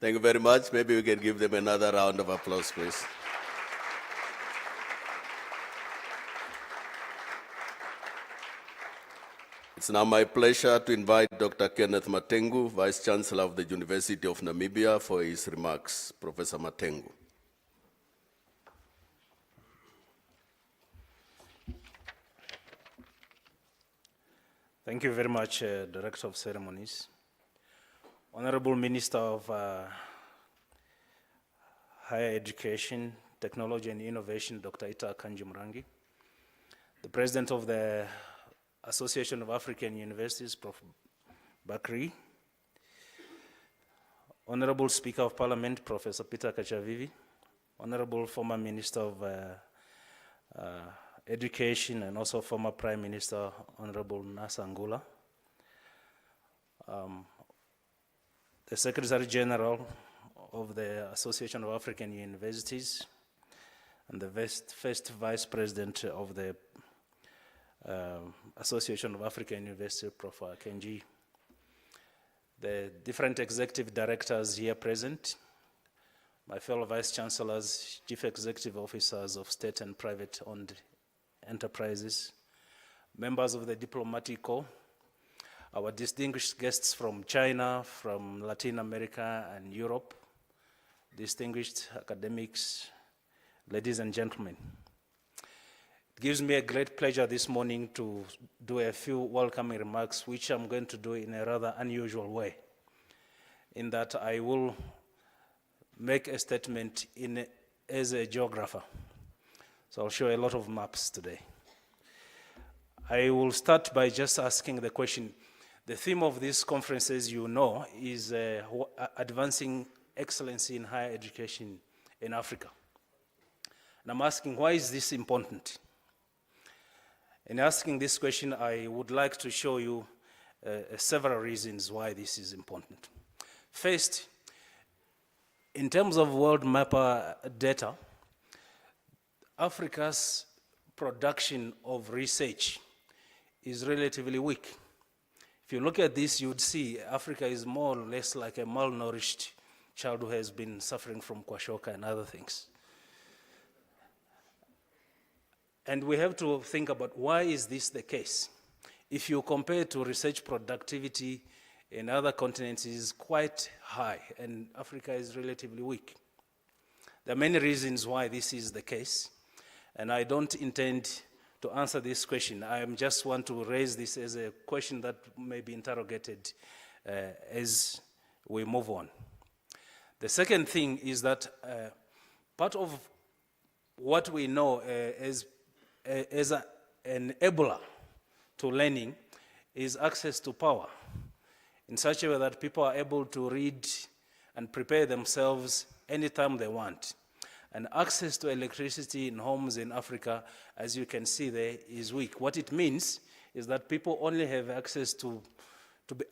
Thank you very much. Maybe we can give them another round of applause, please. It's now my pleasure to invite Dr. Kenneth Matengu, Vice Chancellor of the University of Namibia, for his remarks. Professor Matengu. Thank you very much, Director of Ceremonies. Honorable Minister of Higher Education, Technology and Innovation, Dr. Ita Kanji-Murangi. The President of the Association of African Universities, Prof. Bakri. Honorable Speaker of Parliament, Professor Peter Kachavivi. Honorable former Minister of Education and also former Prime Minister, Honorable Nasa Ngula. The Secretary General of the Association of African Universities and the first Vice President of the Association of African Universities, Prof. Kenji. The different executive directors here present, my fellow Vice Chancellors, Chief Executive Officers of state and private-owned enterprises, members of the diplomatic corps, our distinguished guests from China, from Latin America and Europe, distinguished academics, ladies and gentlemen. It gives me a great pleasure this morning to do a few welcoming remarks, which I'm going to do in a rather unusual way, in that I will make a statement as a geographer. So I'll show a lot of maps today. I will start by just asking the question. The theme of this conference, as you know, is advancing excellency in higher education in Africa. And I'm asking, why is this important? In asking this question, I would like to show you several reasons why this is important. First, in terms of world mapper data, Africa's production of research is relatively weak. If you look at this, you would see Africa is more or less like a malnourished child who has been suffering from kwashiorkor and other things. And we have to think about, why is this the case? If you compare to research productivity in other continents, it is quite high, and Africa is relatively weak. There are many reasons why this is the case, and I don't intend to answer this question. I just want to raise this as a question that may be interrogated as we move on. The second thing is that part of what we know as an enabler to learning is access to power, in such a way that people are able to read and prepare themselves anytime they want. And access to electricity in homes in Africa, as you can see there, is weak. What it means is that people only have access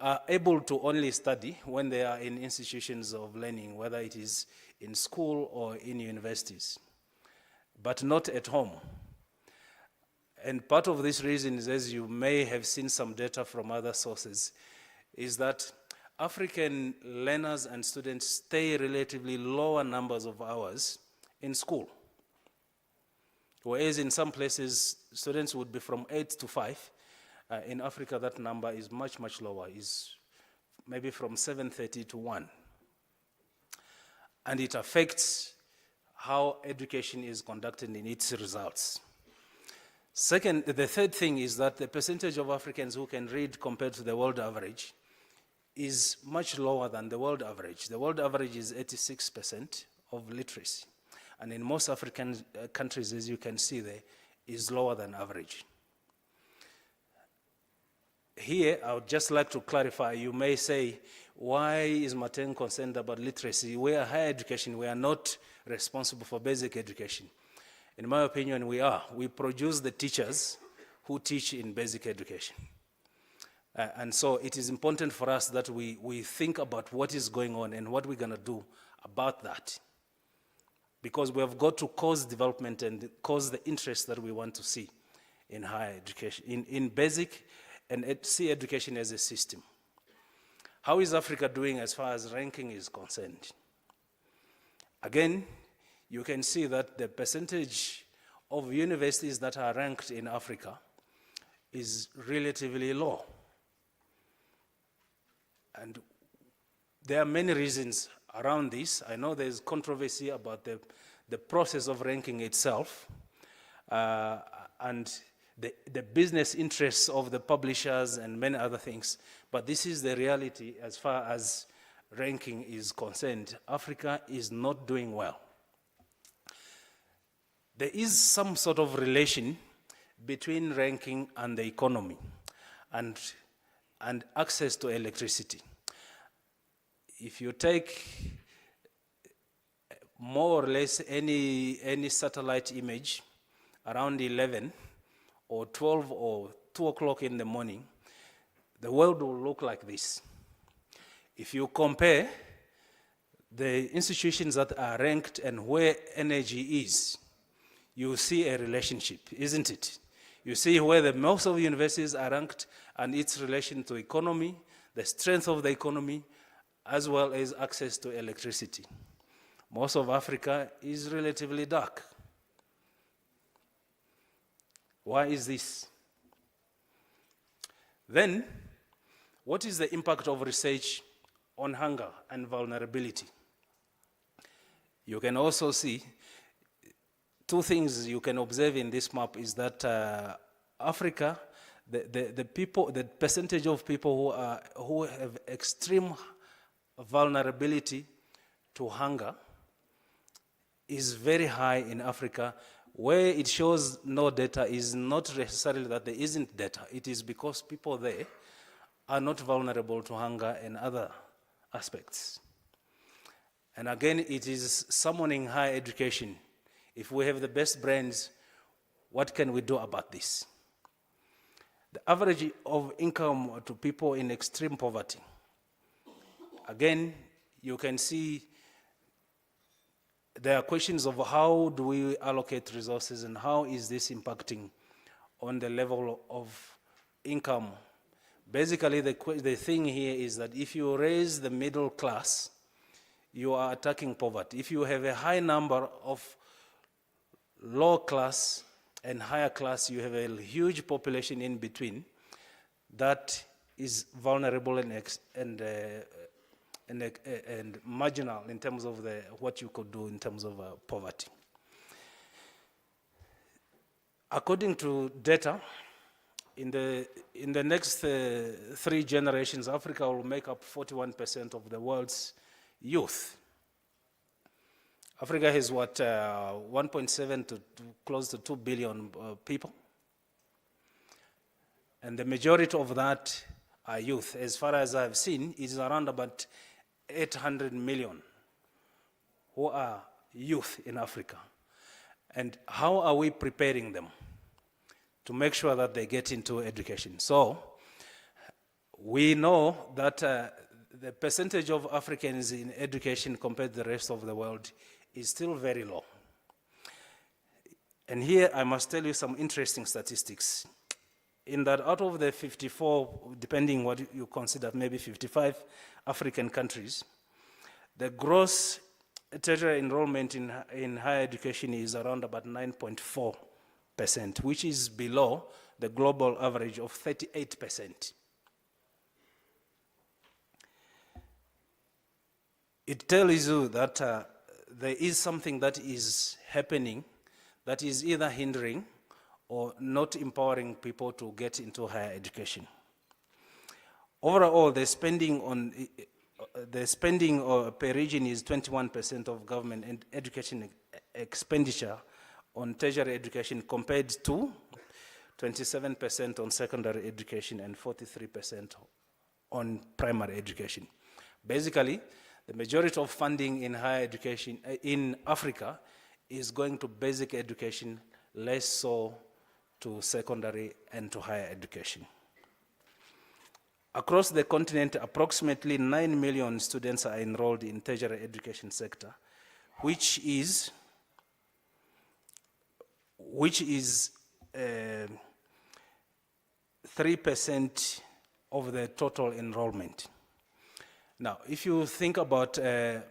are able to only study when they are in institutions of learning, whether it is in school or in universities, but not at home. And part of this reason is, as you may have seen some data from other sources, is that African learners and students stay relatively lower numbers of hours in school. Whereas in some places, students would be from 8 to 5. In Africa, that number is much, much lower, is maybe from 7:30 to 1. And it affects how education is conducted in its results. Second, the third thing is that the percentage of Africans who can read compared to the world average is much lower than the world average. The world average is 86% of literacy. And in most African countries, as you can see there, is lower than average. Here, I would just like to clarify, you may say, why is Maten concerned about literacy? We are higher education, we are not responsible for basic education. In my opinion, we are. We produce the teachers who teach in basic education. And so it is important for us that we think about what is going on and what we're going to do about that. Because we have got to cause development and cause the interest that we want to see in higher education, in basic, and see education as a system. How is Africa doing as far as ranking is concerned? Again, you can see that the percentage of universities that are ranked in Africa is relatively low. And there are many reasons around this. I know there's controversy about the process of ranking itself, and the business interests of the publishers and many other things. But this is the reality as far as ranking is concerned. Africa is not doing well. There is some sort of relation between ranking and the economy and access to electricity. If you take more or less any satellite image around 11 or 12 or 2 o'clock in the morning, the world will look like this. If you compare the institutions that are ranked and where energy is, you see a relationship, isn't it? You see where most of the universities are ranked and its relation to economy, the strength of the economy, as well as access to electricity. Most of Africa is relatively dark. Why is this? Then, what is the impact of research on hunger and vulnerability? You can also see two things you can observe in this map is that Africa, the percentage of people who have extreme vulnerability to hunger is very high in Africa. Where it shows no data is not necessarily that there isn't data. It is because people there are not vulnerable to hunger and other aspects. And again, it is summoning higher education. If we have the best brains, what can we do about this? The average of income to people in extreme poverty. Again, you can see there are questions of how do we allocate resources and how is this impacting on the level of income. Basically, the thing here is that if you raise the middle class, you are attacking poverty. If you have a high number of low class and higher class, you have a huge population in between that is vulnerable and marginal in terms of what you could do in terms of poverty. According to data, in the next 3 generations, Africa will make up 41% of the world's youth. Africa has 1.7 to close to 2 billion people. And the majority of that are youth. As far as I've seen, it is around about 800 million who are youth in Africa. And how are we preparing them to make sure that they get into education? So we know that the percentage of Africans in education compared to the rest of the world is still very low. And here I must tell you some interesting statistics. In that out of the 54, depending what you consider, maybe 55 African countries, the gross tertiary enrollment in higher education is around about 9.4%, which is below the global average of 38%. It tells you that there is something that is happening that is either hindering or not empowering people to get into higher education. Overall, the spending per region is 21% of government and education expenditure on tertiary education compared to 27% on secondary education and 43% on primary education. Basically, the majority of funding in higher education in Africa is going to basic education, less so to secondary and to higher education. Across the continent, approximately 9 million students are enrolled in tertiary education sector, which is 3% of the total enrollment. Now, if you think about the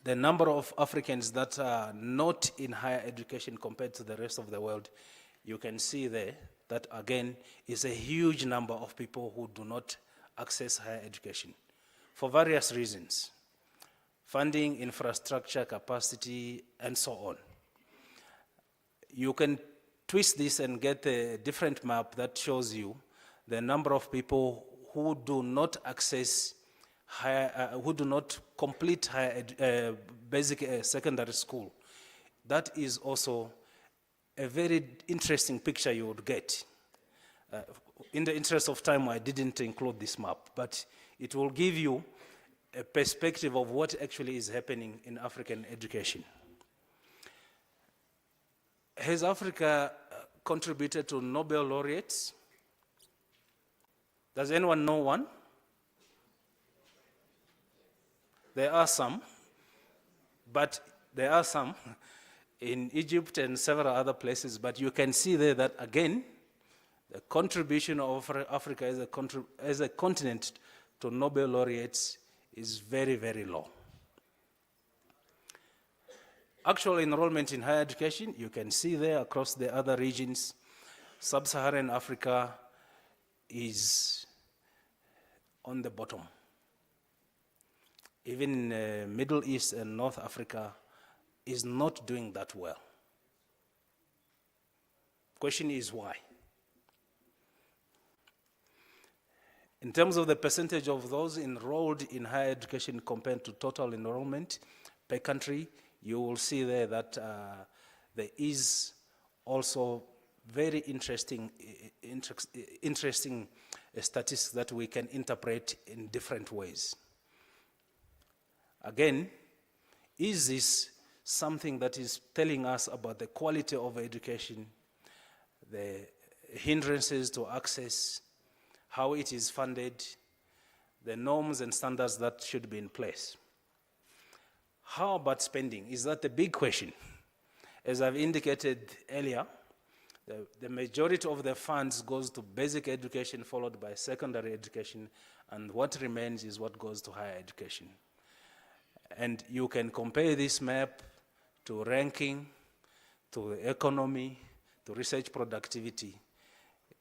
the number of Africans that are not in higher education compared to the rest of the world, you can see there that again is a huge number of people who do not access higher education for various reasons: funding, infrastructure, capacity, and so on. You can twist this and get a different map that shows you the number of people who do not access higher, who do not complete higher basic secondary school. That is also a very interesting picture you would get. In the interest of time, I didn't include this map, but it will give you a perspective of what actually is happening in African education. Has Africa contributed to Nobel laureates? Does anyone know one? There are some, but there are some in Egypt and several other places, but you can see there that again, the contribution of Africa as a continent to Nobel laureates is very, very low. Actual enrollment in higher education, you can see there across the other regions. Sub-Saharan Africa is on the bottom. Even Middle East and North Africa is not doing that well. Question is why? In terms of the percentage of those enrolled in higher education compared to total enrollment per country, you will see there that there is also very interesting statistics that we can interpret in different ways. Again, is this something that is telling us about the quality of education, the hindrances to access, how it is funded, the norms and standards that should be in place? How about spending? Is that the big question? As I've indicated earlier, the majority of the funds goes to basic education, followed by secondary education, and what remains is what goes to higher education. And you can compare this map to ranking, to the economy, to research productivity.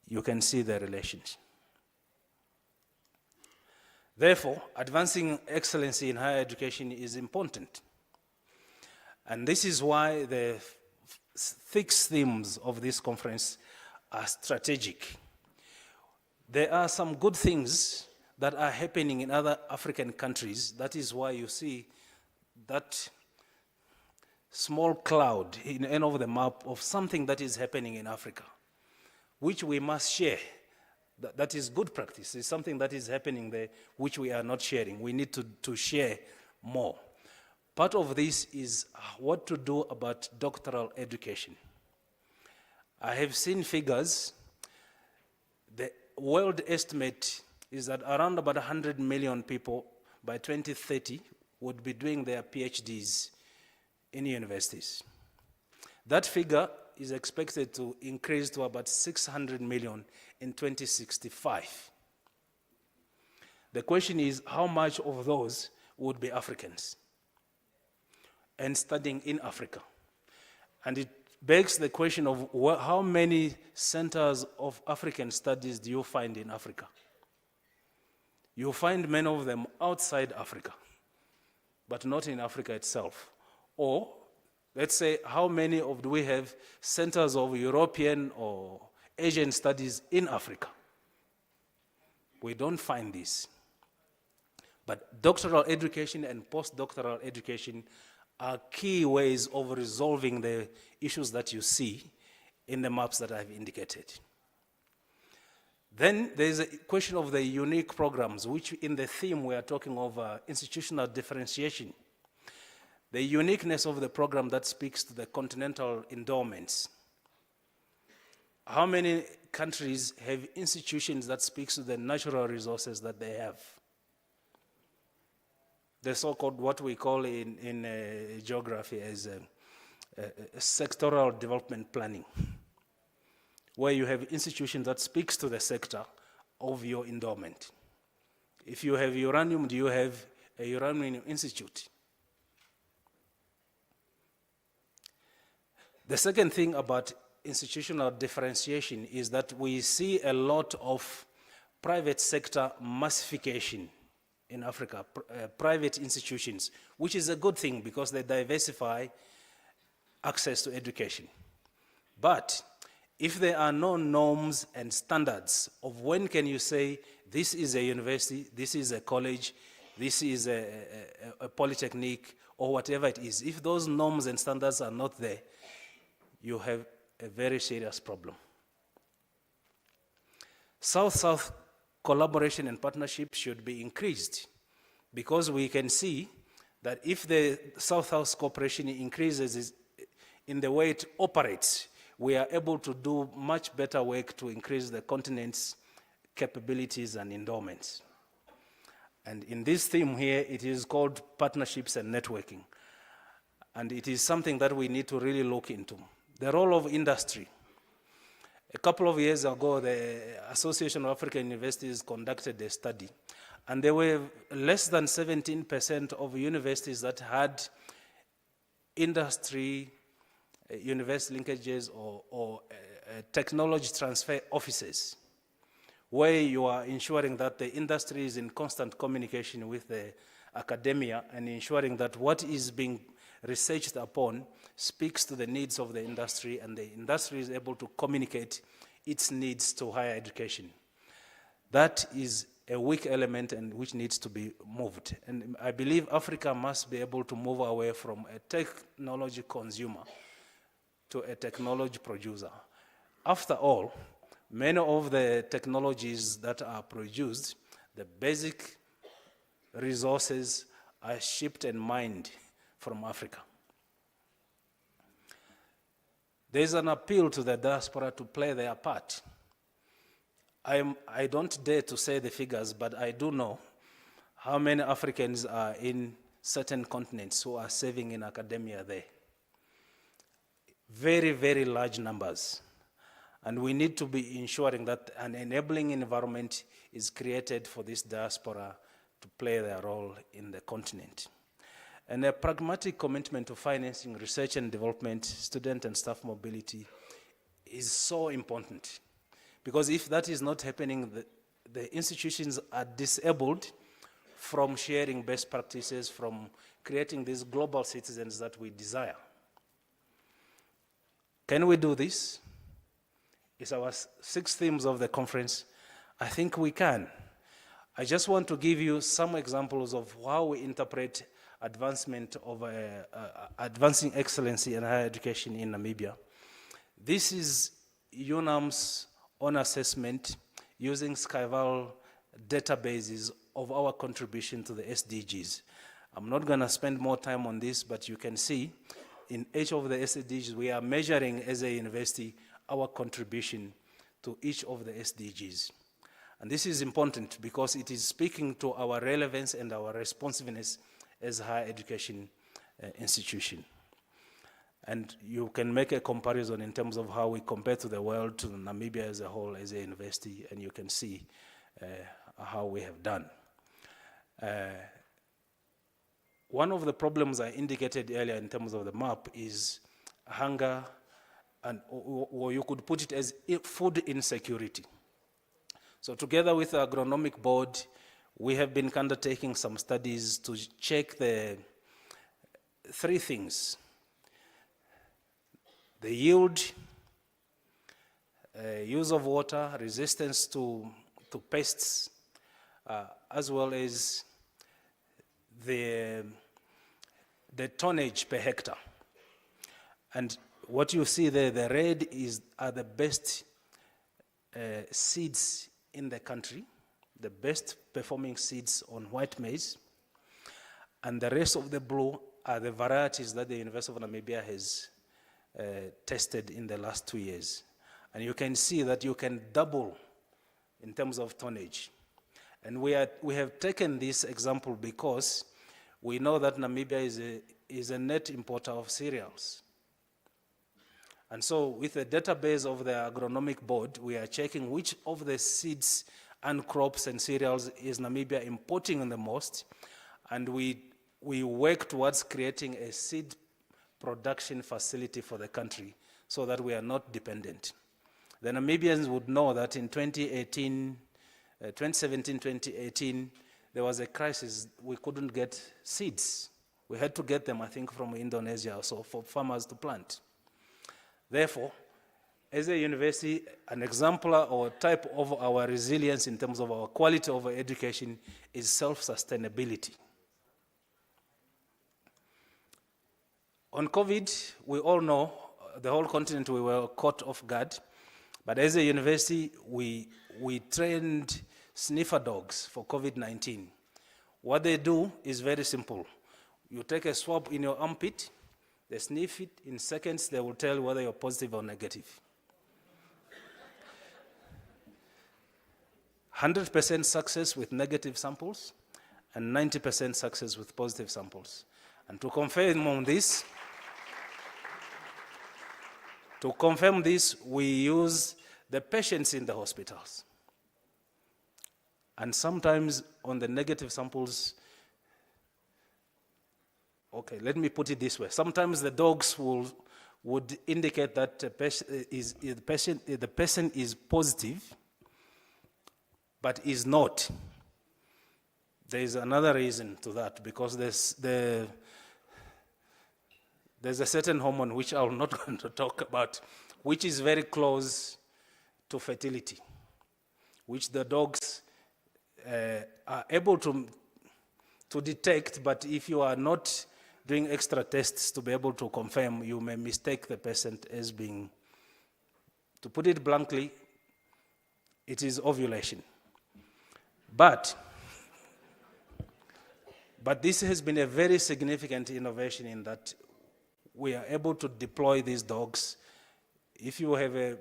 You can see the relations. Therefore, advancing excellency in higher education is important. And this is why the 6 themes of this conference are strategic. There are some good things that are happening in other African countries. That is why you see that small cloud in the end of the map of something that is happening in Africa, which we must share. That is good practice. It's something that is happening there which we are not sharing. We need to share more. Part of this is what to do about doctoral education. I have seen figures. The world estimate is that around about 100 million people by 2030 would be doing their PhDs in universities. That figure is expected to increase to about 600 million in 2065. The question is, how much of those would be Africans and studying in Africa? And it begs the question of how many centers of African studies do you find in Africa? You find many of them outside Africa, but not in Africa itself. Or let's say, how many do we have centers of European or Asian studies in Africa? We don't find this. But doctoral education and postdoctoral education are key ways of resolving the issues that you see in the maps that I've indicated. Then there's a question of the unique programs, which in the theme we are talking of institutional differentiation. The uniqueness of the program that speaks to the continental endowments. How many countries have institutions that speaks to the natural resources that they have? The so-called, what we call in geography as sectoral development planning, where you have institutions that speaks to the sector of your endowment. If you have uranium, do you have a uranium institute? The second thing about institutional differentiation is that we see a lot of private sector massification in Africa, private institutions, which is a good thing because they diversify access to education. But if there are no norms and standards of when can you say this is a university, this is a college, this is a polytechnic, or whatever it is, if those norms and standards are not there, you have a very serious problem. South-South collaboration and partnership should be increased because we can see that if the South-South cooperation increases in the way it operates, we are able to do much better work to increase the continent's capabilities and endowments. And in this theme here, it is called partnerships and networking. And it is something that we need to really look into. The role of industry. A couple of years ago, the Association of African Universities conducted a study, and there were less than 17% of universities that had industry, university linkages, or technology transfer offices, where you are ensuring that the industry is in constant communication with the academia and ensuring that what is being researched upon speaks to the needs of the industry, and the industry is able to communicate its needs to higher education. That is a weak element and which needs to be moved. And I believe Africa must be able to move away from a technology consumer to a technology producer. After all, many of the technologies that are produced, the basic resources are shipped and mined from Africa. There's an appeal to the diaspora to play their part. I don't dare to say the figures, but I do know how many Africans are in certain continents who are serving in academia there. Very, very large numbers. And we need to be ensuring that an enabling environment is created for this diaspora to play their role in the continent. And a pragmatic commitment to financing research and development, student and staff mobility is so important. Because if that is not happening, the institutions are disabled from sharing best practices, from creating these global citizens that we desire. Can we do this? It's our 6 themes of the conference. I think we can. I just want to give you some examples of how we interpret advancement of advancing excellency in higher education in Namibia. This is UNAM's own assessment using Skyval databases of our contribution to the SDGs. I'm not going to spend more time on this, but you can see in each of the SDGs we are measuring as a university our contribution to each of the SDGs. And this is important because it is speaking to our relevance and our responsiveness as a higher education institution. And you can make a comparison in terms of how we compare to the world, to Namibia as a whole, as a university, and you can see how we have done. One of the problems I indicated earlier in terms of the map is hunger, or you could put it as food insecurity. So together with the agronomic board, we have been undertaking some studies to check the 3 things: the yield, use of water, resistance to pests, as well as the tonnage per hectare. And what you see there, the red are the best seeds in the country, the best performing seeds on white maize, and the rest of the blue are the varieties that the University of Namibia has tested in the last 2 years. And you can see that you can double in terms of tonnage. And we have taken this example because we know that Namibia is a net importer of cereals. And so with the database of the agronomic board, we are checking which of the seeds and crops and cereals is Namibia importing the most, and we work towards creating a seed production facility for the country so that we are not dependent. The Namibians would know that in 2017, 2018, there was a crisis. We couldn't get seeds. We had to get them, I think, from Indonesia, so for farmers to plant. Therefore, as a university, an exemplar or type of our resilience in terms of our quality of our education is self-sustainability. On COVID, we all know, the whole continent, we were caught off guard. But as a university, we trained sniffer dogs for COVID-19. What they do is very simple. You take a swab in your armpit, they sniff it, in seconds they will tell you whether you're positive or negative. 100% success with negative samples, and 90% success with positive samples. And to confirm this, we use the patients in the hospitals. And sometimes on the negative samples, okay, let me put it this way. Sometimes the dogs would indicate that the person is positive, but is not. There is another reason to that, because there's a certain hormone which I'm not going to talk about, which is very close to fertility, which the dogs are able to detect, but if you are not doing extra tests to be able to confirm, you may mistake the patient as being, to put it bluntly, it is ovulation. But this has been a very significant innovation in that we are able to deploy these dogs. If you have a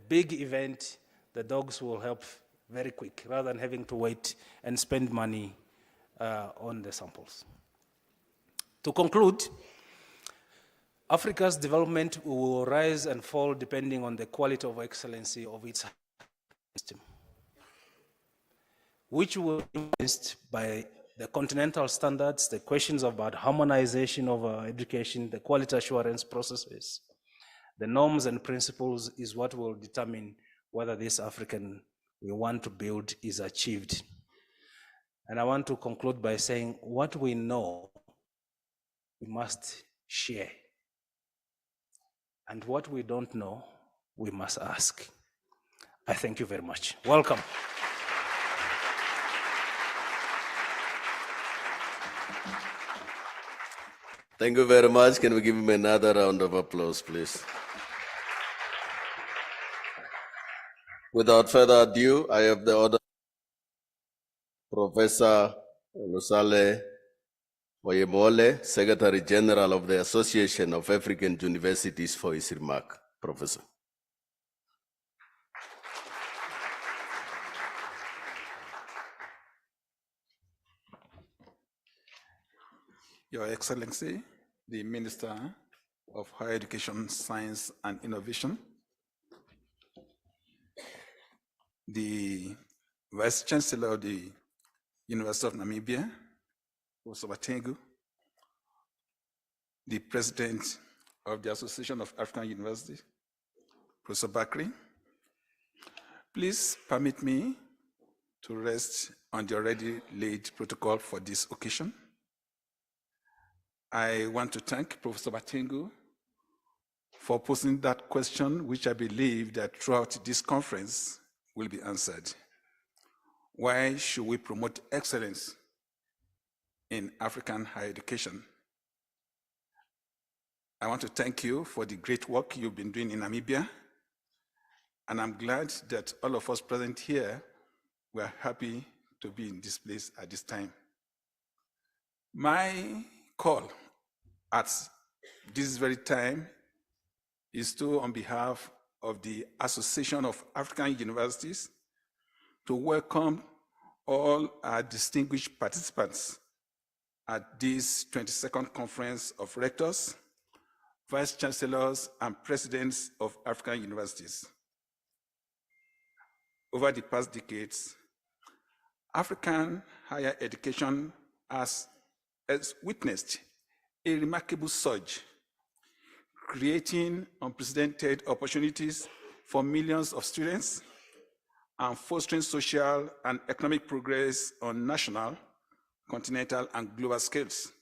big event, the dogs will help very quick, rather than having to wait and spend money on the samples. To conclude, Africa's development will rise and fall depending on the quality of excellency of its system, which will be influenced by the continental standards, the questions about harmonization of our education, the quality assurance processes. The norms and principles is what will determine whether this African we want to build is achieved. And I want to conclude by saying what we know, we must share. And what we don't know, we must ask. I thank you very much. Welcome. Thank you very much. Can we give him another round of applause, please? Without further ado, I have the honor Professor Olusale Oyemole, Secretary General of the Association of African Universities, for his remark. Professor. Your Excellency, the Minister of Higher Education, Science and Innovation, the Vice Chancellor of the University of Namibia, Professor Matengu, the President of the Association of African Universities, Professor Bakri, please permit me to rest on the already laid protocol for this occasion. I want to thank Professor Matengu for posing that question, which I believe that throughout this conference will be answered. Why should we promote excellence in African higher education? I want to thank you for the great work you've been doing in Namibia, and I'm glad that all of us present here were happy to be in this place at this time. My call at this very time is to, on behalf of the Association of African Universities, to welcome all our distinguished participants at this 22nd Conference of Rectors, Vice Chancellors, and Presidents of African Universities. Over the past decades, African higher education has witnessed a remarkable surge creating unprecedented opportunities for millions of students, and fostering social and economic progress on national, continental, and global scales.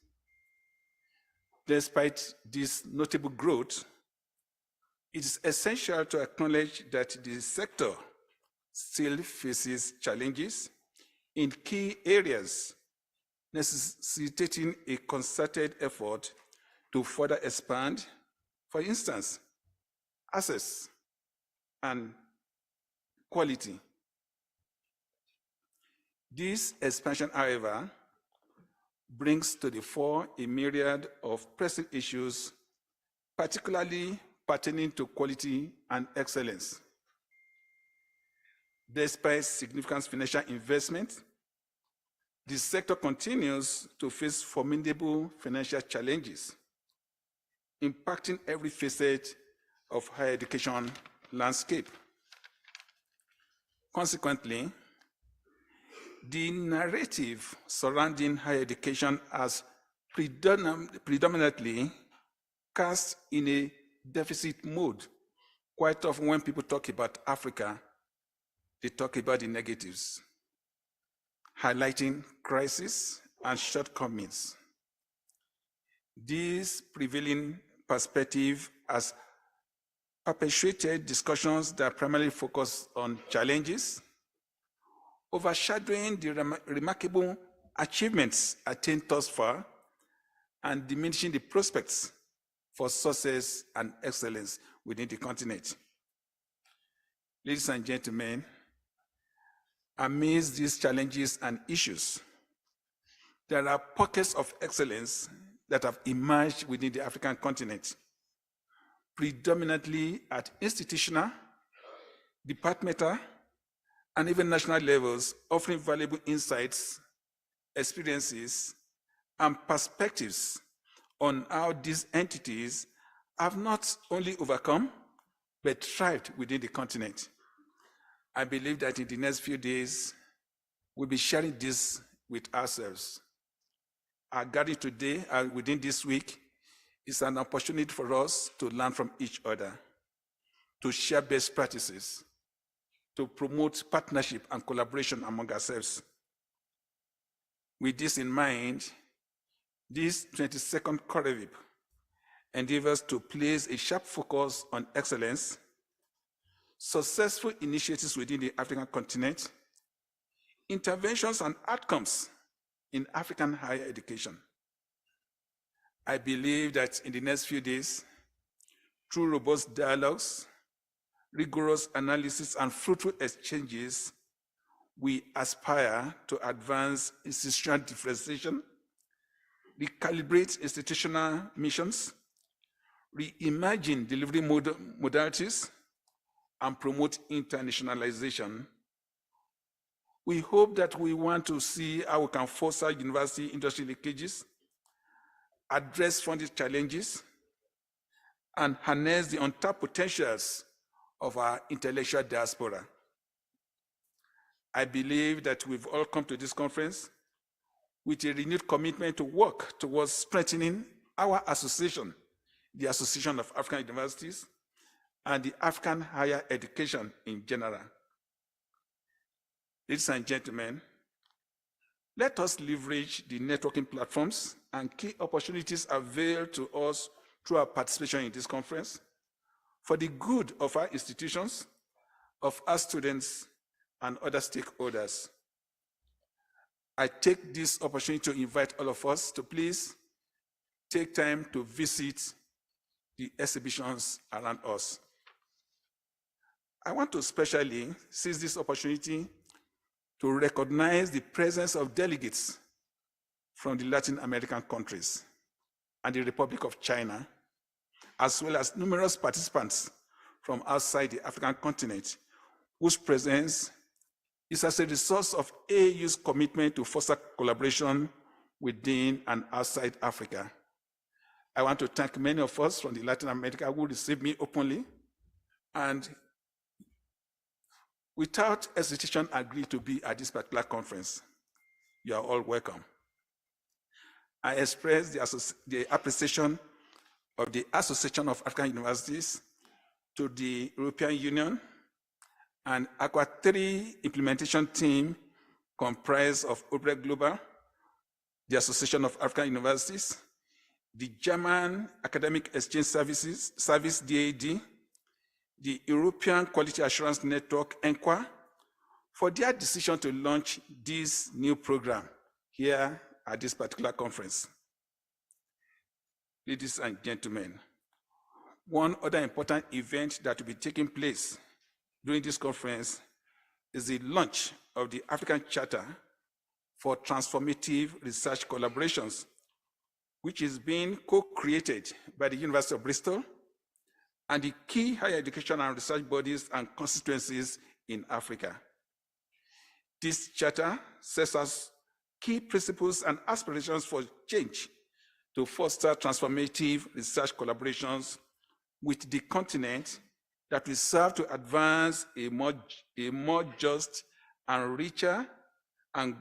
Despite this notable growth, it is essential to acknowledge that the sector still faces challenges in key areas, necessitating a concerted effort to further expand, for instance, access and quality. This expansion, however, brings to the fore a myriad of pressing issues, particularly pertaining to quality and excellence. Despite significant financial investment, the sector continues to face formidable financial challenges, impacting every facet of higher education landscape. Consequently, the narrative surrounding higher education as predominantly cast in a deficit mode. Quite often when people talk about Africa, they talk about the negatives, highlighting crises and shortcomings. This prevailing perspective has perpetuated discussions that primarily focus on challenges, overshadowing the remarkable achievements attained thus far and diminishing the prospects for success and excellence within the continent. Ladies and gentlemen, amidst these challenges and issues, there are pockets of excellence that have emerged within the African continent, predominantly at institutional, departmental, and even national levels, offering valuable insights, experiences, and perspectives on how these entities have not only overcome, but thrived within the continent. I believe that in the next few days, we'll be sharing this with ourselves. Our gathering today and within this week is an opportunity for us to learn from each other, to share best practices, to promote partnership and collaboration among ourselves. With this in mind, this 22nd COREVIP endeavors to place a sharp focus on excellence, successful initiatives within the African continent, interventions and outcomes in African higher education. I believe that in the next few days, through robust dialogues, rigorous analysis, and fruitful exchanges, we aspire to advance institutional differentiation, recalibrate institutional missions, reimagine delivery modalities, and promote internationalization. We hope that we want to see how we can foster university industry linkages, address funding challenges, and harness the untapped potentials of our intellectual diaspora. I believe that we've all come to this conference with a renewed commitment to work towards strengthening our association, the Association of African Universities, and the African higher education in general. Ladies and gentlemen, let us leverage the networking platforms and key opportunities availed to us through our participation in this conference for the good of our institutions, of our students, and other stakeholders. I take this opportunity to invite all of us to please take time to visit the exhibitions around us. I want to especially seize this opportunity to recognize the presence of delegates from the Latin American countries and the Republic of China, as well as numerous participants from outside the African continent, whose presence is as a result of AAU's commitment to foster collaboration within and outside Africa. I want to thank many of us from the Latin America who received me openly, and without hesitation agreed to be at this particular conference. You are all welcome. I express the appreciation of the Association of African Universities to the European Union, and Aqua 3 implementation team comprised of Obre Global, the Association of African Universities, the German Academic Exchange Service DAD, the European Quality Assurance Network, ENQA, for their decision to launch this new program here at this particular conference. Ladies and gentlemen, one other important event that will be taking place during this conference is the launch of the African Charter for Transformative Research Collaborations, which is being co-created by the University of Bristol and the key higher education and research bodies and constituencies in Africa. This charter sets us key principles and aspirations for change to foster transformative research collaborations with the continent that will serve to advance a more just and richer and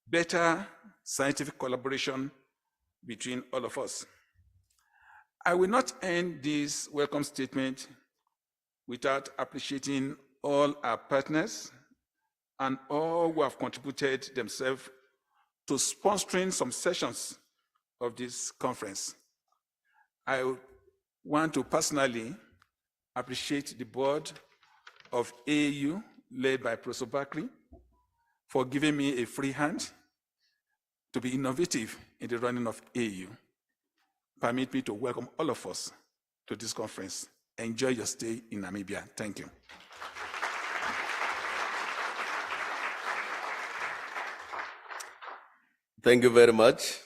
better scientific collaboration between all of us. I will not end this welcome statement without appreciating all our partners and all who have contributed themselves to sponsoring some sessions of this conference. I want to personally appreciate the board of AAU, led by Professor Bakri, for giving me a free hand to be innovative in the running of AAU. Permit me to welcome all of us to this conference. Enjoy your stay in Namibia. Thank you. Thank you very much.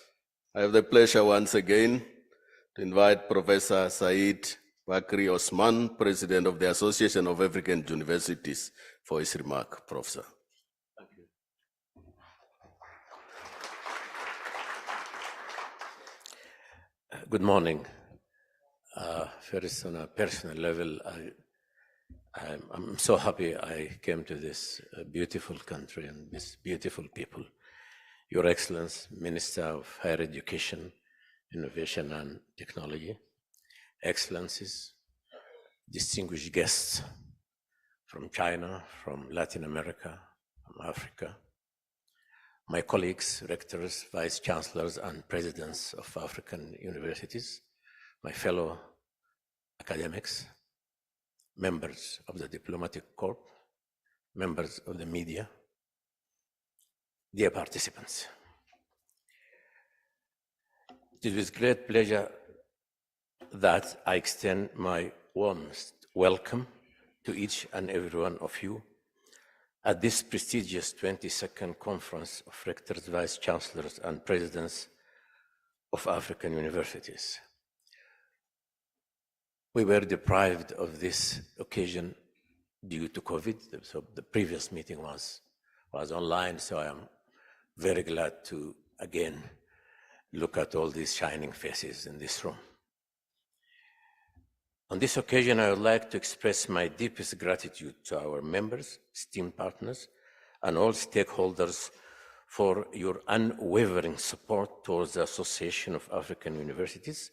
I have the pleasure once again to invite Professor Said Bakri Osman, President of the Association of African Universities, for his remark. Professor. Thank you. Good morning. First, on a personal level, I'm so happy I came to this beautiful country and these beautiful people. Your Excellence, Minister of Higher Education, Innovation and Technology, Excellencies, distinguished guests from China, from Latin America, from Africa, my colleagues, rectors, vice chancellors, and presidents of African universities, my fellow academics, members of the diplomatic corps, members of the media, dear participants. It is with great pleasure that I extend my warmest welcome to each and every one of you at this prestigious 22nd Conference of Rectors, Vice Chancellors, and Presidents of African Universities. We were deprived of this occasion due to COVID, so the previous meeting was online, so I am very glad to again look at all these shining faces in this room. On this occasion, I would like to express my deepest gratitude to our members, esteemed partners, and all stakeholders for your unwavering support towards the Association of African Universities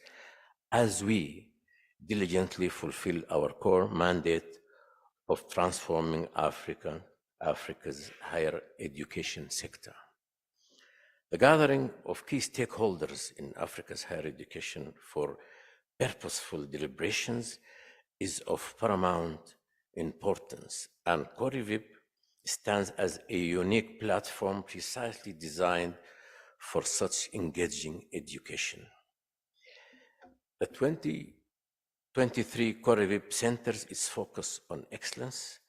as we diligently fulfill our core mandate of transforming Africa's higher education sector. The gathering of key stakeholders in Africa's higher education for purposeful deliberations is of paramount importance, and COREVIP stands as a unique platform precisely designed for such engaging education. The 2023 COREVIP centers its focus on excellence,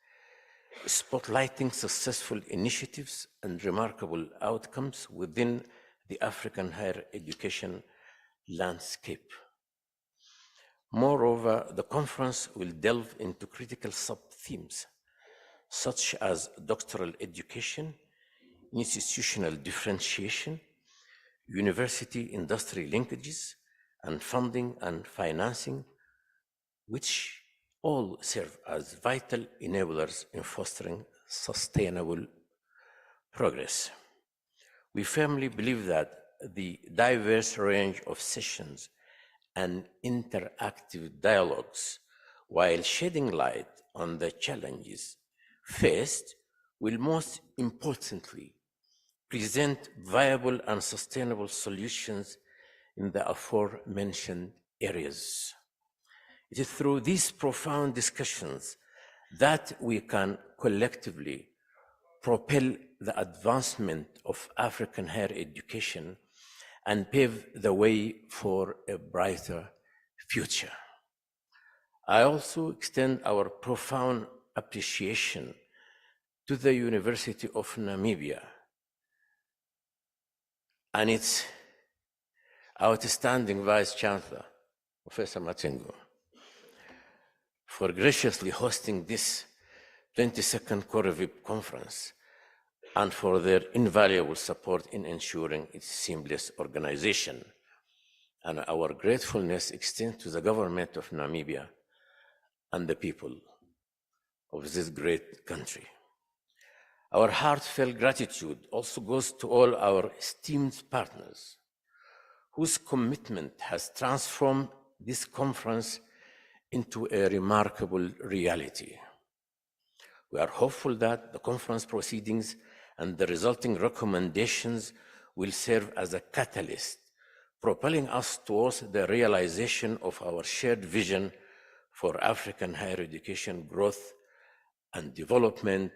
spotlighting successful initiatives and remarkable outcomes within the African higher education landscape. Moreover, the conference will delve into critical sub-themes such as doctoral education, institutional differentiation, university-industry linkages, and funding and financing, which all serve as vital enablers in fostering sustainable progress. We firmly believe that the diverse range of sessions and interactive dialogues while shedding light on the challenges faced will most importantly present viable and sustainable solutions in the aforementioned areas. It is through these profound discussions that we can collectively propel the advancement of African higher education and pave the way for a brighter future. I also extend our profound appreciation to the University of Namibia and its outstanding Vice Chancellor, Professor Matengo, for graciously hosting this 22nd COREVIP conference and for their invaluable support in ensuring its seamless organization. And our gratefulness extends to the government of Namibia and the people of this great country. Our heartfelt gratitude also goes to all our esteemed partners whose commitment has transformed this conference into a remarkable reality. We are hopeful that the conference proceedings and the resulting recommendations will serve as a catalyst, propelling us towards the realization of our shared vision for African higher education growth and development,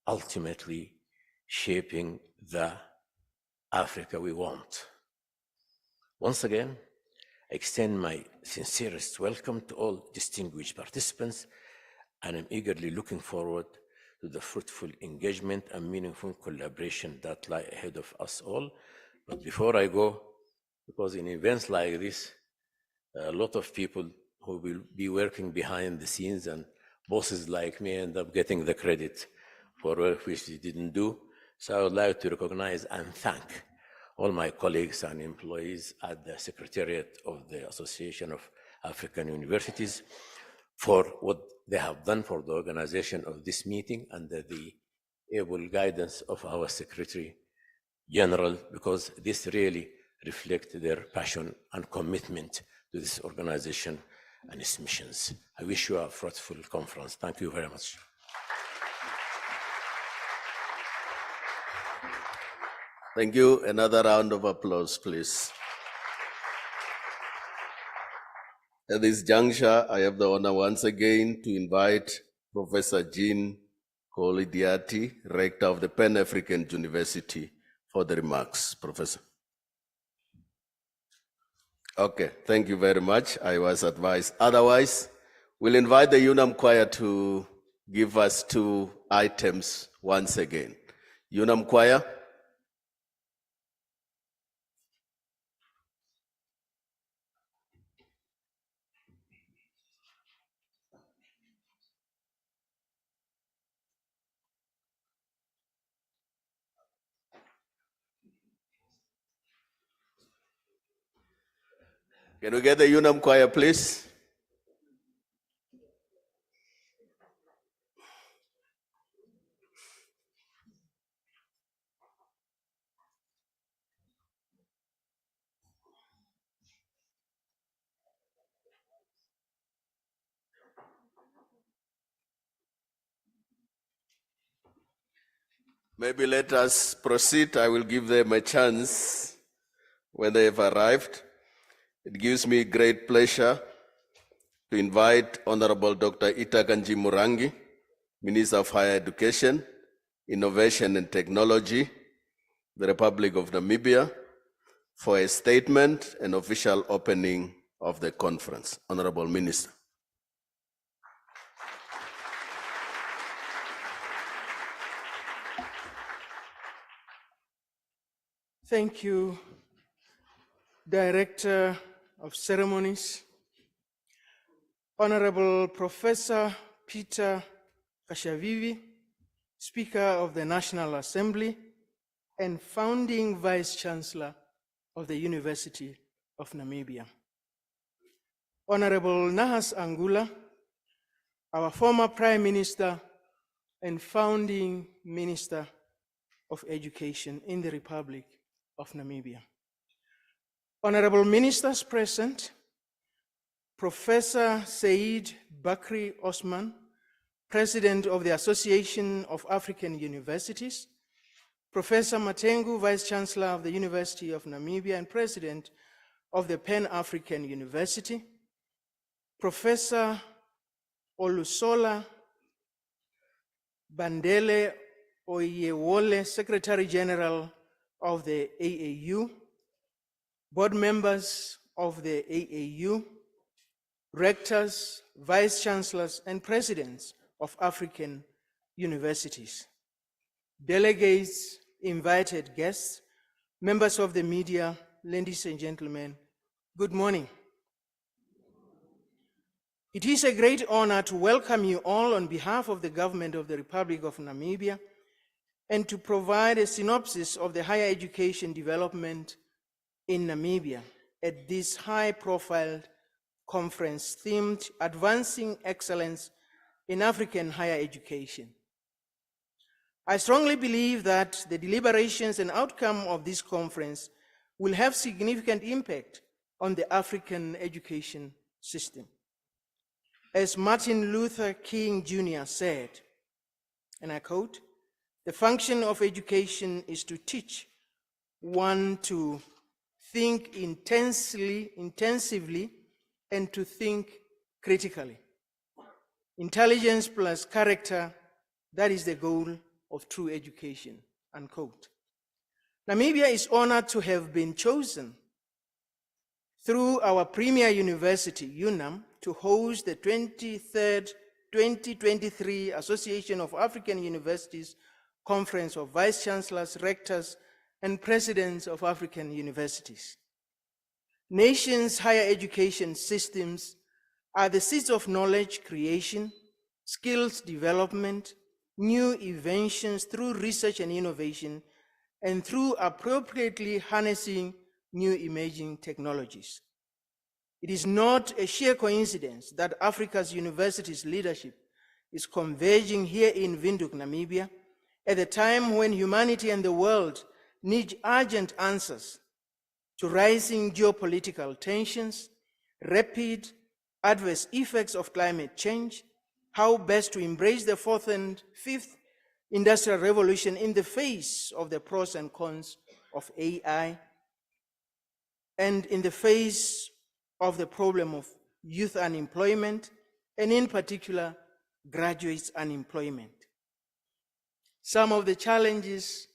ultimately shaping the Africa we want. Once again, I extend my sincerest welcome to all distinguished participants, and I'm eagerly looking forward to the fruitful engagement and meaningful collaboration that lie ahead of us all. But before I go, because in events like this, a lot of people who will be working behind the scenes and bosses like me end up getting the credit for work which they didn't do. So I would like to recognize and thank all my colleagues and employees at the Secretariat of the Association of African Universities for what they have done for the organization of this meeting under the able guidance of our Secretary General, because this really reflects their passion and commitment to this organization and its missions. I wish you a fruitful conference. Thank you very much. Thank you. Another round of applause, please. At this juncture, I have the honor once again to invite Professor Jean Kolidiati, Rector of the Pan-African University, for the remarks. Professor. Okay, thank you very much. I was advised otherwise. We'll invite the UNAM Choir to give us 2 items once again. UNAM Choir. Can we get the UNAM Choir, please? Maybe let us proceed. I will give them a chance when they have arrived. It gives me great pleasure to invite Honorable Dr. Itakanji Murangi, Minister of Higher Education, Innovation and Technology, the Republic of Namibia, for a statement and official opening of the conference. Honorable Minister. Thank you, Director of Ceremonies, Honorable Professor Peter Kashavivi, Speaker of the National Assembly, and founding Vice Chancellor of the University of Namibia. Honorable Nahas Angula, our former Prime Minister and founding Minister of Education in the Republic of Namibia. Honorable Ministers present, Professor Said Bakri Osman, President of the Association of African Universities, Professor Matengu, Vice Chancellor of the University of Namibia and President of the Pan-African University, Professor Olusola Bandele Oyewole, Secretary General of the AAU, board members of the AAU, rectors, vice chancellors, and presidents of African universities, delegates, invited guests, members of the media, ladies and gentlemen, good morning. It is a great honor to welcome you all on behalf of the government of the Republic of Namibia and to provide a synopsis of the higher education development in Namibia at this high-profile conference themed Advancing Excellence in African Higher Education. I strongly believe that the deliberations and outcome of this conference will have significant impact on the African education system. As Martin Luther King Jr. said, and I quote, "The function of education is to teach one to think intensively, and to think critically. Intelligence plus character, that is the goal of true education," unquote. Namibia is honored to have been chosen through our premier university, UNAM, to host the 23rd 2023 Association of African Universities Conference of Vice Chancellors, Rectors, and Presidents of African Universities. Nations' higher education systems are the seeds of knowledge creation, skills development, new inventions through research and innovation, and through appropriately harnessing new emerging technologies. It is not a sheer coincidence that Africa's universities leadership is converging here in Windhoek, Namibia, at a time when humanity and the world need urgent answers to rising geopolitical tensions, rapid adverse effects of climate change, how best to embrace the fourth and fifth industrial revolution in the face of the pros and cons of AI, and in the face of the problem of youth unemployment, and in particular, graduates unemployment. Some of the challenges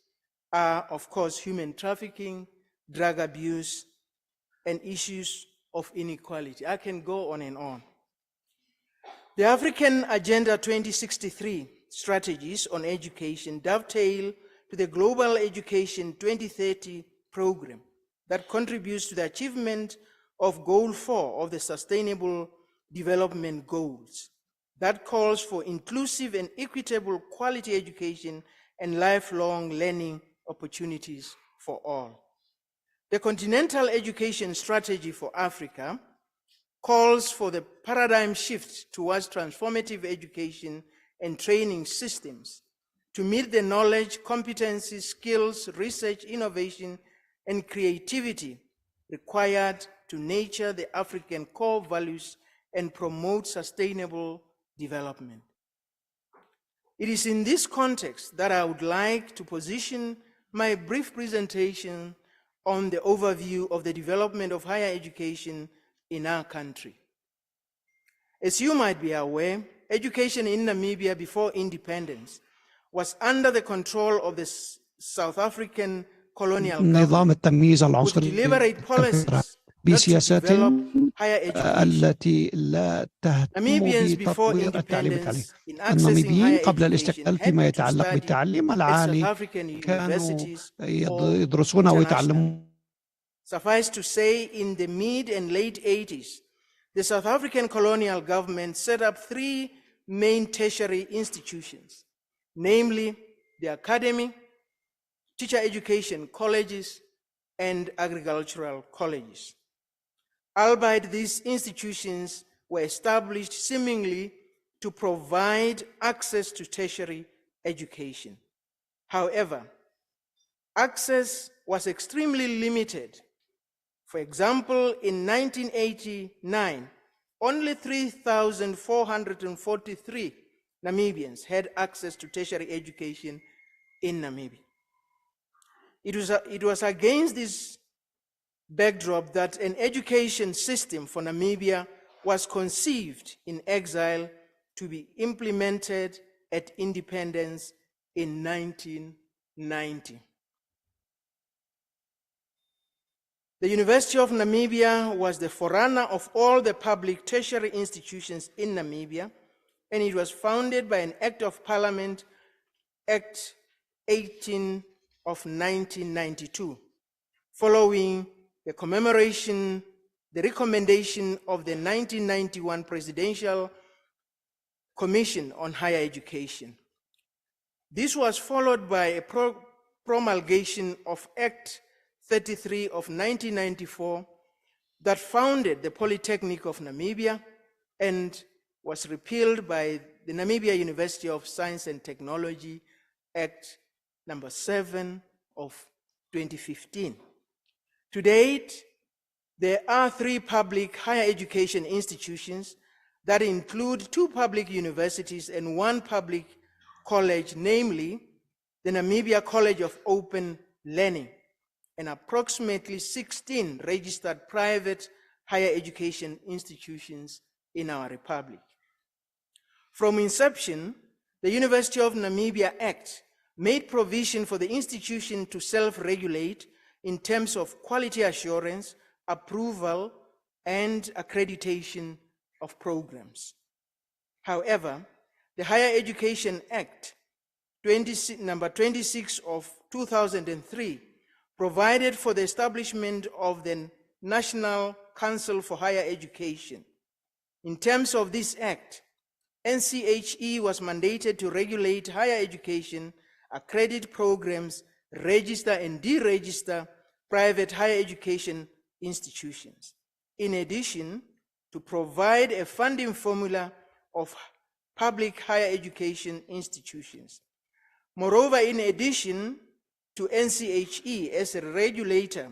are, of course, human trafficking, drug abuse, and issues of inequality. I can go on and on. The African Agenda 2063 strategies on education dovetail to the Global Education 2030 program that contributes to the achievement of Goal 4 of the Sustainable Development Goals, that calls for inclusive and equitable quality education and lifelong learning opportunities for all. The Continental Education Strategy for Africa calls for the paradigm shift towards transformative education and training systems to meet the knowledge, competencies, skills, research, innovation, and creativity required to nurture the African core values and promote sustainable development. It is in this context that I would like to position my brief presentation on the overview of the development of higher education in our country. As you might be aware, education in Namibia before independence was under the control of the South African colonial نظام التمييز government, with العنصري deliberate policies بسياسات not to develop higher education. التي لا تهتم Namibians before بتطوير التعليم العالي. independence in accessing الناميبيين higher قبل education الاستقلال had فيما to يتعلق study بالتعليم at South العالي African كانوا universities or يدرسون أو international. يتعلمون. Suffice to say, in the mid and late 80s, the South African colonial government set up three main tertiary institutions, namely the academy, teacher education colleges, and agricultural colleges. Albeit these institutions were established seemingly to provide access to tertiary education. However, access was extremely limited. For example, in 1989, only 3,443 Namibians had access to tertiary education in Namibia. It was against this backdrop that an education system for Namibia was conceived in exile to be implemented at independence in 1990. The University of Namibia was the forerunner of all the public tertiary institutions in Namibia, and it was founded by an Act of Parliament, Act 18 of 1992, following the recommendation of the 1991 Presidential Commission on Higher Education. This was followed by a promulgation of Act 33 of 1994 that founded the Polytechnic of Namibia and was repealed by the Namibia University of Science and Technology Act number 7 of 2015. To date, there are 3 public higher education institutions that include 2 public universities and 1 public college, namely the Namibia College of Open Learning, and approximately 16 registered private higher education institutions in our republic. From inception, the University of Namibia Act made provision for the institution to self-regulate in terms of quality assurance, approval, and accreditation of programs. However, the Higher Education Act, number 26 of 2003, provided for the establishment of the National Council for Higher Education. In terms of this act, NCHE was mandated to regulate higher education, accredit programs, register and deregister private higher education institutions. In addition, to provide a funding formula of public higher education institutions. Moreover, in addition to NCHE as a regulator,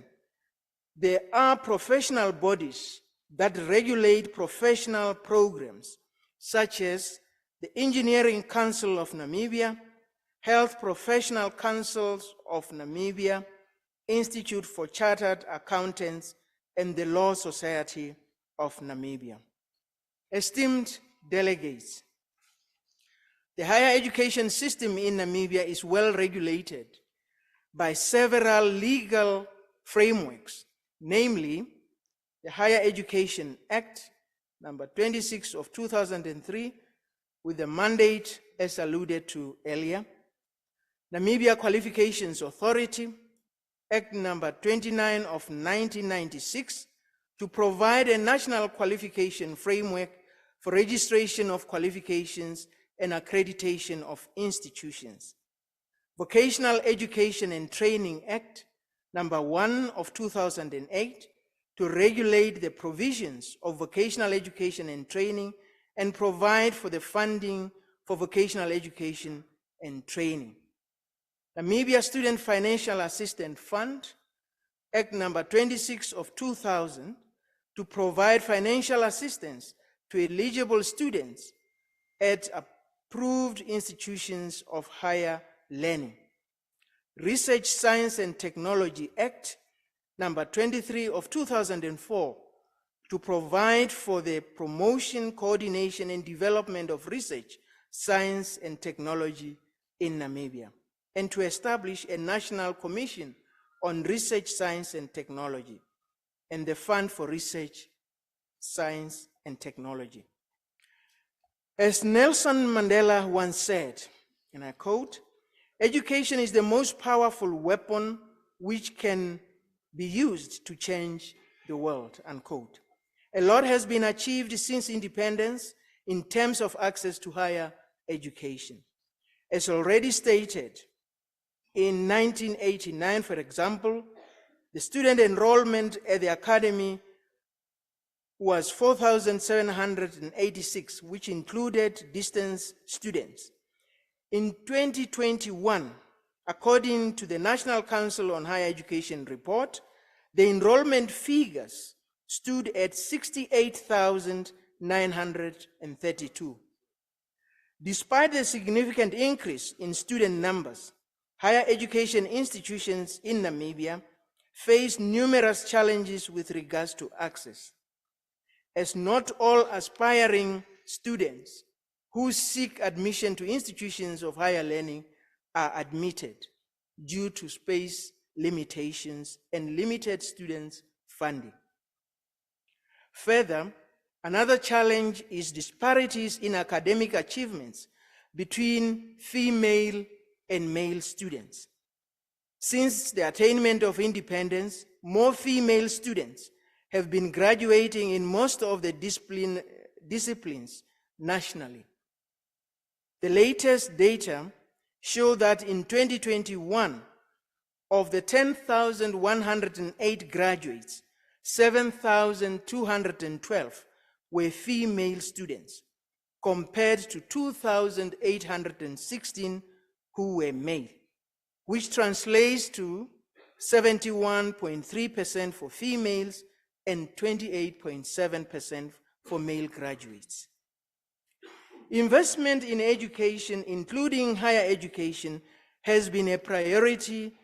there are professional bodies that regulate professional programs, such as the Engineering Council of Namibia, Health Professional Councils of Namibia, Institute for Chartered Accountants, and the Law Society of Namibia. Esteemed delegates, the higher education system in Namibia is well regulated by several legal frameworks, namely the Higher Education Act, number 26 of 2003, with the mandate as alluded to earlier, Namibia Qualifications Authority, Act number 29 of 1996, to provide a national qualification framework for registration of qualifications and accreditation of institutions. Vocational Education and Training Act, number 1 of 2008, to regulate the provisions of vocational education and training and provide for the funding for vocational education and training. Namibia Student Financial Assistance Fund, Act number 26 of 2000, to provide financial assistance to eligible students at approved institutions of higher learning. Research, Science and Technology Act, number 23 of 2004, to provide for the promotion, coordination, and development of research, science, and technology in Namibia, and to establish a National Commission on Research, Science, and Technology, and the Fund for Research, Science, and Technology. As Nelson Mandela once said, and I quote, "Education is the most powerful weapon which can be used to change the world," unquote. A lot has been achieved since independence in terms of access to higher education. As already stated, in 1989, for example, the student enrollment at the academy was 4,786, which included distance students. In 2021, according to the National Council on Higher Education report, the enrollment figures stood at 68,000 2,932. Despite the significant increase in student numbers, higher education institutions in Namibia face numerous challenges with regards to access, as not all aspiring students who seek admission to institutions of higher learning are admitted due to space limitations and limited students' funding. Further, another challenge is disparities in academic achievements between female and male students. Since the attainment of independence, more female students have been graduating in most of the disciplines nationally. The latest data show that in 2021, of the 10,108 graduates, 7,212 were female students, compared to 2,816 who were male, which translates to 71.3% for females and 28.7% for male graduates. Investment in education, including higher education, has been a priority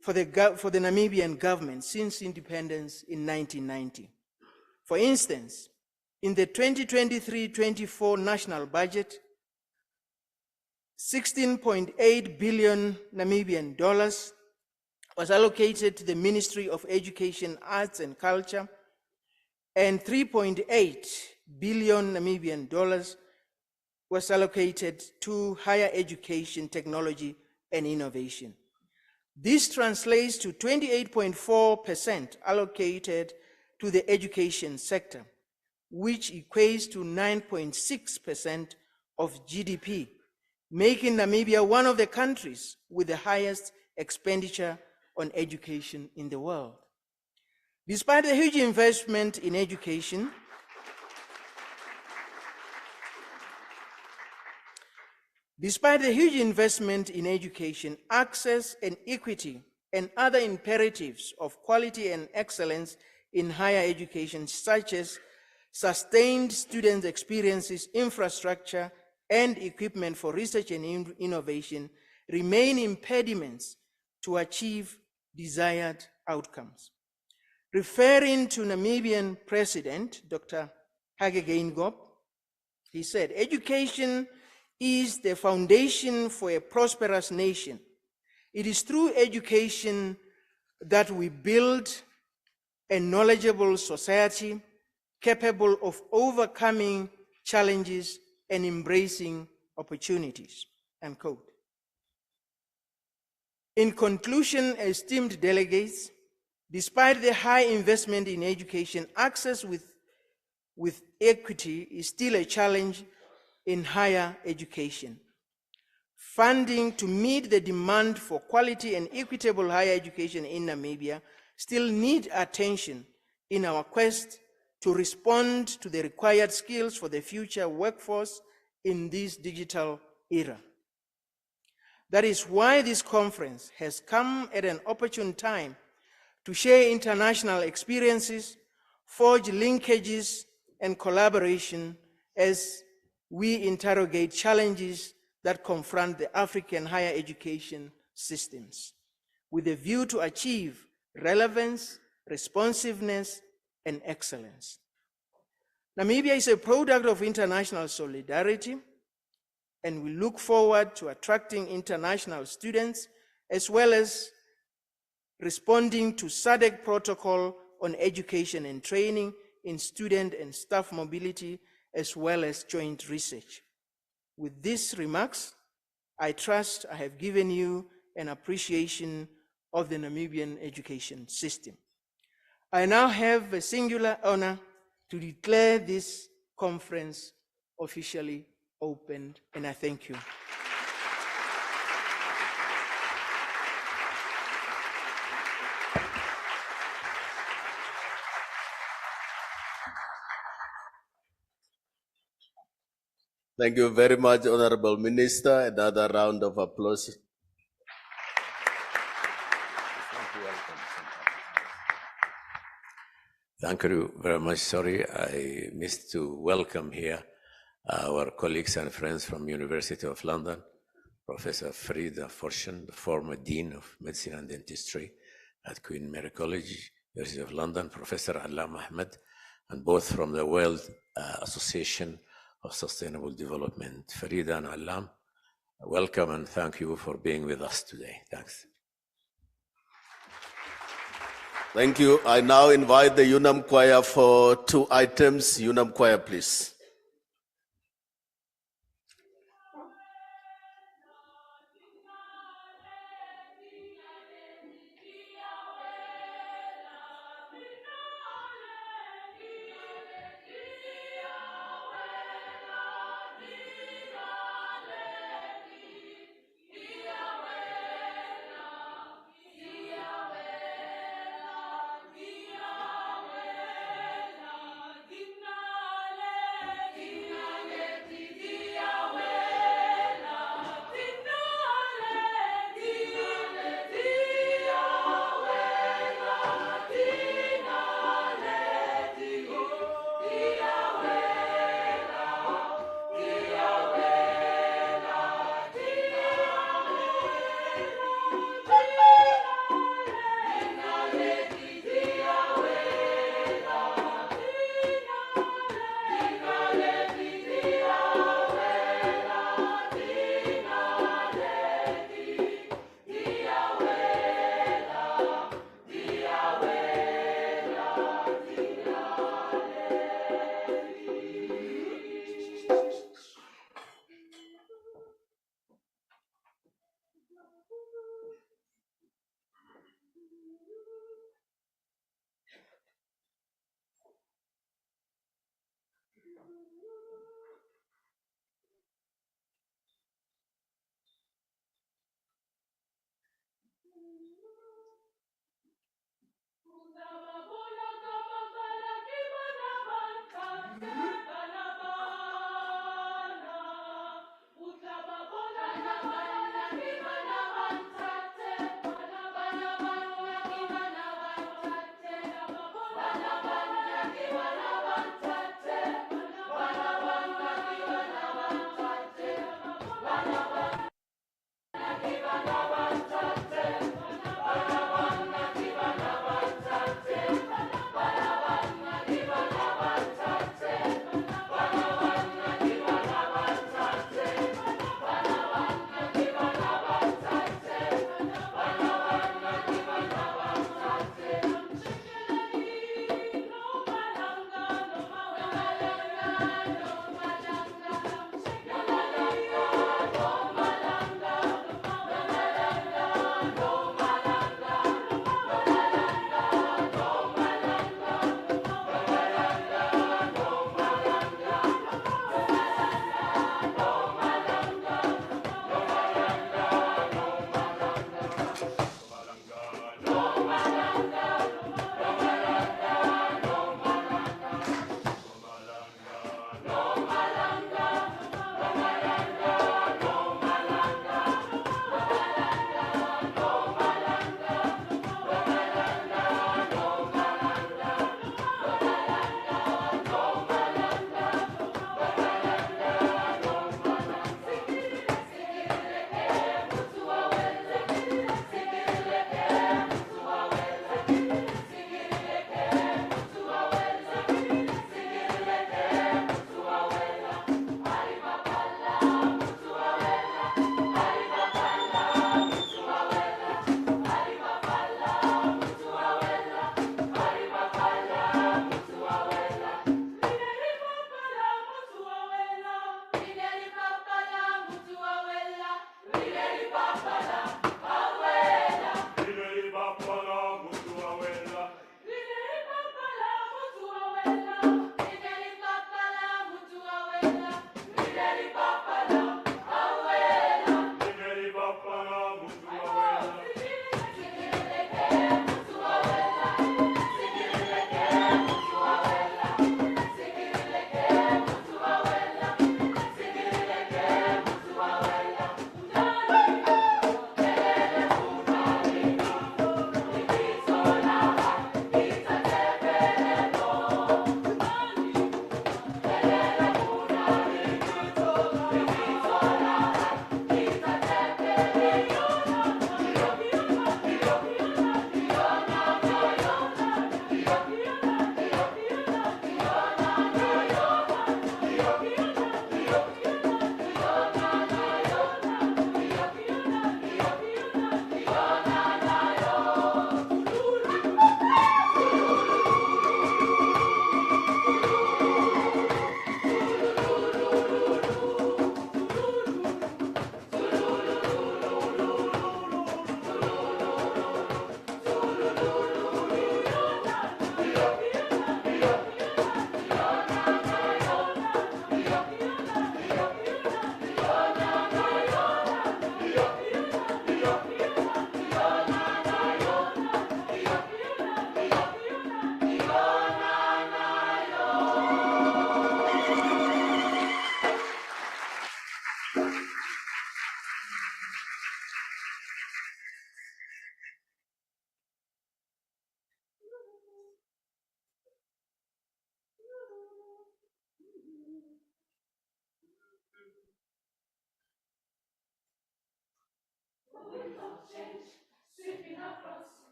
for the Namibian government since independence in 1990. For instance, in the 2023-24 national budget, 16.8 billion Namibian dollars was allocated to the Ministry of Education, Arts and Culture, and 3.8 billion Namibian dollars was allocated to higher education, technology, and innovation. This translates to 28.4% allocated to the education sector, which equates to 9.6% of GDP, making Namibia one of the countries with the highest expenditure on education in the world. Despite the huge investment in education, access and equity and other imperatives of quality and excellence in higher education, such as sustained student experiences, infrastructure, and equipment for research and innovation, remain impediments to achieve desired outcomes. Referring to Namibian President, Dr. Hage Geingob, he said, "Education is the foundation for a prosperous nation. It is through education that we build a knowledgeable society capable of overcoming challenges and embracing opportunities," unquote. In conclusion, esteemed delegates, despite the high investment in education, access with equity is still a challenge in higher education. Funding to meet the demand for quality and equitable higher education in Namibia still need attention in our quest to respond to the required skills for the future workforce in this digital era. That is why this conference has come at an opportune time to share international experiences, forge linkages and collaboration as we interrogate challenges that confront the African higher education systems, with a view to achieve relevance, responsiveness, and excellence. Namibia is a product of international solidarity, and we look forward to attracting international students, as well as responding to SADC protocol on education and training in student and staff mobility, as well as joint research. With these remarks, I trust I have given you an appreciation of the Namibian education system. I now have a singular honor to declare this conference officially opened, and I thank you. Thank you very much, Honorable Minister. Another round of applause. Thank you very much. Sorry, I missed to welcome here our colleagues and friends from University of London, Professor Frida Fortune, the former Dean of Medicine and Dentistry at Queen Mary College, University of London, Professor Alam Ahmed, and both from the World Association of Sustainable Development. Farida and Alam, welcome and thank you for being with us today. Thanks. Thank you. I now invite the UNAM Choir for 2 items. UNAM Choir, please.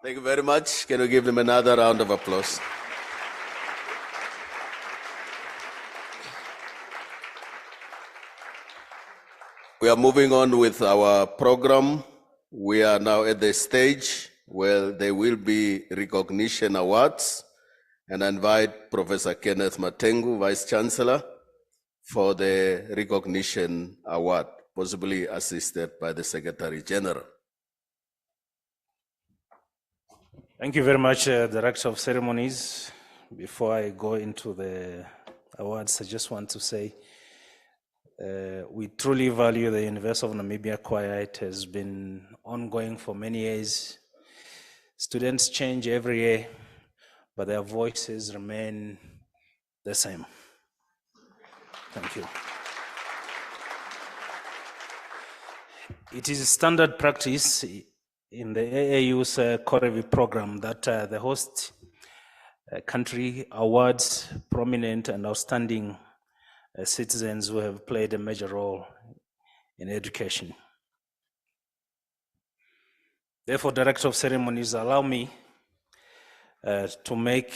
Thank you very much. Can we give them another round of applause? We are moving on with our program. We are now at the stage where there will be recognition awards, and I invite Professor Kenneth Matengu, Vice Chancellor, for the recognition award, possibly assisted by the Secretary General. Thank you very much, Director of Ceremonies. Before I go into the awards, I just want to say we truly value the University of Namibia Choir. It has been ongoing for many years. Students change every year, but their voices remain the same. Thank you. It is standard practice in the AAU's COREVIP program that the host country awards prominent and outstanding citizens who have played a major role in education. Therefore, Director of Ceremonies, allow me to make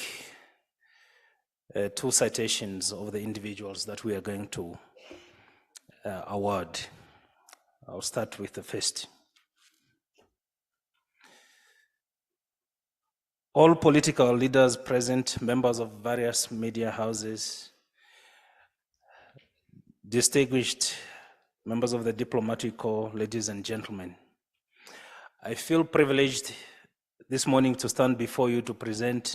two citations of the individuals that we are going to award. I'll start with the first. All political leaders present, members of various media houses, distinguished members of the diplomatic corps, ladies and gentlemen, I feel privileged this morning to stand before you to present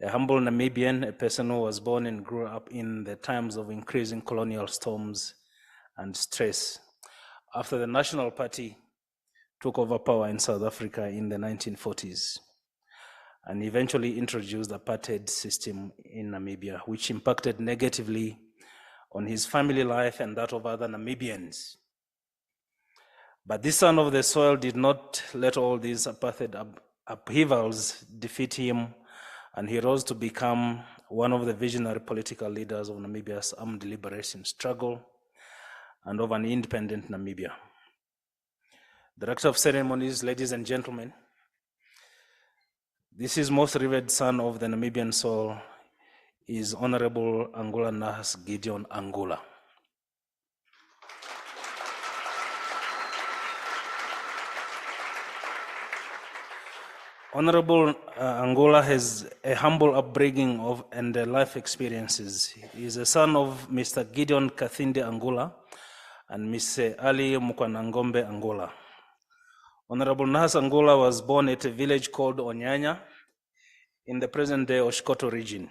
a humble Namibian, a person who was born and grew up in the times of increasing colonial storms and stress. After the National Party took over power in South Africa in the 1940s, and eventually introduced the apartheid system in Namibia, which impacted negatively on his family life and that of other Namibians. But this son of the soil did not let all these apartheid upheavals defeat him, and he rose to become one of the visionary political leaders of Namibia's armed liberation struggle and of an independent Namibia. The Director of Ceremonies, ladies and gentlemen, this is most revered son of the Namibian soul is Honorable Angula Nahas Gideon Angula. Honorable Angula has a humble upbringing and life experiences. He is a son of Mr. Gideon Kathinde Angula and Ms. Ali Mukwanangombe Angula. Honorable Nahas Angula was born at a village called Onyanya in the present-day Oshkoto region.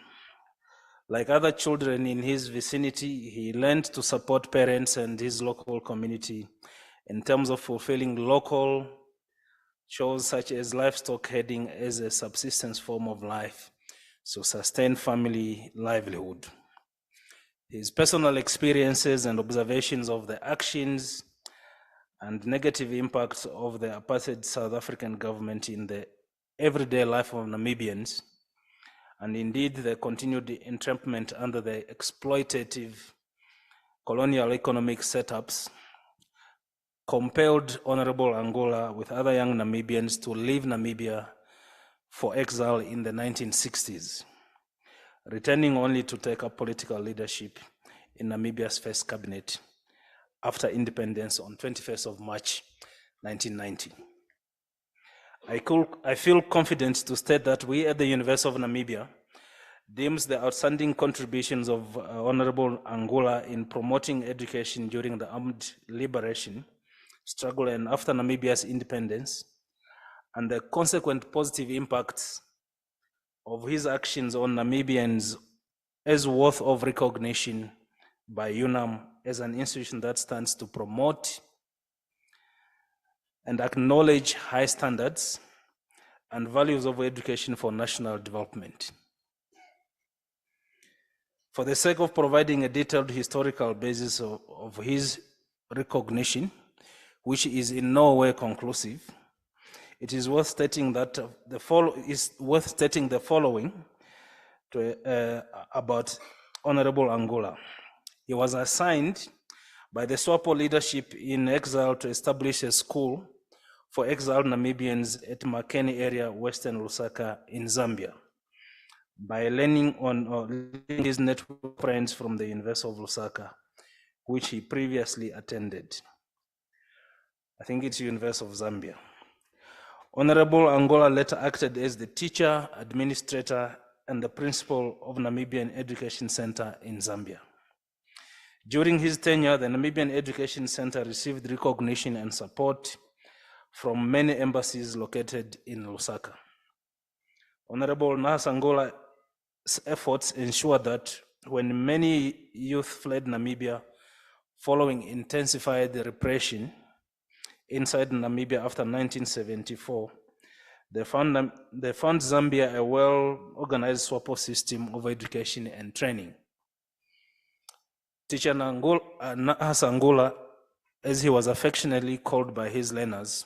Like other children in his vicinity, he learned to support parents and his local community in terms of fulfilling local chores such as livestock herding as a subsistence form of life to sustain family livelihood. His personal experiences and observations of the actions and negative impacts of the apartheid South African government in the everyday life of Namibians, and indeed the continued entrampment under the exploitative colonial economic setups, compelled Honorable Angula with other young Namibians to leave Namibia for exile in the 1960s, returning only to take up political leadership in Namibia's first cabinet after independence on 21st of March, 1990. I feel confident to state that we at the University of Namibia deems the outstanding contributions of Honorable Angula in promoting education during the armed liberation struggle and after Namibia's independence, and the consequent positive impacts of his actions on Namibians as worth of recognition by UNAM as an institution that stands to promote and acknowledge high standards and values of education for national development. For the sake of providing a detailed historical basis of his recognition, which is in no way conclusive, it is worth stating that the following about Honorable Angula. He was assigned by the SWAPO leadership in exile to establish a school for exiled Namibians at Makeni area, Western Lusaka in Zambia, by learning on his network friends from the University of Lusaka, which he previously attended. I think it's University of Zambia. Honorable Angula later acted as the teacher, administrator, and the principal of Namibian Education Center in Zambia. During his tenure, the Namibian Education Center received recognition and support from many embassies located in Lusaka. Honorable Nahas Angula's efforts ensured that when many youth fled Namibia following intensified repression inside Namibia after 1974, they found Zambia a well-organized SWAPO system of education and training. Teacher Nahas Angula, as he was affectionately called by his learners,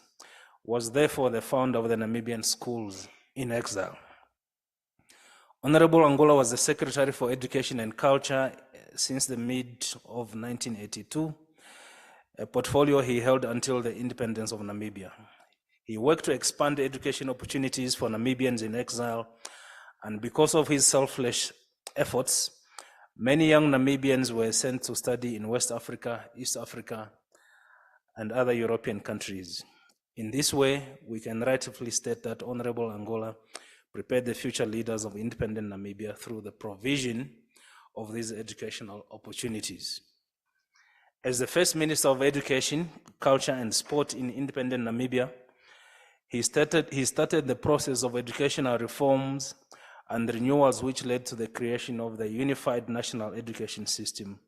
was therefore the founder of the Namibian schools in exile. Honorable Angula was the Secretary for Education and Culture since the mid of 1982, a portfolio he held until the independence of Namibia. He worked to expand education opportunities for Namibians in exile, and because of his selfless efforts, many young Namibians were sent to study in West Africa, East Africa, and other European countries. In this way, we can rightfully state that Honorable Angula prepared the future leaders of independent Namibia through the provision of these educational opportunities. As the first Minister of Education, Culture and Sport in independent Namibia, he started the process of educational reforms and renewals which led to the creation of the unified national education system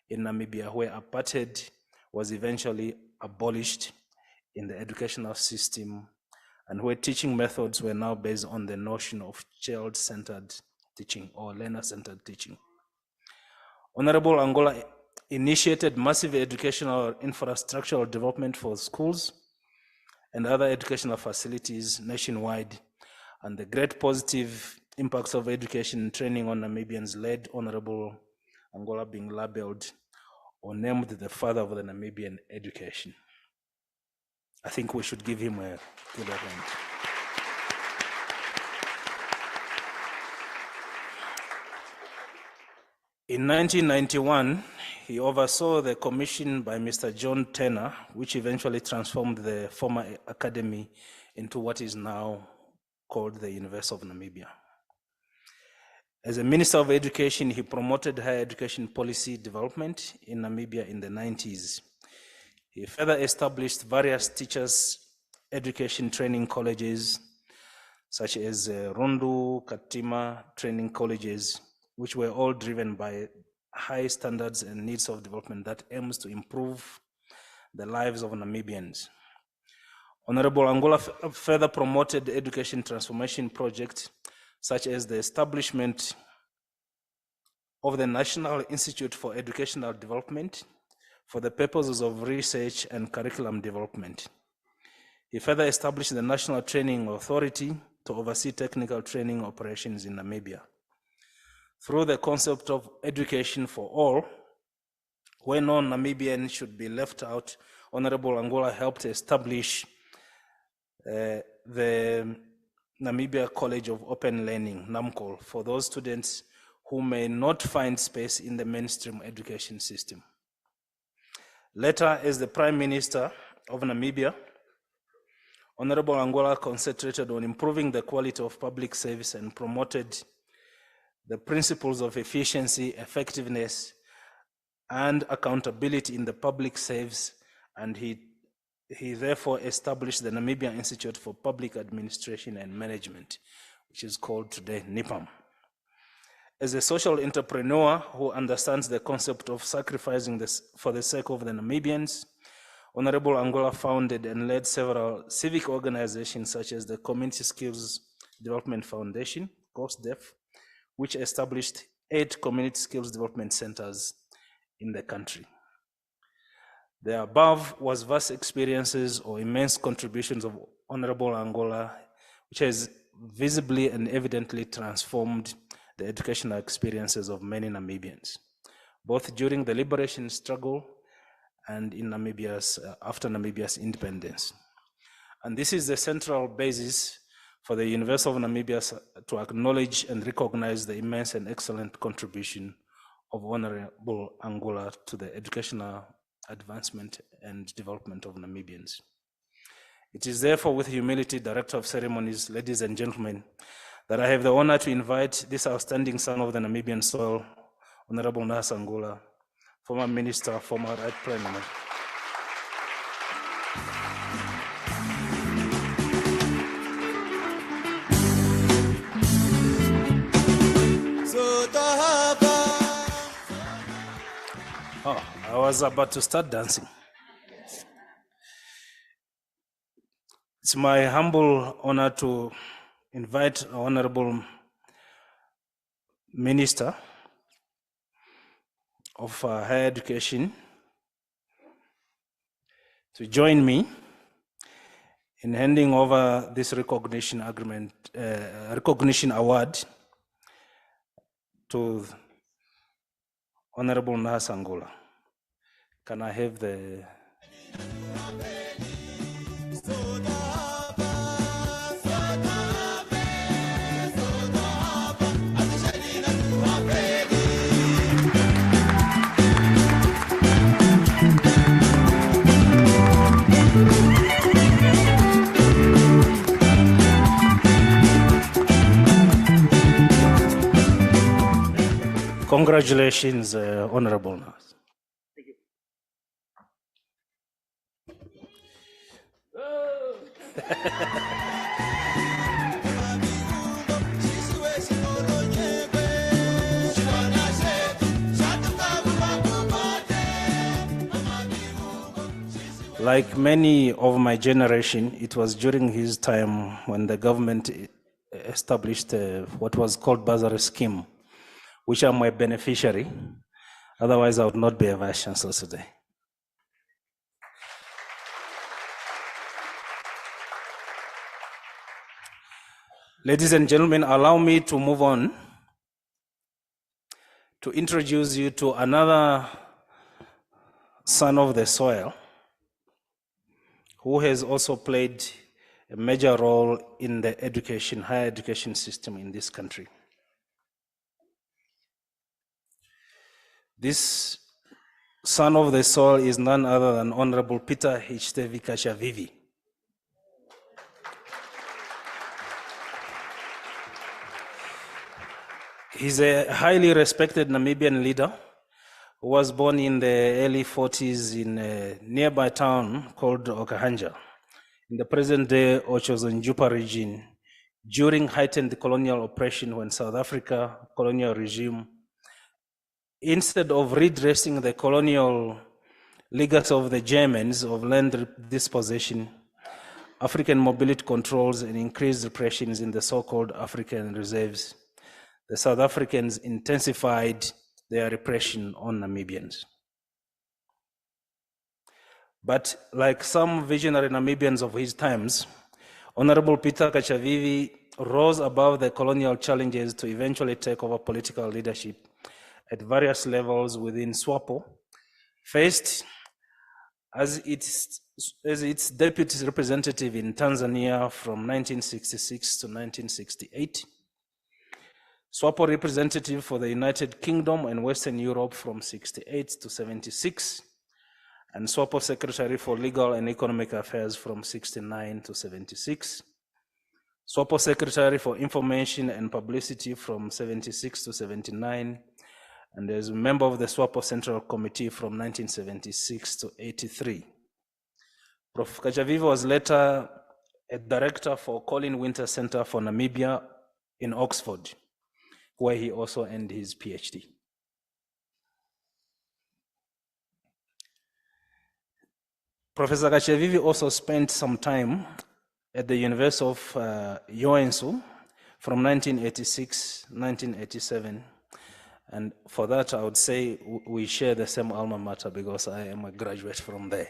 in Namibia, where apartheid was eventually abolished in the educational system and where teaching methods were now based on the notion of child-centered teaching or learner-centered teaching. Honorable initiated massive educational infrastructural development for schools and other educational facilities nationwide, and the great positive impacts of education and training on Namibians led Honorable Angola being labeled or named the father of the Namibian education. I think we should give him a good hand. In 1991, he oversaw the commission by Mr. John Turner, which eventually transformed the former academy into what is now called the University of Namibia. As a Minister of Education, he promoted higher education policy development in Namibia in the 90s. He further established various teachers' education training colleges, such as Rundu, Katima training colleges, which were all driven by high standards and needs of development that aims to improve the lives of Namibians. Honorable Angola further promoted education transformation projects, such as the establishment of the National Institute for Educational Development for the purposes of research and curriculum development. He further established the National Training Authority to oversee technical training operations in Namibia. Through the concept of education for all, where no Namibian should be left out, Honorable Angola helped establish the Namibia College of Open Learning, NAMCOL, for those students who may not find space in the mainstream education system. Later, as the Prime Minister of Namibia, Honorable Angola concentrated on improving the quality of public service and promoted the principles of efficiency, effectiveness, and accountability in the public service, and he therefore established the Namibian Institute for Public Administration and Management, which is called today NIPAM. As a social entrepreneur who understands the concept of sacrificing this for the sake of the Namibians, Honorable Angola founded and led several civic organizations such as the Community Skills Development Foundation, COSDEF, which established 8 community skills development centers in the country. The above was vast experiences or immense contributions of Honorable Angola, which has visibly and evidently transformed the educational experiences of many Namibians, both during the liberation struggle and in after Namibia's independence. And this is the central basis for the University of Namibia to acknowledge and recognize the immense and excellent contribution of Honorable Angola to the educational advancement and development of Namibians. It is therefore with humility, Director of Ceremonies, ladies and gentlemen, that I have the honor to invite this outstanding son of the Namibian soil, Honorable Nahas Angola, former Minister, former Right Plenary. Oh, I was about to start dancing. It's my humble honor to invite our Honorable Minister of Higher Education to join me in handing over this recognition award to Honorable Nahas Angola. Can I have the... Congratulations, Honorable Nahas. Thank you. Like many of my generation, it was during his time when the government established what was called bursary scheme, which I'm a beneficiary. Otherwise, I would not be a Vice Chancellor today. Ladies and gentlemen, allow me to move on to introduce you to another son of the soil who has also played a major role in the higher education system in this country. This son of the soil is none other than Honorable Peter H.T.V. Kashavivi. He's a highly respected Namibian leader who was born in the early 40s in a nearby town called Okahanja, in the present-day Ochozonjupa region, during heightened colonial oppression when South Africa colonial regime, instead of redressing the colonial legacy of the Germans of land dispossession, African mobility controls, and increased repressions in the so-called African reserves, the South Africans intensified their repression on Namibians. But like some visionary Namibians of his times, Honorable Peter Kashavivi rose above the colonial challenges to eventually take over political leadership at various levels within SWAPO, first as its deputy representative in Tanzania from 1966 to 1968, SWAPO representative for the United Kingdom and Western Europe from 68 to 76, and SWAPO secretary for legal and economic affairs from 69 to 76, SWAPO secretary for information and publicity from 76 to 79, and as a member of the SWAPO Central Committee from 1976 to 83. Prof. Kashavivi was later a director for Colin Winter Center for Namibia in Oxford, where he also earned his PhD. Professor Kashavivi also spent some time at the University of Joensuu from 1986-1987. And for that, I would say we share the same alma mater because I am a graduate from there.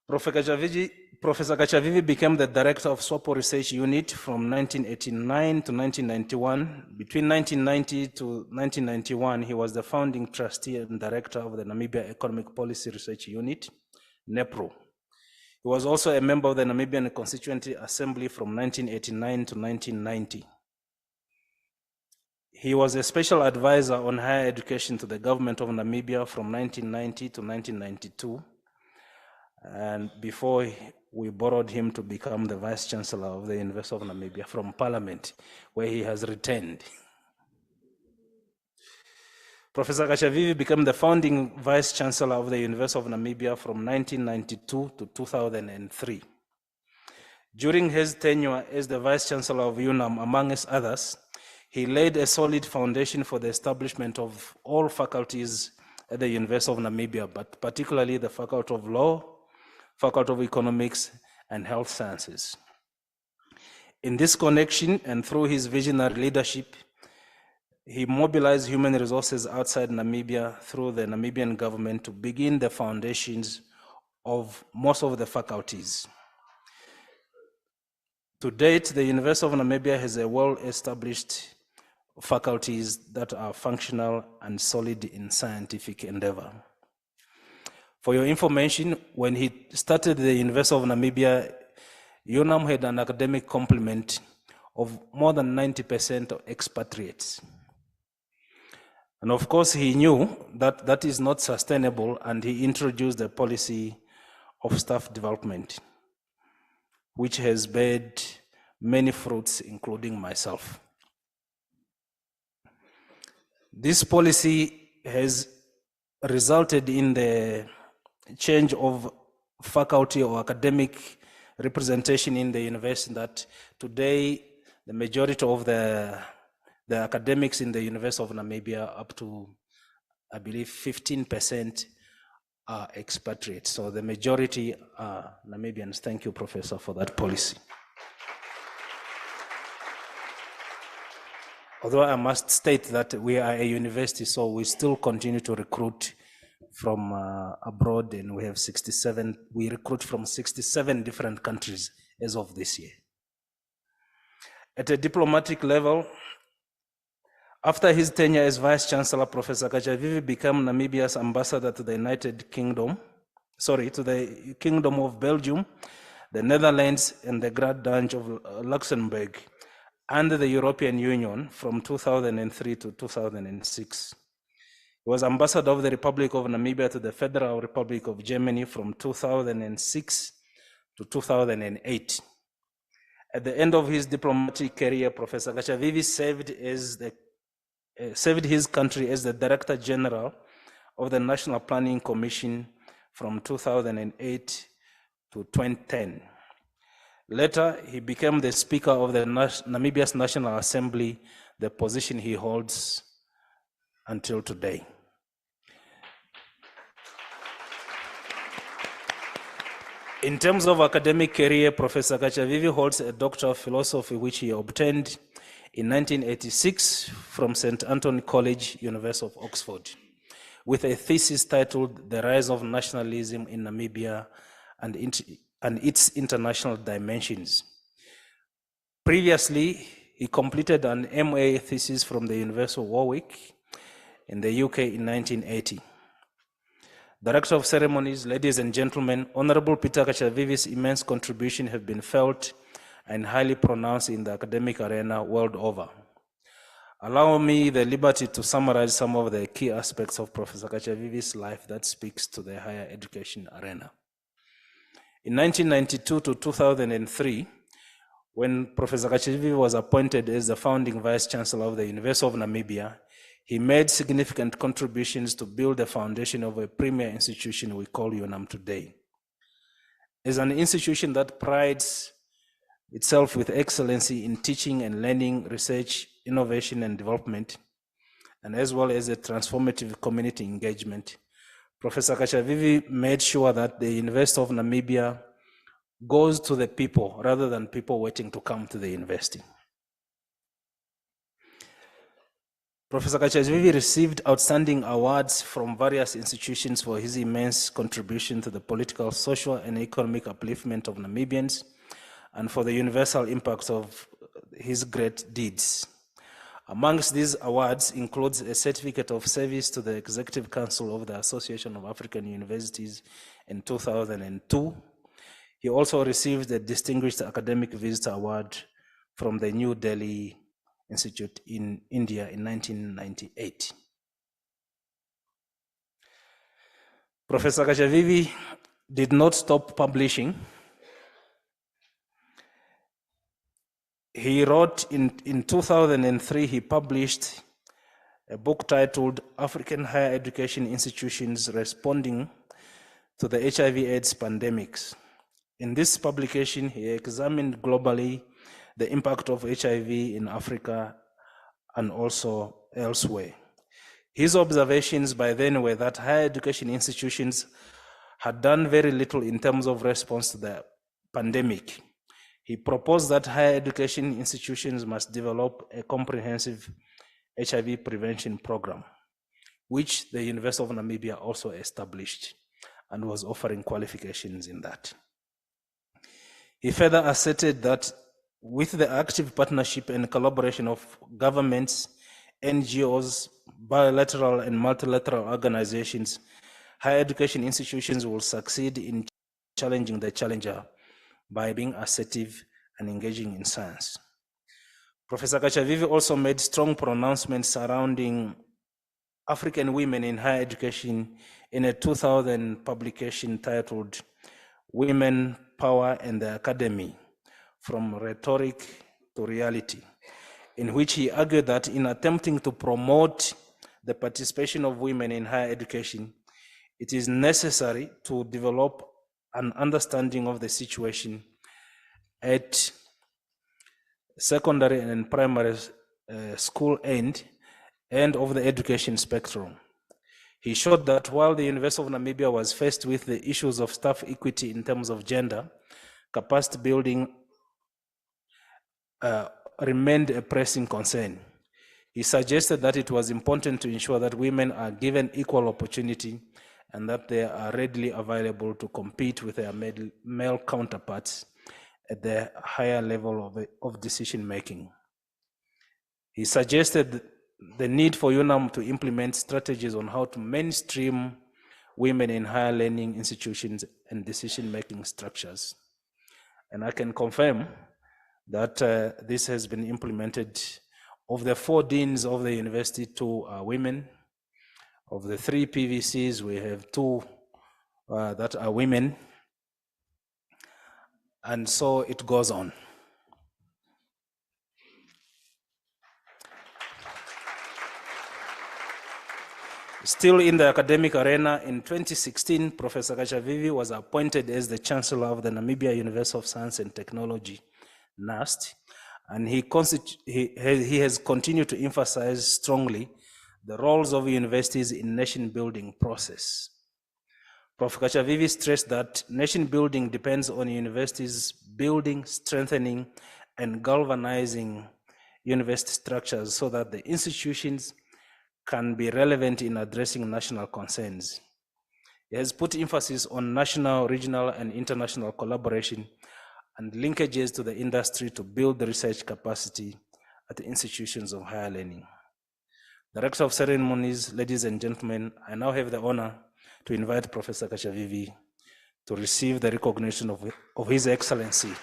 Professor Kashavivi became the director of SWAPO Research Unit from 1989 to 1991. Between 1990 to 1991, he was the founding trustee and director of the Namibia Economic Policy Research Unit, NEPRO. He was also a member of the Namibian Constituent Assembly from 1989 to 1990. He was a special advisor on higher education to the government of Namibia from 1990 to 1992. And before we borrowed him to become the Vice Chancellor of the University of Namibia from Parliament, where he has returned. Professor Kashavivi became the founding Vice Chancellor of the University of Namibia from 1992 to 2003. During his tenure as the Vice Chancellor of UNAM, among others, he laid a solid foundation for the establishment of all faculties at the University of Namibia, but particularly the Faculty of Law, Faculty of Economics, and Health Sciences. In this connection, and through his visionary leadership, he mobilized human resources outside Namibia through the Namibian government to begin the foundations of most of the faculties. To date, the University of Namibia has a well-established faculties that are functional and solid in scientific endeavor. For your information, when he started the University of Namibia, UNAM had an academic complement of more than 90% of expatriates. And of course, he knew that that is not sustainable, and he introduced the policy of staff development, which has borne many fruits, including myself. This policy has resulted in the change of faculty or academic representation in the university, that today the majority of the academics in the University of Namibia, up to, I believe, 15% are expatriates. So the majority are Namibians. Thank you, Professor, for that policy. although I must state that we are a university, so we still continue to recruit from abroad, and we recruit from 67 different countries as of this year. At a diplomatic level, after his tenure as Vice Chancellor, Professor Kachavivi became Namibia's ambassador to the to the Kingdom of Belgium, the Netherlands, and the Grand Duchy of Luxembourg, and the European Union from 2003 to 2006. He was ambassador of the Republic of Namibia to the Federal Republic of Germany from 2006 to 2008. At the end of his diplomatic career, Professor Kachavivi served his country as the Director General of the National Planning Commission from 2008 to 2010. Later, he became the Speaker of the Namibia's National Assembly, the position he holds until today. In terms of academic career, Professor Kachavivi holds a Doctor of Philosophy, which he obtained in 1986 from St. Anthony College, University of Oxford, with a thesis titled The Rise of Nationalism in Namibia and its International Dimensions. Previously, he completed an MA thesis from the University of Warwick in the UK in 1980. Director of Ceremonies, ladies and gentlemen, Honorable Peter Kachavivi's immense contribution have been felt and highly pronounced in the academic arena world over. Allow me the liberty to summarize some of the key aspects of Professor Kachavivi's life that speaks to the higher education arena. In 1992 to 2003, when Professor Kachavivi was appointed as the founding Vice Chancellor of the University of Namibia, he made significant contributions to build the foundation of a premier institution we call UNAM today. As an institution that prides itself with excellency in teaching and learning, research, innovation and development, and as well as a transformative community engagement, Professor Kachavivi made sure that the University of Namibia goes to the people rather than people waiting to come to the university. Professor Kachavivi received outstanding awards from various institutions for his immense contribution to the political, social, and economic upliftment of Namibians and for the universal impact of his great deeds. Amongst these awards includes a Certificate of Service to the Executive Council of the Association of African Universities in 2002. He also received the Distinguished Academic Visitor Award from the New Delhi Institute in India in 1998. Professor Kachavivi did not stop publishing. He wrote in 2003, he published a book titled African Higher Education Institutions Responding to the HIV/AIDS Pandemics. In this publication, he examined globally the impact of HIV in Africa and also elsewhere. His observations by then were that higher education institutions had done very little in terms of response to the pandemic. He proposed that higher education institutions must develop a comprehensive HIV prevention program, which the University of Namibia also established and was offering qualifications in that. He further asserted that with the active partnership and collaboration of governments, NGOs, bilateral and multilateral organizations, higher education institutions will succeed in challenging the challenger by being assertive and engaging in science. Professor Kachavivi also made strong pronouncements surrounding African women in higher education in a 2000 publication titled Women, Power and the Academy, From Rhetoric to Reality, in which he argued that in attempting to promote the participation of women in higher education, it is necessary to develop an understanding of the situation at secondary and primary school end and of the education spectrum. He showed that while the University of Namibia was faced with the issues of staff equity in terms of gender, capacity building remained a pressing concern. He suggested that it was important to ensure that women are given equal opportunity and that they are readily available to compete with their male counterparts at the higher level of decision making. He suggested the need for UNAM to implement strategies on how to mainstream women in higher learning institutions and decision-making structures. And I can confirm that this has been implemented. Of the 4 deans of the university, 2 are women. Of the 3 PVCs, we have 2 that are women. And so it goes on. Still in the academic arena, in 2016, Professor Kashavivi was appointed as the Chancellor of the Namibia University of Science and Technology, NUST, and he has continued to emphasize strongly the roles of universities in nation-building process. Prof. Kashavivi stressed that nation building depends on universities building, strengthening, and galvanizing university structures so that the institutions can be relevant in addressing national concerns. He has put emphasis on national, regional, and international collaboration and linkages to the industry to build the research capacity at the institutions of higher learning. Director of Ceremonies, ladies and gentlemen, I now have the honor to invite Professor Kashavivi to receive the recognition of His Excellency.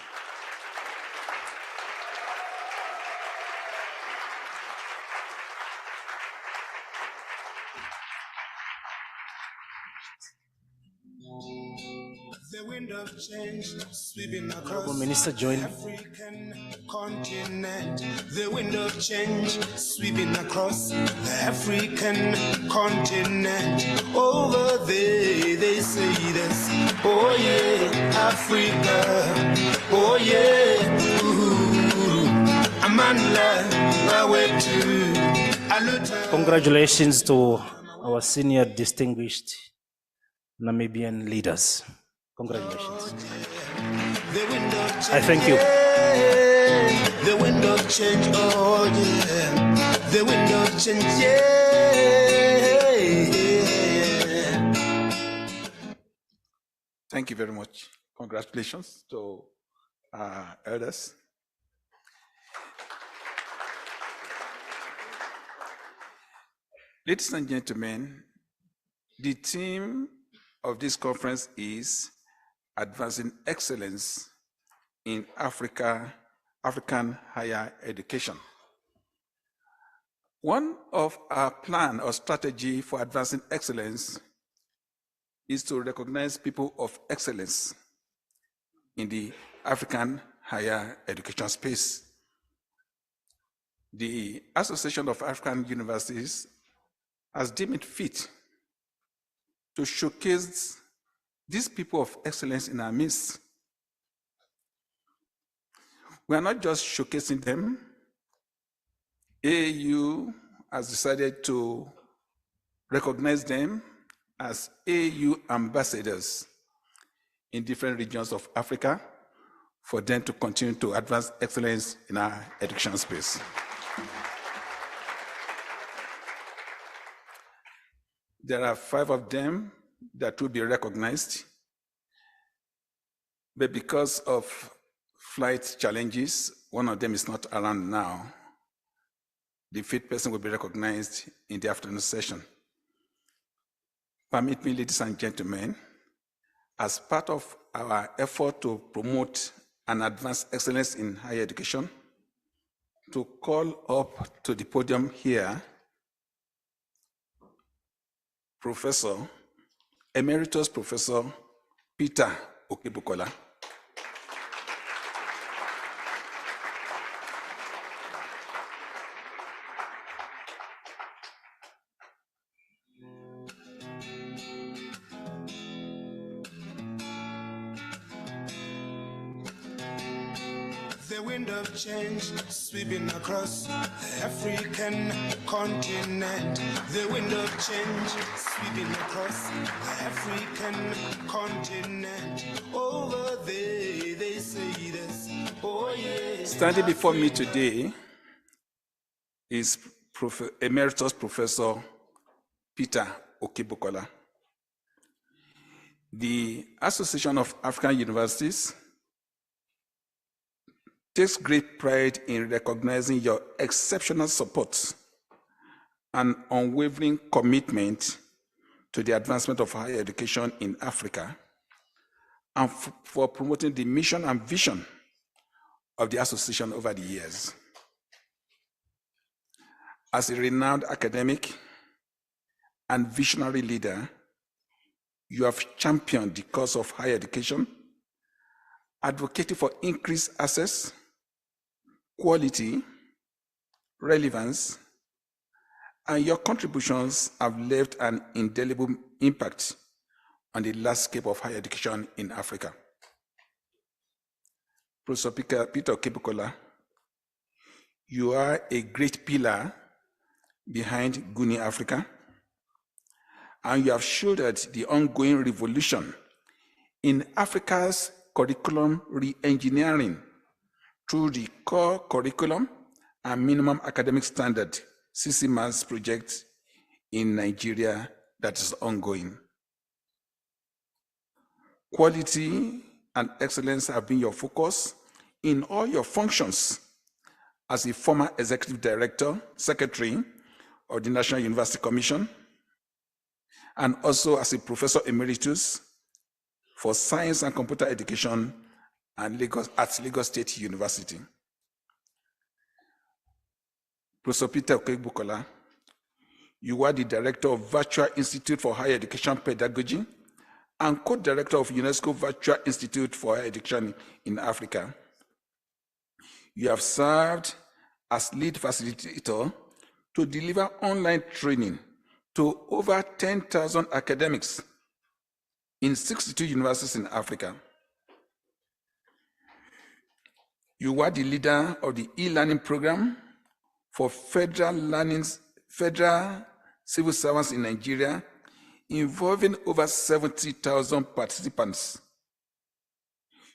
The wind of change sweeping across Honorable Minister, join. the African continent. The wind of change sweeping across the African continent. Over there they say this, oh yeah, Africa, oh yeah, ooh, Amanda, my way to Aluta. Congratulations to our senior distinguished Namibian leaders. Congratulations. I thank you. The wind of change, oh yeah. The wind of change, yeah. Thank you very much. Congratulations to our elders. Ladies and gentlemen, the theme of this conference is Advancing Excellence in African Higher Education. One of our plan or strategy for advancing excellence is to recognize people of excellence in the African higher education space. The Association of African Universities has deemed it fit to showcase these people of excellence in our midst. We are not just showcasing them. AAU has decided to recognize them as AAU ambassadors in different regions of Africa for them to continue to advance excellence in our education space. There are 5 of them that will be recognized, but because of flight challenges, one of them is not around now. The 5th person will be recognized in the afternoon session. Permit me, ladies and gentlemen, as part of our effort to promote and advance excellence in higher education, to call up to the podium here Emeritus Professor Peter Okebukola. The wind of change sweeping across the African continent. The wind of change sweeping across the African continent. Over there they say this, oh yeah. Standing before me today is Emeritus Professor Peter Okebukola. The Association of African Universities takes great pride in recognizing your exceptional support and unwavering commitment to the advancement of higher education in Africa and for promoting the mission and vision of the association over the years. As a renowned academic and visionary leader, you have championed the cause of higher education, advocating for increased access, quality, relevance, and your contributions have left an indelible impact on the landscape of higher education in Africa. Professor Peter Okebukola, you are a great pillar behind GUNI Africa, and you have shouldered the ongoing revolution in Africa's curriculum re-engineering through the core curriculum and minimum academic standard CCMAS project in Nigeria that is ongoing. Quality and excellence have been your focus in all your functions as a former executive director, secretary of the National University Commission, and also as a professor emeritus for science and computer education at Lagos State University. Professor Peter Okebukola, you are the director of Virtual Institute for Higher Education Pedagogy and co-director of UNESCO Virtual Institute for Higher Education in Africa. You have served as lead facilitator to deliver online training to over 10,000 academics in 62 universities in Africa. You are the leader of the e-learning program for federal civil servants in Nigeria, involving over 70,000 participants.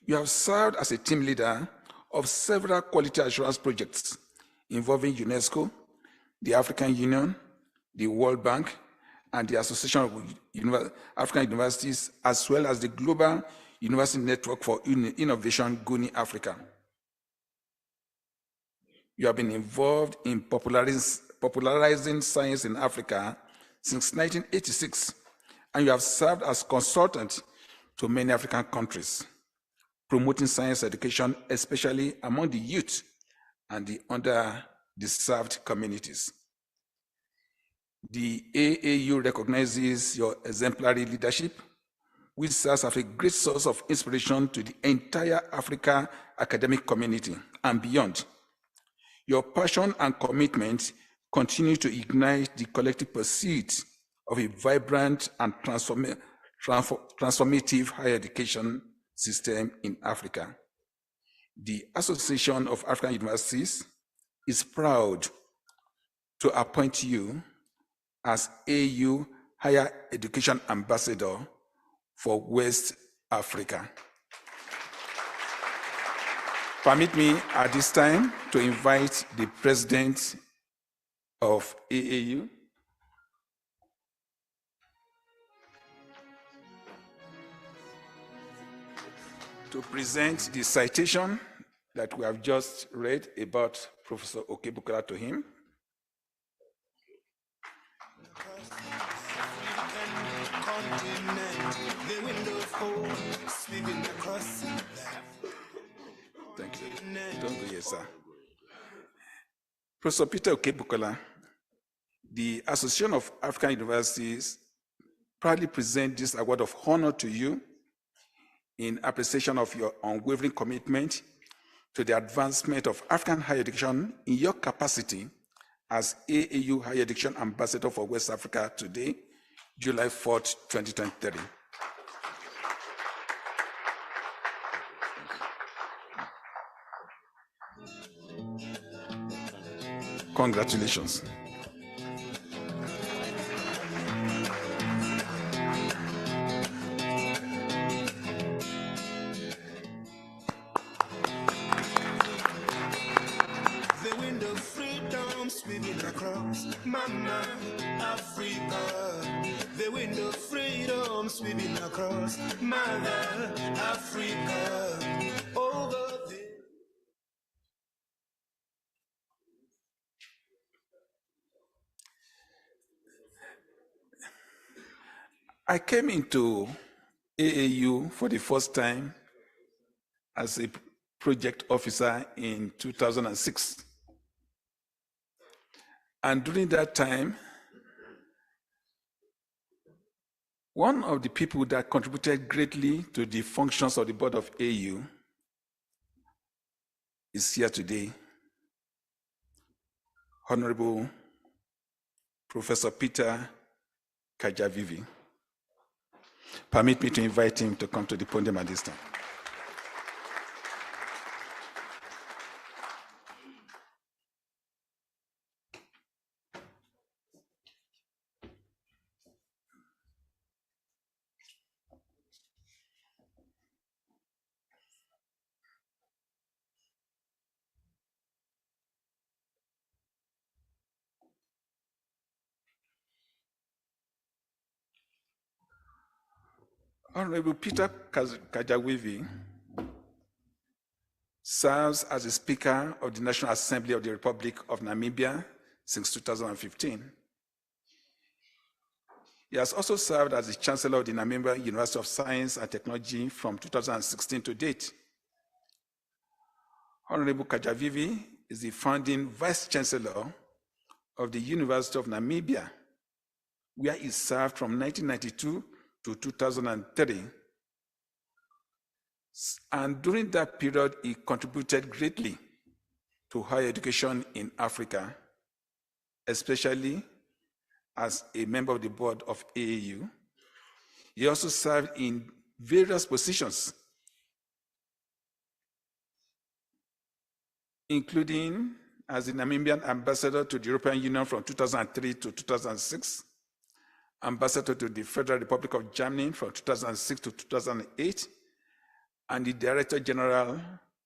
You have served as a team leader of several quality assurance projects involving UNESCO, the African Union, the World Bank, and the Association of African Universities, as well as the Global University Network for Innovation, GUNI Africa. You have been involved in popularizing science in Africa since 1986, and you have served as consultant to many African countries, promoting science education, especially among the youth and the underserved communities. The AAU recognizes your exemplary leadership, which serves as a great source of inspiration to the entire Africa academic community and beyond. Your passion and commitment continue to ignite the collective pursuit of a vibrant and transformative higher education system in Africa. The Association of African Universities is proud to appoint you as AU Higher Education Ambassador for West Africa. Permit me at this time to invite the President of AAU, to present the citation that we have just read about Professor Okebukola to him. Thank you. Don't go yet, sir. Professor Peter Okebukola, the Association of African Universities proudly present this award of honor to you in appreciation of your unwavering commitment to the advancement of African higher education in your capacity as AAU Higher Education Ambassador for West Africa today, July 4th, 2023. Congratulations. The wind of freedom sweeping across. Mama Africa, the wind of freedom sweeping across. Mother Africa, over there. I came into AAU for the first time as a project officer in 2006. And during that time, one of the people that contributed greatly to the functions of the board of AAU is here today, Honorable Professor Peter Kajavivi. Permit me to invite him to come to the podium at this time. Honorable Peter Kajavivi serves as the Speaker of the National Assembly of the Republic of Namibia since 2015. He has also served as the Chancellor of the Namibia University of Science and Technology from 2016 to date. Honorable Kajavivi is the founding Vice Chancellor of the University of Namibia, where he served from 1992 to 2003. And during that period, he contributed greatly to higher education in Africa, especially as a member of the board of AAU. He also served in various positions, including as the Namibian ambassador to the European Union from 2003 to 2006, ambassador to the Federal Republic of Germany from 2006 to 2008, and the Director General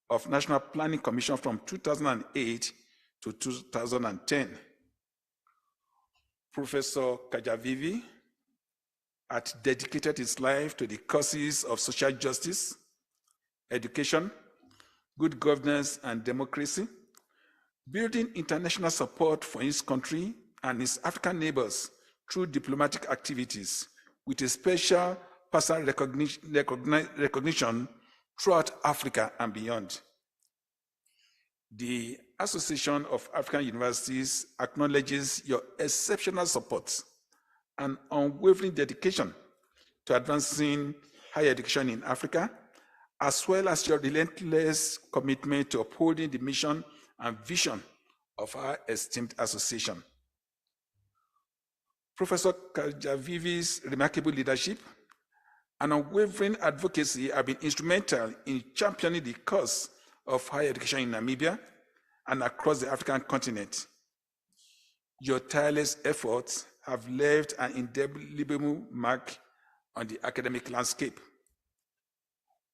of National Planning Commission from 2008 to 2010. Professor Kajavivi had dedicated his life to the causes of social justice, education, good governance, and democracy, building international support for his country and his African neighbors through diplomatic activities, with a special personal recognition throughout Africa and beyond. The Association of African Universities acknowledges your exceptional support and unwavering dedication to advancing higher education in Africa, as well as your relentless commitment to upholding the mission and vision of our esteemed association. Professor Kajavivi's remarkable leadership and unwavering advocacy have been instrumental in championing the cause of higher education in Namibia and across the African continent. Your tireless efforts have left an indelible mark on the academic landscape.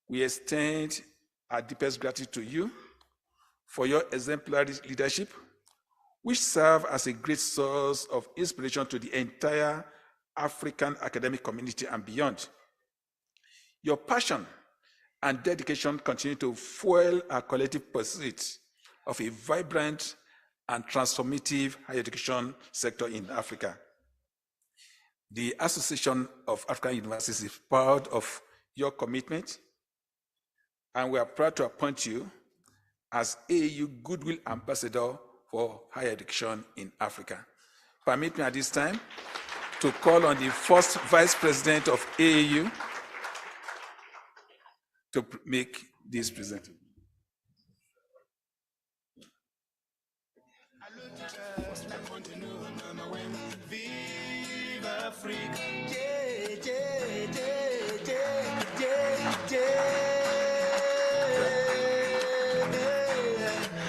We extend our deepest gratitude to you for your exemplary leadership, which serve as a great source of inspiration to the entire African academic community and beyond. Your passion and dedication continue to fuel our collective pursuit of a vibrant and transformative higher education sector in Africa. The Association of African Universities is proud of your commitment, and we are proud to appoint you as AAU Goodwill Ambassador for Higher Education in Africa. Permit me at this time to call on the first Vice President of AAU to make this presentation.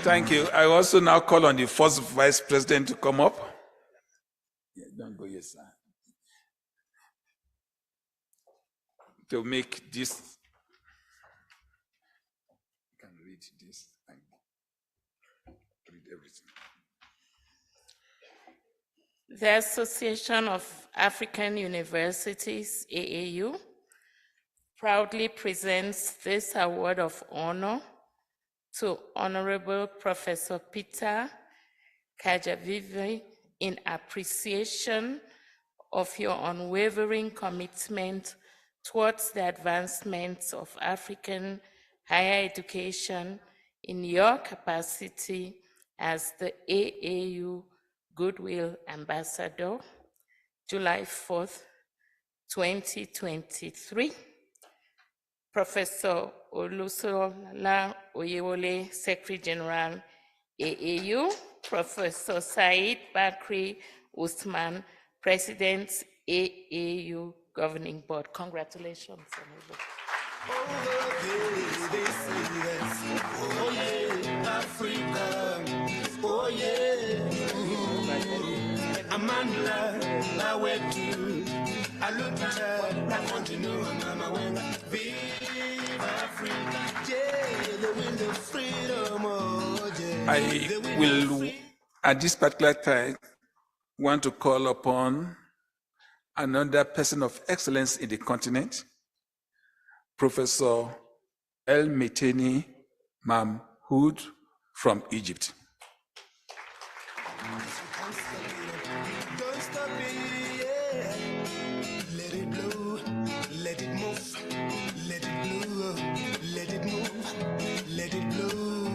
Thank you. I also now call on the first Vice President to come up. Yeah, don't go yet, sir. To make this. You can read this and read everything. The Association of African Universities, AAU, proudly presents this award of honor to Honorable Professor Peter Kajavivi in appreciation of your unwavering commitment towards the advancement of African higher education in your capacity as the AAU Goodwill Ambassador, July 4th, 2023. Professor Olusola Oyewole, Secretary General, AAU, Professor Said Bakri Usman, President, AAU Governing Board. Congratulations. I will, at this particular time, want to call upon another person of excellence in the continent, Professor El Meteni Mahmoud from Egypt. Don't stop it, yeah. Let it blow, let it move, let it blow, let it move, let it blow,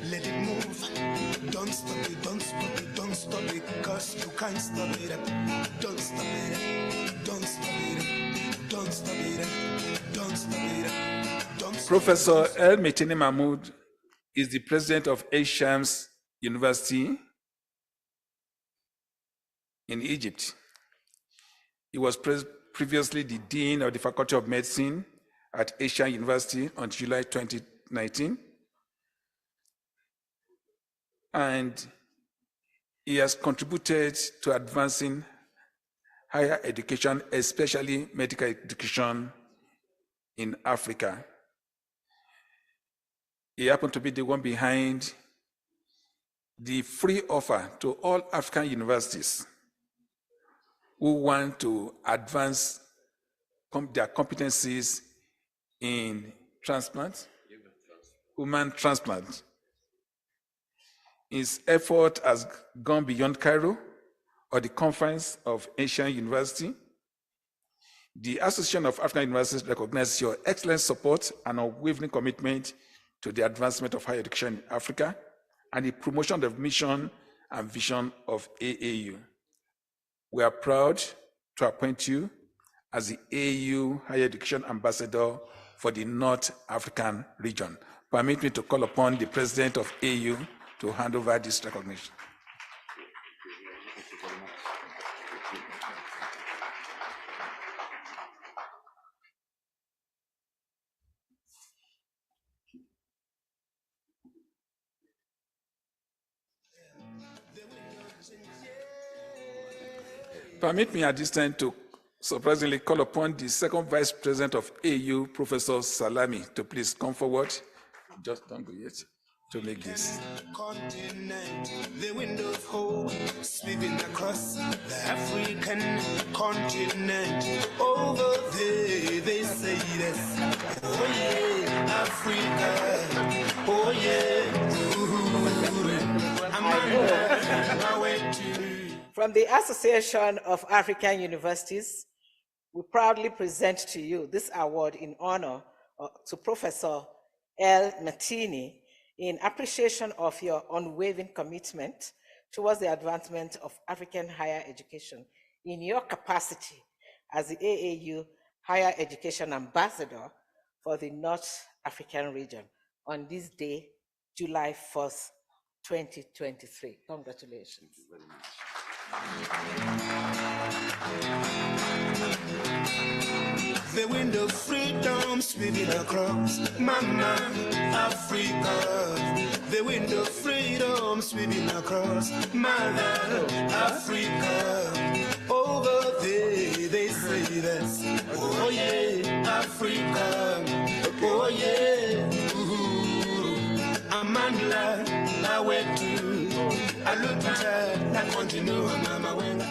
let it move. Don't stop it, don't stop it, don't stop it, cause you can't stop it. Don't stop it, don't stop it, don't stop it, don't stop it, don't stop it. Professor El Meteni Mahmoud is the president of Shams University in Egypt. He was previously the Dean of the Faculty of Medicine at Asian University on July 2019. And he has contributed to advancing higher education, especially medical education in Africa. He happened to be the one behind the free offer to all African universities who want to advance their competencies in transplant, human transplant. His effort has gone beyond Cairo or the Conference of Asian University. The Association of African Universities recognizes your excellent support and unwavering commitment to the advancement of higher education in Africa and the promotion of mission and vision of AAU. We are proud to appoint you as the AAU Higher Education Ambassador for the North African region. Permit me to call upon the President of AAU to hand over this recognition. Permit me at this time to surprisingly call upon the second Vice President of AU, Professor Salami, to please come forward. Just don't go yet to make this. Continent, the wind of hope sweeping across the African continent. Over there, they say this. Oh yeah, Africa. Oh yeah. Ooh, I'm on my way to. From the Association of African Universities, we proudly present to you this award in honor to Professor El Meteni in appreciation of your unwavering commitment towards the advancement of African higher education in your capacity as the AAU Higher Education Ambassador for the North African region on this day, July 4th, 2023. Congratulations. Thank you very much. The wind of freedom sweeping across Mama Africa. The wind of freedom sweeping across Mother Africa. Over there they say this. Oh yeah, Africa. Oh yeah. Amandla, Awetu, Aluta, La Continua, Mama Wenga.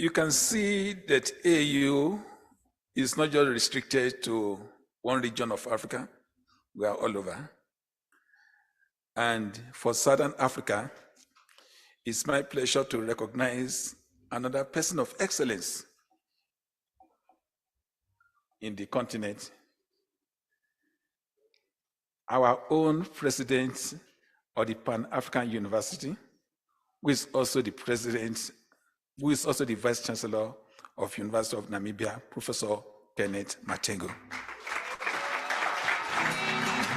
You can see that AAU is not just restricted to one region of Africa. We are all over. And for Southern Africa, it's my pleasure to recognize another person of excellence in the continent, our own president of the Pan-African University, who is also the president, who is also the vice chancellor of University of Namibia, Professor Kenneth Matengo.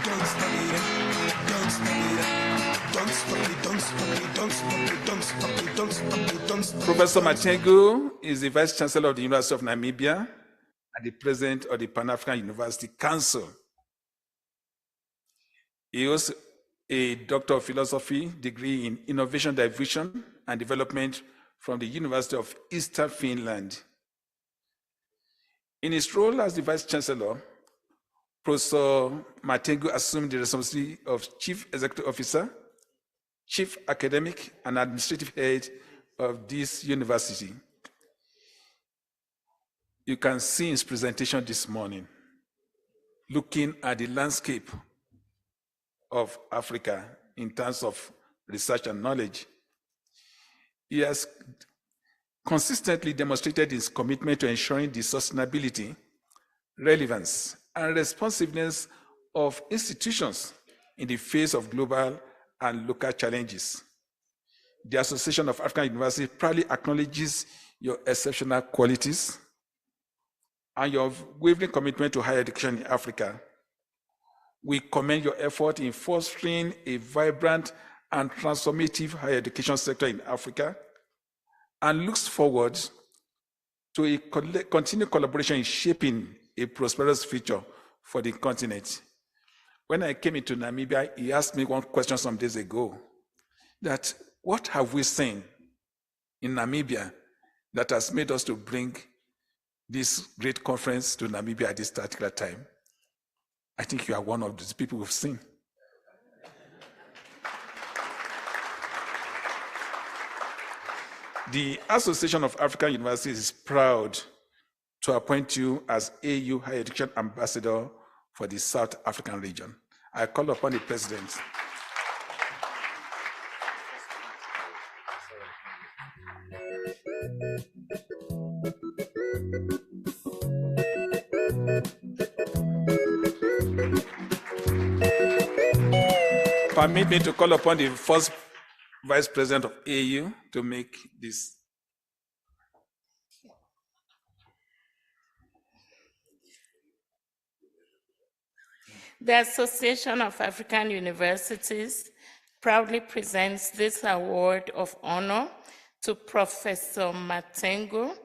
Don't stop it, don't stop it, don't stop it, don't stop it, don't stop it, don't stop it, don't stop it, don't stop it. Professor Matengo is the vice chancellor of the University of Namibia and the president of the Pan-African University Council. He holds a Doctor of Philosophy degree in Innovation Division and Development from the University of Eastern Finland. In his role as the Vice Chancellor, Professor Matengo assumed the responsibility of Chief Executive Officer, Chief Academic and Administrative Head of this university. You can see his presentation this morning, looking at the landscape of Africa in terms of research and knowledge. He has consistently demonstrated his commitment to ensuring the sustainability, relevance, and responsiveness of institutions in the face of global and local challenges. The Association of African Universities proudly acknowledges your exceptional qualities and your unwavering commitment to higher education in Africa. We commend your effort in fostering a vibrant and transformative higher education sector in Africa and looks forward to a continued collaboration in shaping a prosperous future for the continent. When I came into Namibia, he asked me one question some days ago, that what have we seen in Namibia that has made us to bring this great conference to Namibia at this particular time? I think you are one of those people we've seen. The Association of African Universities is proud to appoint you as AAU Higher Education Ambassador for the South African region. I call upon the President. Permit me to call upon the first Vice President of AAU to make this. The Association of African Universities proudly presents this award of honor to Professor Matengo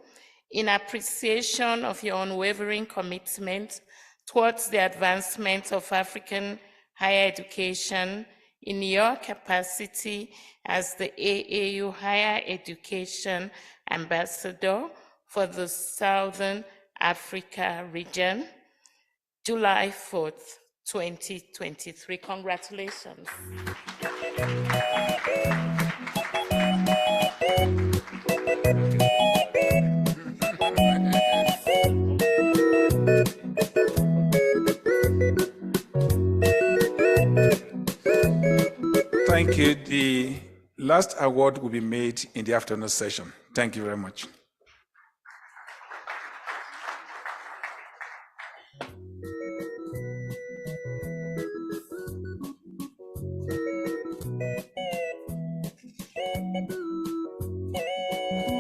in appreciation of your unwavering commitment towards the advancement of African higher education in your capacity as the AAU Higher Education Ambassador for the Southern Africa region, July 4th, 2023. Congratulations. Thank you. The last award will be made in the afternoon session. Thank you very much.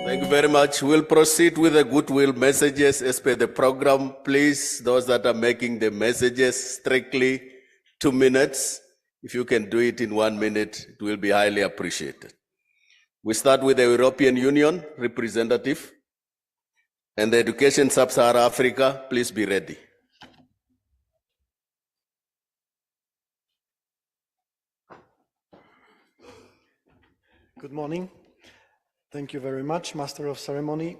Thank you very much. We'll proceed with the goodwill messages as per the program. Please, those that are making the messages, strictly 2 minutes. If you can do it in 1 minute, it will be highly appreciated. We start with the European Union representative and the Education Sub-Saharan Africa. Please be ready. Good morning. Thank you very much, Master of Ceremony,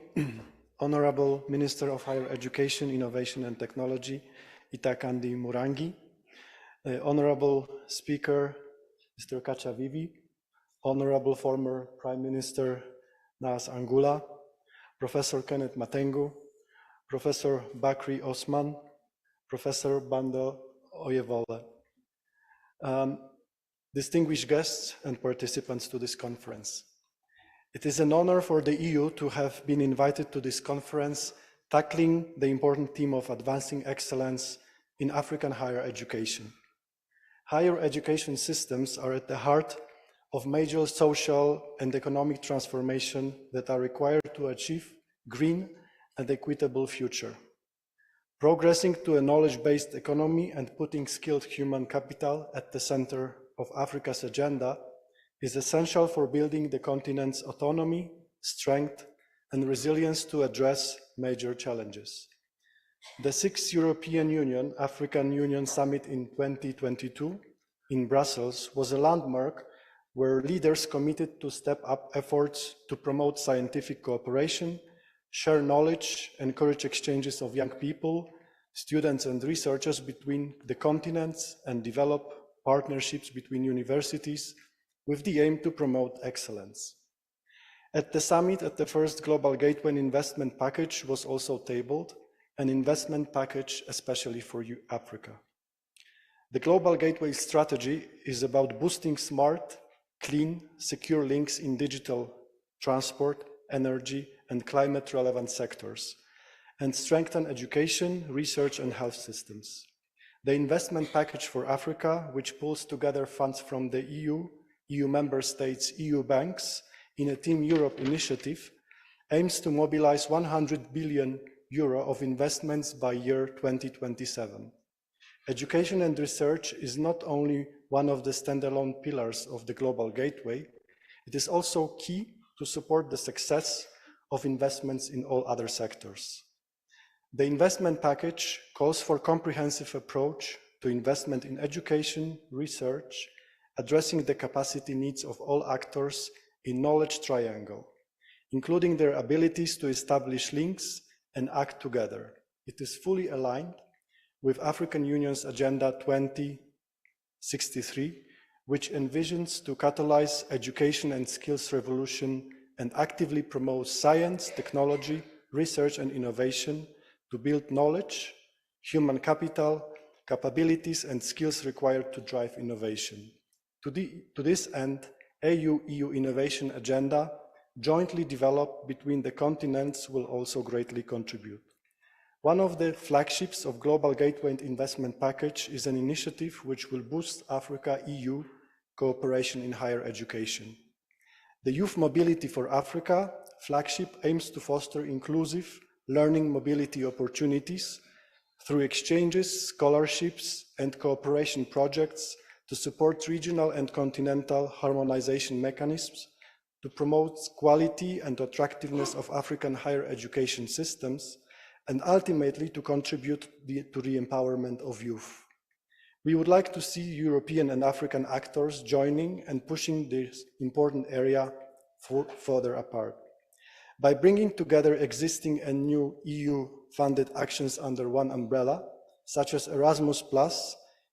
Honorable Minister of Higher Education, Innovation and Technology, Itakandi Murangi, Honorable Speaker, Mr. Kachavivi, Honorable former Prime Minister Nas Angula, Professor Kenneth Matengu, Professor Bakri Osman, Professor Bandel Oyewole, distinguished guests and participants to this conference. It is an honor for the EU to have been invited to this conference tackling the important theme of advancing excellence in African higher education. Higher education systems are at the heart of major social and economic transformation that are required to achieve green and equitable future. Progressing to a knowledge-based economy and putting skilled human capital at the center of Africa's agenda is essential for building the continent's autonomy, strength, and resilience to address major challenges. The 6th European Union African Union Summit in 2022 in Brussels was a landmark where leaders committed to step up efforts to promote scientific cooperation, share knowledge, encourage exchanges of young people, students and researchers between the continents, and develop partnerships between universities with the aim to promote excellence. At the summit, the first Global Gateway investment package was also tabled, an investment package especially for Africa. The Global Gateway strategy is about boosting smart, clean, secure links in digital, transport, energy, and climate-relevant sectors, and strengthen education, research, and health systems. The investment package for Africa, which pulls together funds from the EU, EU member states, EU banks, in a Team Europe initiative, aims to mobilize €100 billion of investments by year 2027. Education and research is not only one of the standalone pillars of the Global Gateway, it is also key to support the success of investments in all other sectors. The investment package calls for a comprehensive approach to investment in education, research, addressing the capacity needs of all actors in knowledge triangle, including their abilities to establish links and act together. It is fully aligned with African Union's Agenda 2063, which envisions to catalyze education and skills revolution and actively promote science, technology, research and innovation to build knowledge, human capital, capabilities and skills required to drive innovation. To this end, AAU-EU Innovation Agenda, jointly developed between the continents, will also greatly contribute. One of the flagships of Global Gateway Investment Package is an initiative which will boost Africa-EU cooperation in higher education. The Youth Mobility for Africa flagship aims to foster inclusive learning mobility opportunities through exchanges, scholarships, and cooperation projects to support regional and continental harmonization mechanisms, to promote quality and attractiveness of African higher education systems, and ultimately to contribute to the empowerment of youth. We would like to see European and African actors joining and pushing this important area further apart. By bringing together existing and new EU-funded actions under one umbrella, such as Erasmus+,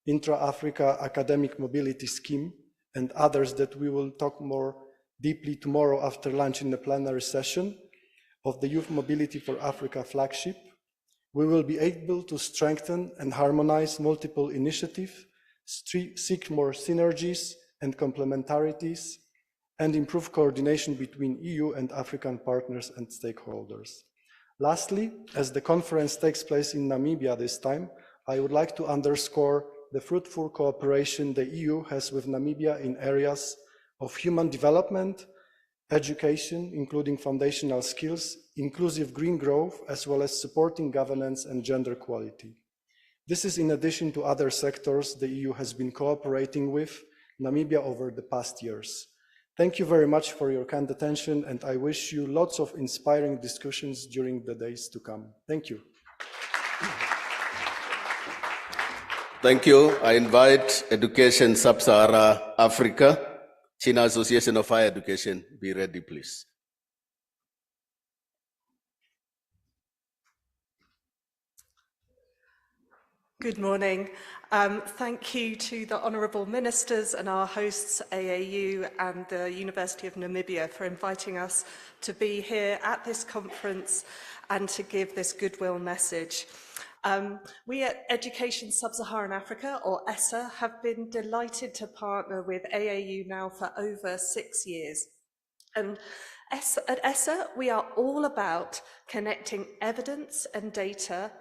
Intra-Africa Academic Mobility Scheme, and others that we will talk more deeply tomorrow after lunch in the plenary session of the Youth Mobility for Africa flagship, we will be able to strengthen and harmonize multiple initiatives, seek more synergies and complementarities, and improve coordination between EU and African partners and stakeholders. Lastly, as the conference takes place in Namibia this time, I would like to underscore the fruitful cooperation the EU has with Namibia in areas of human development, education, including foundational skills, inclusive green growth, as well as supporting governance and gender equality. This is in addition to other sectors the EU has been cooperating with Namibia over the past years. Thank you very much for your kind attention, and I wish you lots of inspiring discussions during the days to come. Thank you. Thank you. I invite Education Sub-Sahara Africa, China Association of Higher Education. Be ready, please. Good morning. Thank you to the Honourable Ministers and our hosts, AAU and the University of Namibia, for inviting us to be here at this conference and to give this goodwill message. We at Education Sub-Saharan Africa, or ESSA, have been delighted to partner with AAU now for over 6 years. And at ESSA, we are all about connecting evidence and data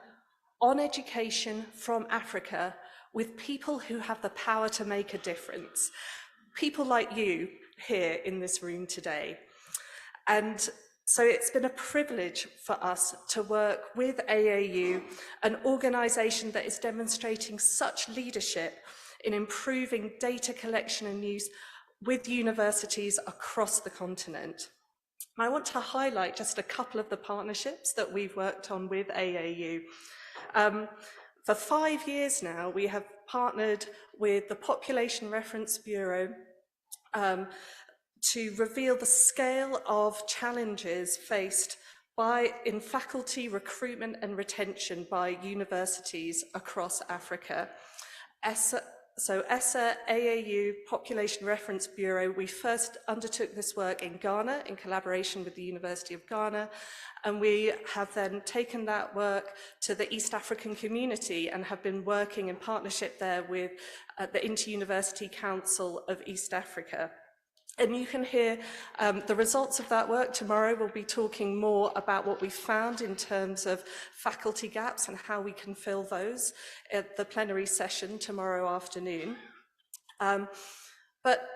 on education from Africa with people who have the power to make a difference. People like you here in this room today. And so it's been a privilege for us to work with AAU, an organisation that is demonstrating such leadership in improving data collection and use with universities across the continent. I want to highlight just a couple of the partnerships that we've worked on with AAU. For 5 years now, we have partnered with the Population Reference Bureau to reveal the scale of challenges faced in faculty recruitment and retention by universities across Africa. ESSA, AAU, Population Reference Bureau, we first undertook this work in Ghana in collaboration with the University of Ghana, and we have then taken that work to the East African community and have been working in partnership there with the Inter-University Council of East Africa. And you can hear the results of that work tomorrow. We'll be talking more about what we found in terms of faculty gaps and how we can fill those at the plenary session tomorrow afternoon. But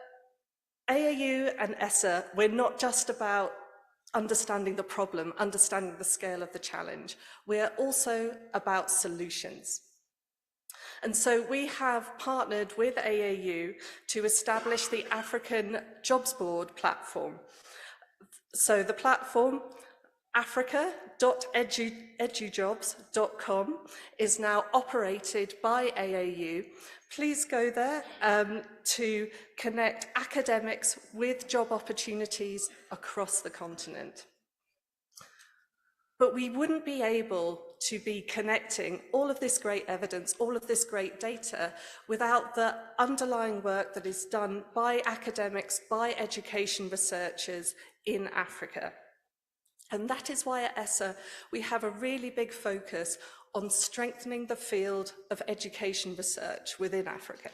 AAU and ESSA, we're not just about understanding the problem, understanding the scale of the challenge. We're also about solutions. And so we have partnered with AAU to establish the African Jobs Board platform. So the platform, africa.edujobs.com, is now operated by AAU. Please go there to connect academics with job opportunities across the continent. But we wouldn't be able to be connecting all of this great evidence, all of this great data, without the underlying work that is done by academics, by education researchers in Africa. And that is why at ESSA, we have a really big focus on strengthening the field of education research within Africa.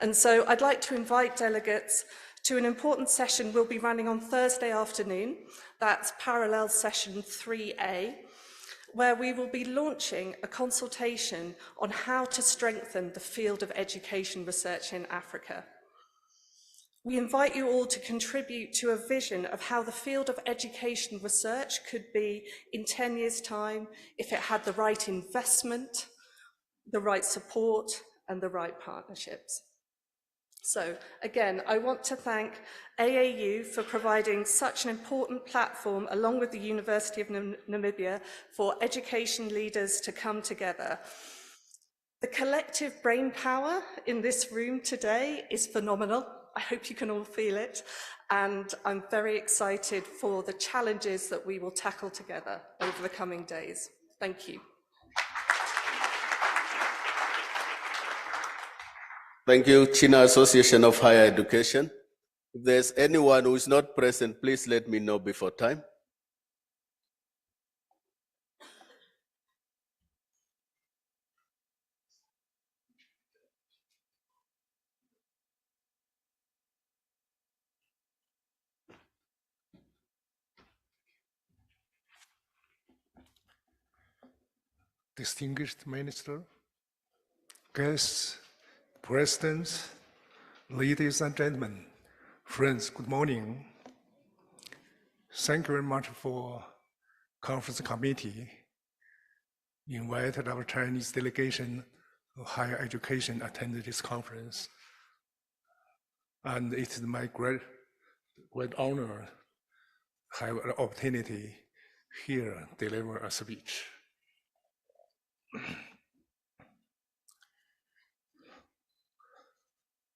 And so I'd like to invite delegates to an important session we'll be running on Thursday afternoon. That's parallel session 3A, where we will be launching a consultation on how to strengthen the field of education research in Africa. We invite you all to contribute to a vision of how the field of education research could be in 10 years' time if it had the right investment, the right support, and the right partnerships. So again, I want to thank AAU for providing such an important platform, along with the University of Namibia, for education leaders to come together. The collective brain power in this room today is phenomenal. I hope you can all feel it. And I'm very excited for the challenges that we will tackle together over the coming days. Thank you. Thank you, China Association of Higher Education. If there's anyone who is not present, please let me know before time. Distinguished Minister, guests, Presidents, ladies and gentlemen, friends, good morning. Thank you very much for conference committee invited our Chinese delegation of higher education attend this conference. And it is my great honor to have an opportunity here to deliver a speech.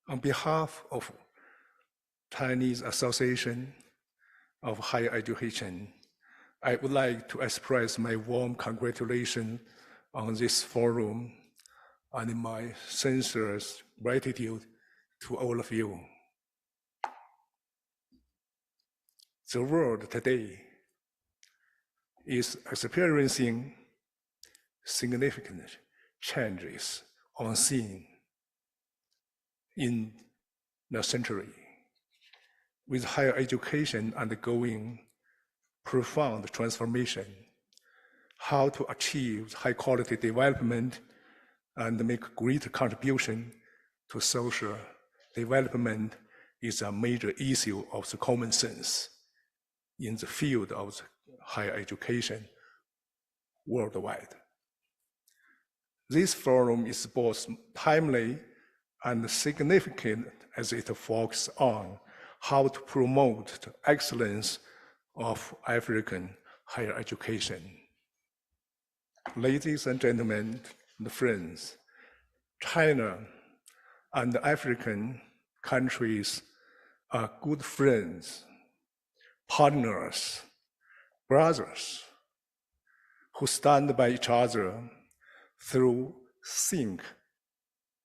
On behalf of Chinese Association of Higher Education, I would like to express my warm congratulations on this forum and my sincere gratitude to all of you. The world today is experiencing significant changes unseen in the century, with higher education undergoing profound transformation. How to achieve high quality development and make great contribution to social development is a major issue of the common sense in the field of higher education worldwide. This forum is both timely and significant as it focuses on how to promote the excellence of African higher education. Ladies and gentlemen, and friends, China and African countries are good friends, partners, brothers, who stand by each other through thick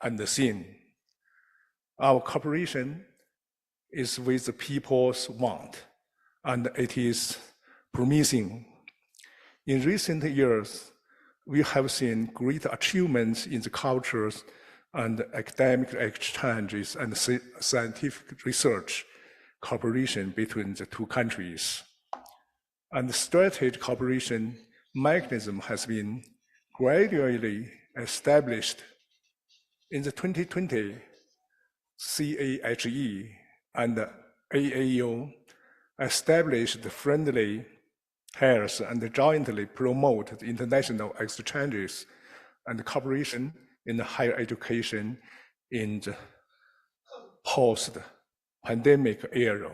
and thin. Our cooperation is with the people's want, and it is promising. In recent years, we have seen great achievements in the cultures and academic exchanges and scientific research cooperation between the two countries. And the strategic cooperation mechanism has been gradually established. In the 2020, CAHE and AAU established friendly pairs and jointly promote international exchanges and cooperation in higher education in the post-pandemic era,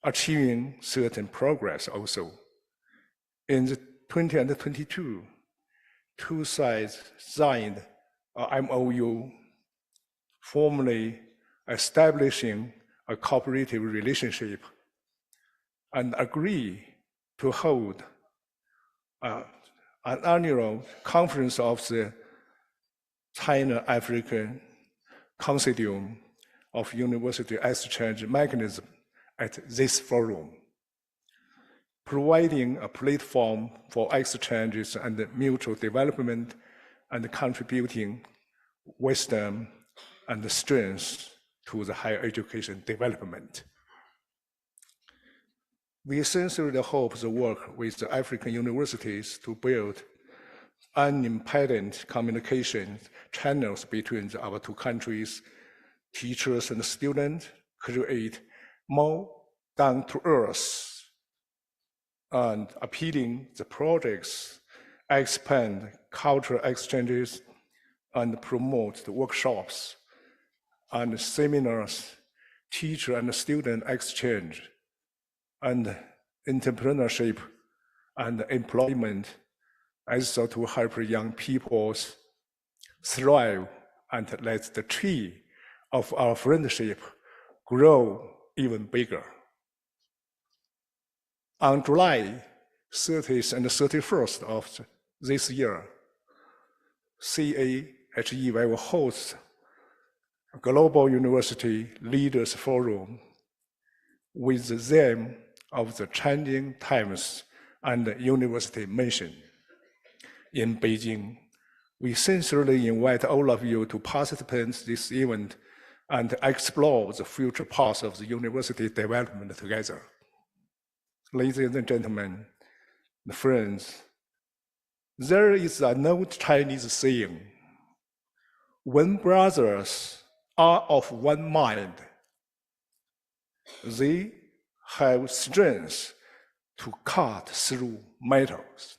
achieving certain progress also. In the 2022, two sides signed a MOU formally establishing a cooperative relationship and agree to hold an annual conference of the China-African Consortium of University Exchange Mechanism at this forum, providing a platform for exchanges and mutual development and contributing wisdom and strength to the higher education development. We sincerely hope the work with the African universities to build unimpeded communication channels between our two countries, teachers and students, create more down-to-earth and appealing the projects, expand cultural exchanges, and promote the workshops and seminars, teacher and student exchange, and entrepreneurship and employment, as so to help young people thrive and let the tree of our friendship grow even bigger. On July 30th and 31st of this year, CAHE will host a Global University Leaders Forum with the theme of the changing times and university mission. In Beijing, we sincerely invite all of you to participate in this event and explore the future path of the university development together. Ladies and gentlemen, friends, there is an old Chinese saying, when brothers are of one mind, they have strength to cut through metals.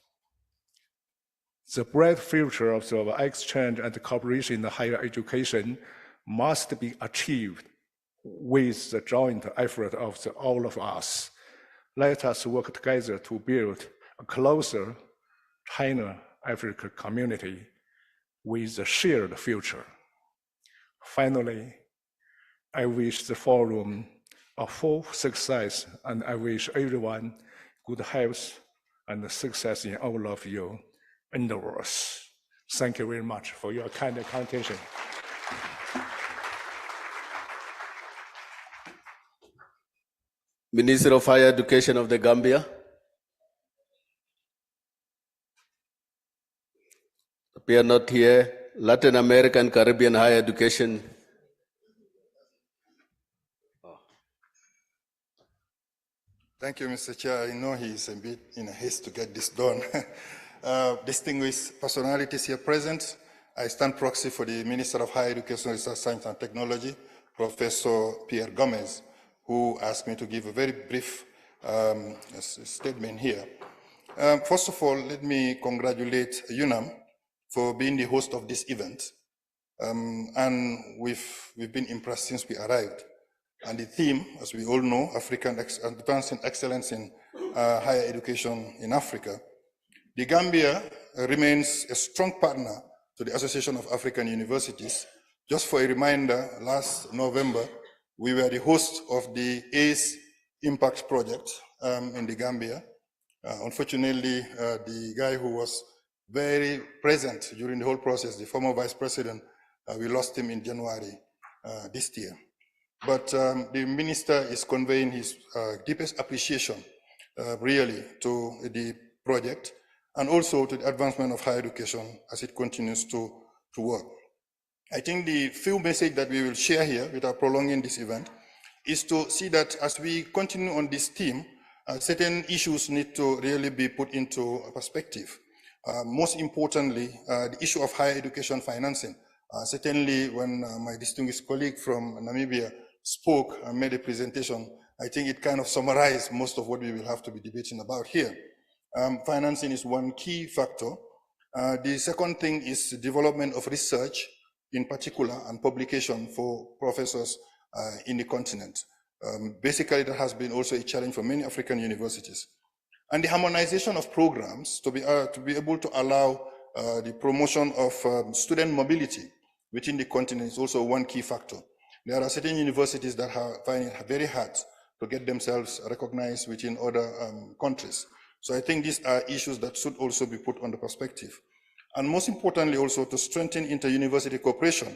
The bright future of the exchange and cooperation in higher education must be achieved with the joint effort of all of us. Let us work together to build a closer China-Africa community with a shared future. Finally, I wish the forum a full success, and I wish everyone good health and success in all of your endeavors. Thank you very much for your kind attention. Minister of Higher Education of the Gambia. Appear not here. Latin American, Caribbean Higher Education. Thank you, Mr. Chair. I know he's a bit in a haste to get this done. Distinguished personalities here present, I stand proxy for the Minister of Higher Education, Research, Science and Technology, Professor Pierre Gomez, who asked me to give a very brief statement here. First of all, let me congratulate UNAM for being the host of this event. And we've been impressed since we arrived. And the theme, as we all know, Advancing Excellence in Higher Education in Africa. The Gambia remains a strong partner to the Association of African Universities. Just for a reminder, last November, we were the host of the ACE Impact Project in the Gambia. Unfortunately, the guy who was very present during the whole process, the former Vice President, we lost him in January this year. But the minister is conveying his deepest appreciation, really, to the project and also to the advancement of higher education as it continues to work. I think the few message that we will share here without prolonging this event is to see that as we continue on this theme, certain issues need to really be put into perspective. Most importantly, the issue of higher education financing. Certainly when my distinguished colleague from Namibia spoke and made a presentation, I think it kind of summarized most of what we will have to be debating about here. Financing is one key factor. The second thing is the development of research in particular and publication for professors in the continent. Basically, that has been also a challenge for many African universities. And the harmonization of programs to be able to allow the promotion of student mobility within the continent is also one key factor. There are certain universities that find it very hard to get themselves recognized within other countries. So I think these are issues that should also be put on the perspective. And most importantly also to strengthen inter-university cooperation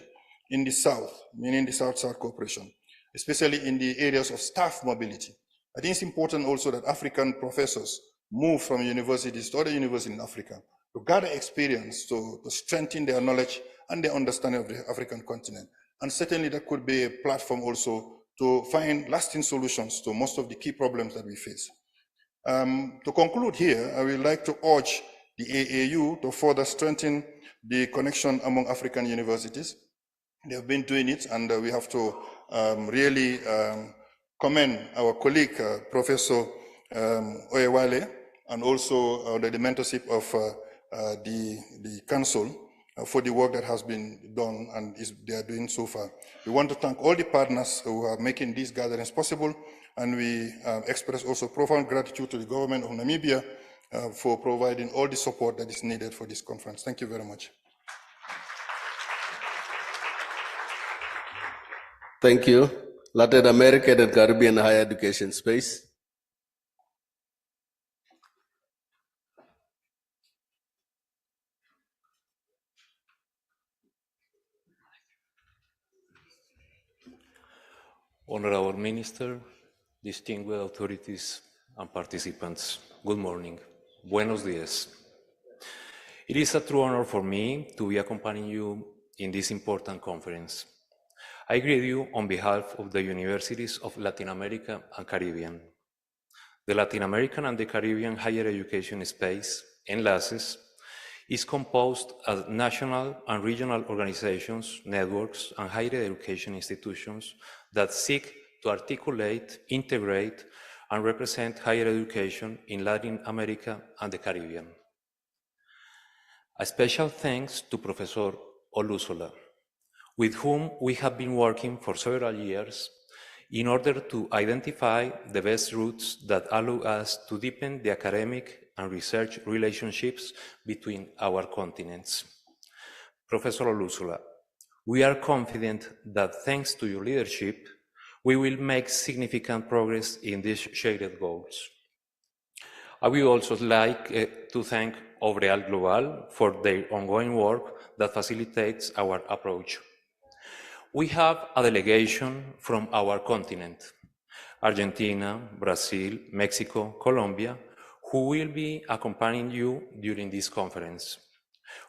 in the South, meaning the South-South cooperation, especially in the areas of staff mobility. I think it's important also that African professors move from universities to other universities in Africa to gather experience, to strengthen their knowledge and their understanding of the African continent. And certainly that could be a platform also to find lasting solutions to most of the key problems that we face. To conclude here, I would like to urge the AAU to further strengthen the connection among African universities. They have been doing it, and we have to really commend our colleague, Professor Oyewale, and also under the mentorship of the council for the work that has been done and they are doing so far. We want to thank all the partners who are making these gatherings possible, and we express also profound gratitude to the government of Namibia for providing all the support that is needed for this conference. Thank you very much. Thank you. Latin American and Caribbean higher education space. Honorable Minister, distinguished authorities and participants, good morning. Buenos dias. It is a true honor for me to be accompanying you in this important conference. I greet you on behalf of the universities of Latin America and Caribbean. The Latin American and the Caribbean higher education space, ENLACES, is composed of national and regional organizations, networks, and higher education institutions that seek to articulate, integrate, and represent higher education in Latin America and the Caribbean. A special thanks to Professor Olusola, with whom we have been working for several years in order to identify the best routes that allow us to deepen the academic and research relationships between our continents. Professor Olusola, we are confident that thanks to your leadership, we will make significant progress in these shared goals. I would also like to thank L'Oréal Global for their ongoing work that facilitates our approach. We have a delegation from our continent, Argentina, Brazil, Mexico, Colombia, who will be accompanying you during this conference.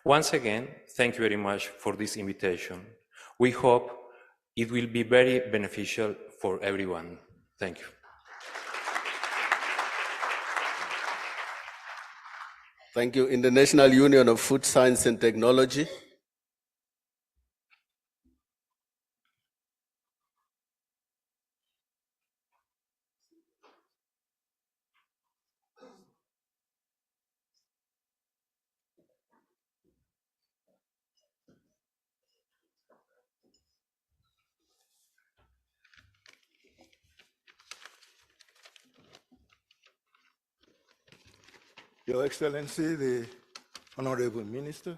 Once again, thank you very much for this invitation. We hope it will be very beneficial for everyone. Thank you. Thank you. International Union of Food Science and Technology. Your Excellency, the Honorable Minister,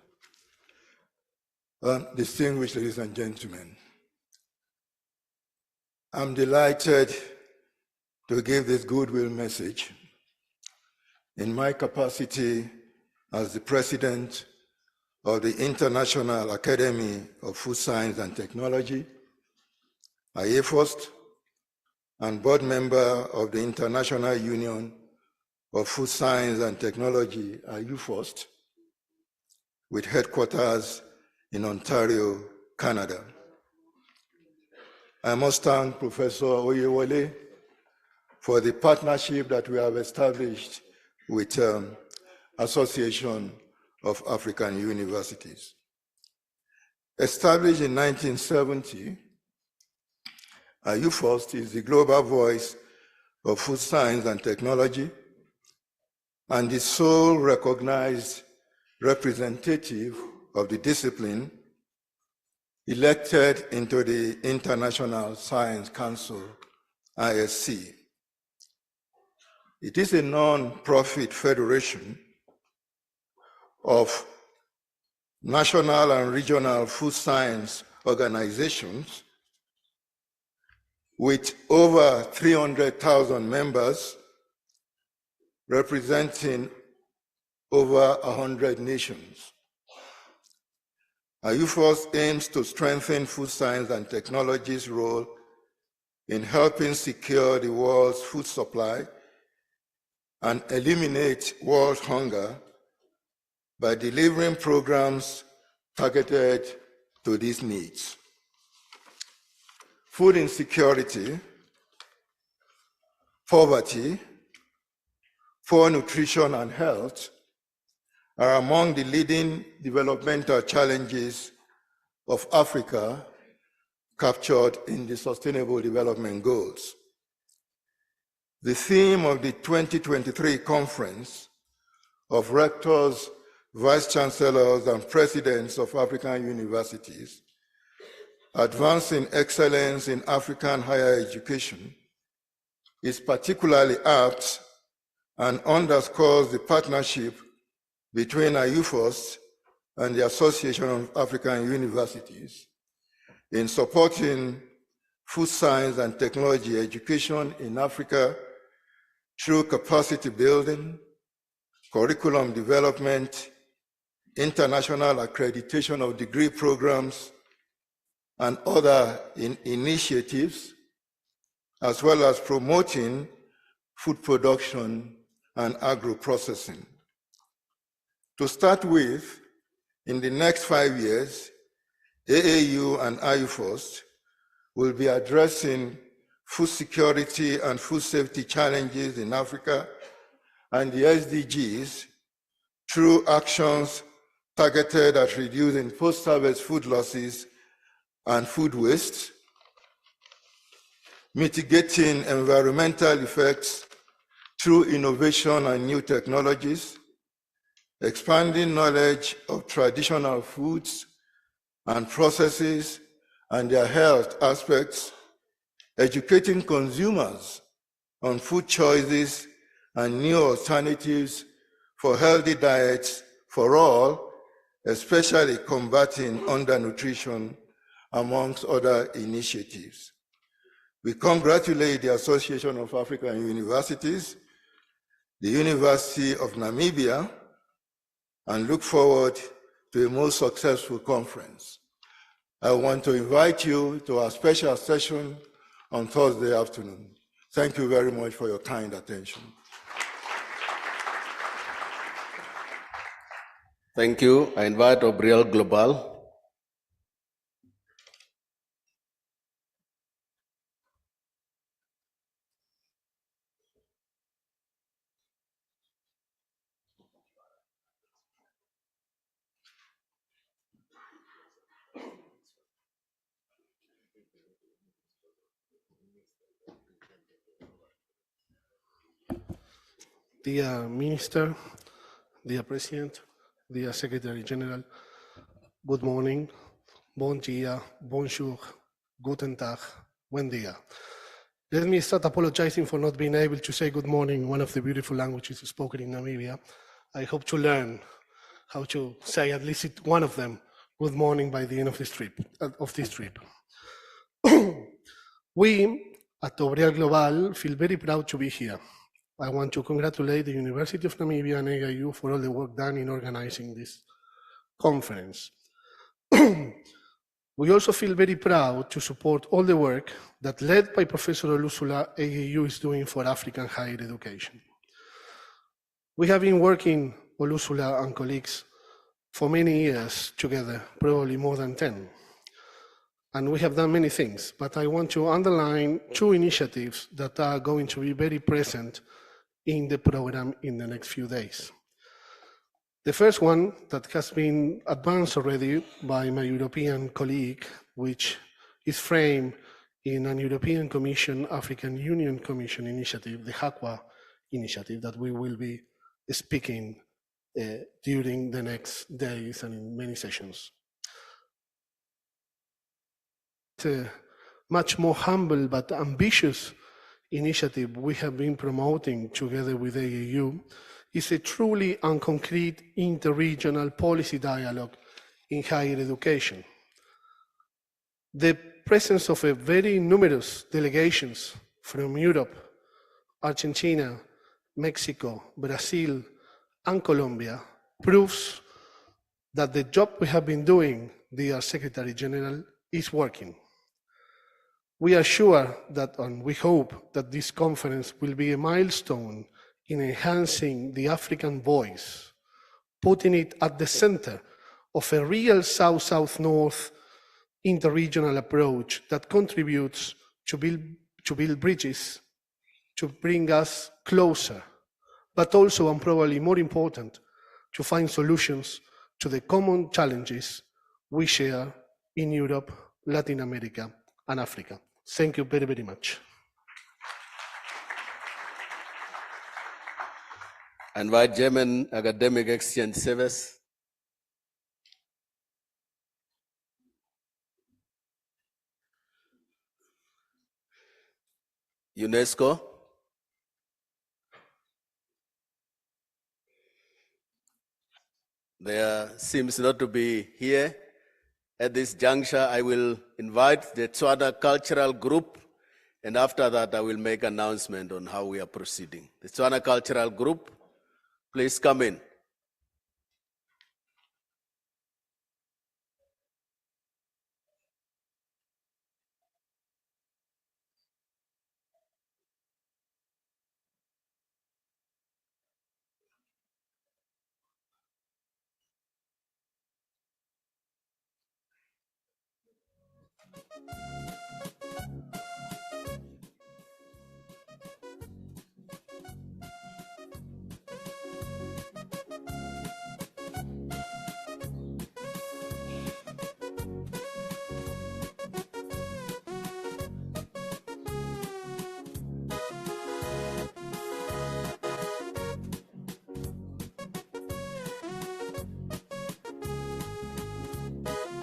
distinguished ladies and gentlemen, I'm delighted to give this goodwill message in my capacity as the President of the International Academy of Food Science and Technology, IAFOST, and board member of the International Union of Food Science and Technology, IUFOST, with headquarters in Ontario, Canada. I must thank Professor Oyewole for the partnership that we have established with Association of African Universities. Established in 1970, IUFOST is the global voice of food science and technology and the sole recognized representative of the discipline elected into the International Science Council, ISC. It is a non-profit federation of national and regional food science organizations with over 300,000 members representing over 100 nations. IUFOST aims to strengthen food science and technology's role in helping secure the world's food supply and eliminate world hunger by delivering programs targeted to these needs. Food insecurity, poverty, poor nutrition and health are among the leading developmental challenges of Africa captured in the Sustainable Development Goals. The theme of the 2023 Conference of Rectors, Vice Chancellors, and Presidents of African Universities, Advancing Excellence in African Higher Education, is particularly apt and underscores the partnership between IUFOST and the Association of African Universities in supporting food science and technology education in Africa through capacity building, curriculum development, international accreditation of degree programs, and other initiatives, as well as promoting food production and agro-processing. To start with, in the next 5 years, AAU and IUFOST will be addressing food security and food safety challenges in Africa and the SDGs through actions targeted at reducing post-harvest food losses and food waste, mitigating environmental effects through innovation and new technologies, expanding knowledge of traditional foods and processes and their health aspects, educating consumers on food choices and new alternatives for healthy diets for all, especially combating undernutrition, amongst other initiatives. We congratulate the Association of African Universities, the University of Namibia, and look forward to a most successful conference. I want to invite you to our special session on Thursday afternoon. Thank you very much for your kind attention. Thank you. I invite Obriel Global. Dear Minister, dear President, dear Secretary General, good morning, bon dia, bonjour, guten tag, buen dia. Let me start apologizing for not being able to say good morning, one of the beautiful languages spoken in Namibia. I hope to learn how to say at least one of them, good morning, by the end of this trip. We at Obriel Global feel very proud to be here. I want to congratulate the University of Namibia and AAU for all the work done in organizing this conference. We also feel very proud to support all the work that, led by Professor Olusula, AAU is doing for African higher education. We have been working, Olusula and colleagues, for many years together, probably more than 10. And we have done many things, but I want to underline two initiatives that are going to be very present in the program in the next few days. The first one that has been advanced already by my European colleague, which is framed in an European Commission, African Union Commission initiative, the HAQUA initiative, that we will be speaking during the next days and in many sessions. It's a much more humble but ambitious initiative we have been promoting together with AAU is a truly and concrete inter-regional policy dialogue in higher education. The presence of a very numerous delegations from Europe, Argentina, Mexico, Brazil, and Colombia proves that the job we have been doing, dear Secretary General, is working. We are sure that, and we hope that this conference will be a milestone in enhancing the African voice, putting it at the center of a real South-South-North interregional approach that contributes to build bridges, to bring us closer, but also, and probably more important, to find solutions to the common challenges we share in Europe, Latin America, and Africa. Thank you very, very much. I invite German Academic Exchange Service. UNESCO. There seems not to be here. At this juncture, I will invite the Tswana Cultural Group, and after that, I will make an announcement on how we are proceeding. The Tswana Cultural Group, please come in.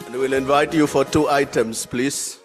And we'll invite you for 2 items, please.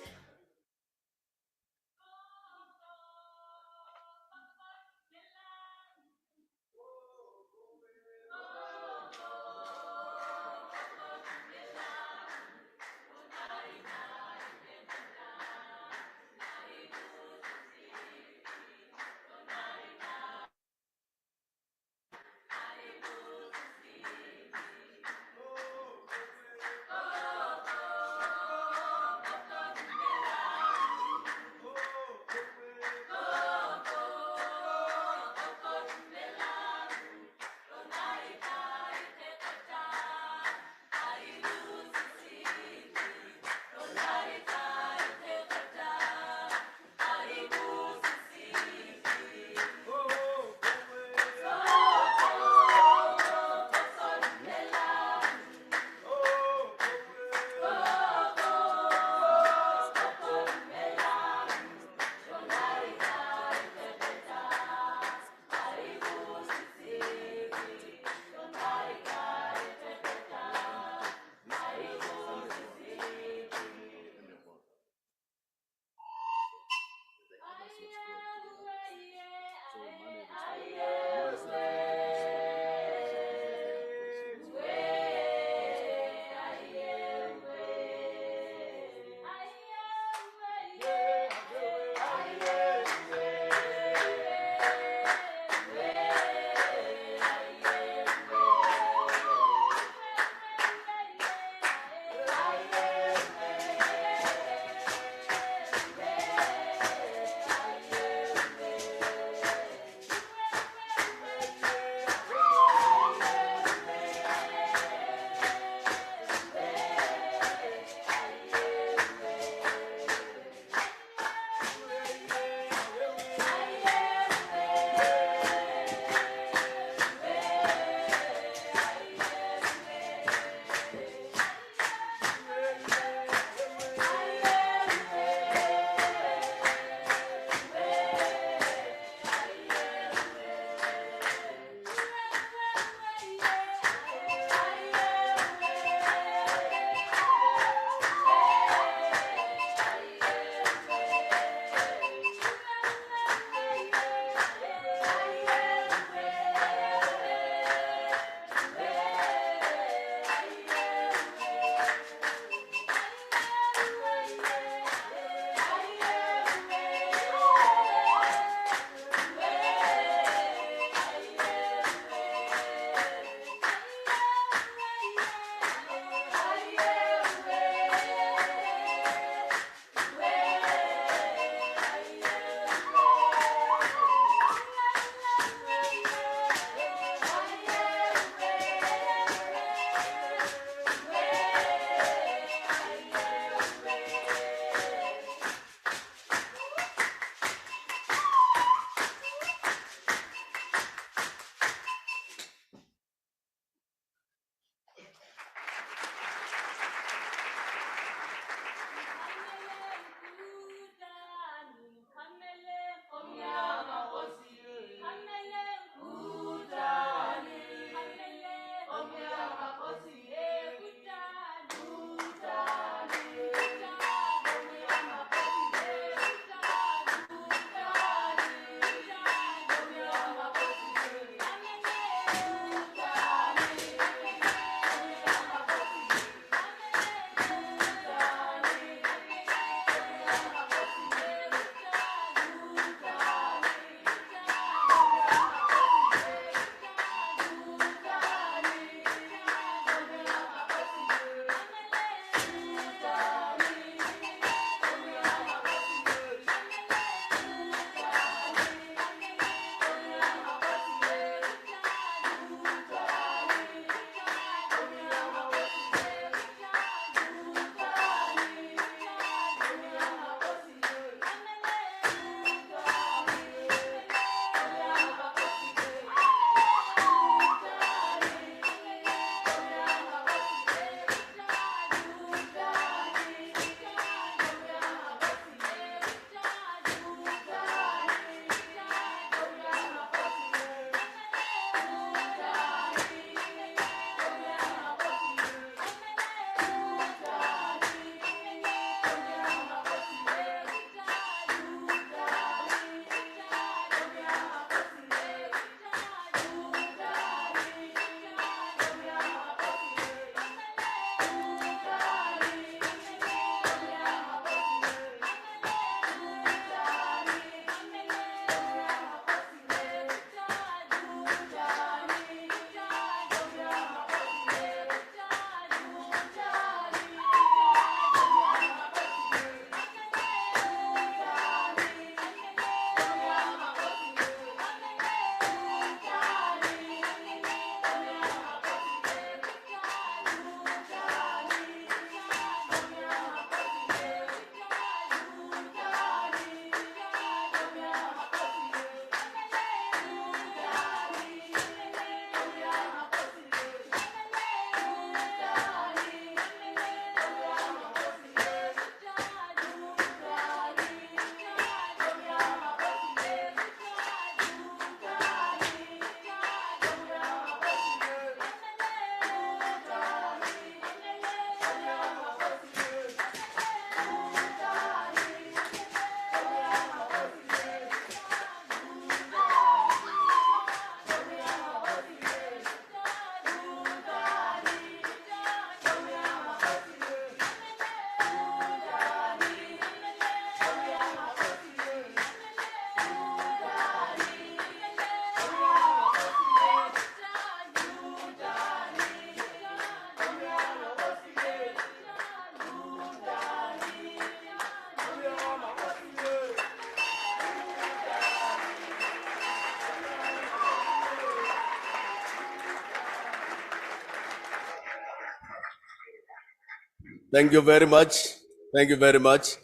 Thank you very much. Thank you very much.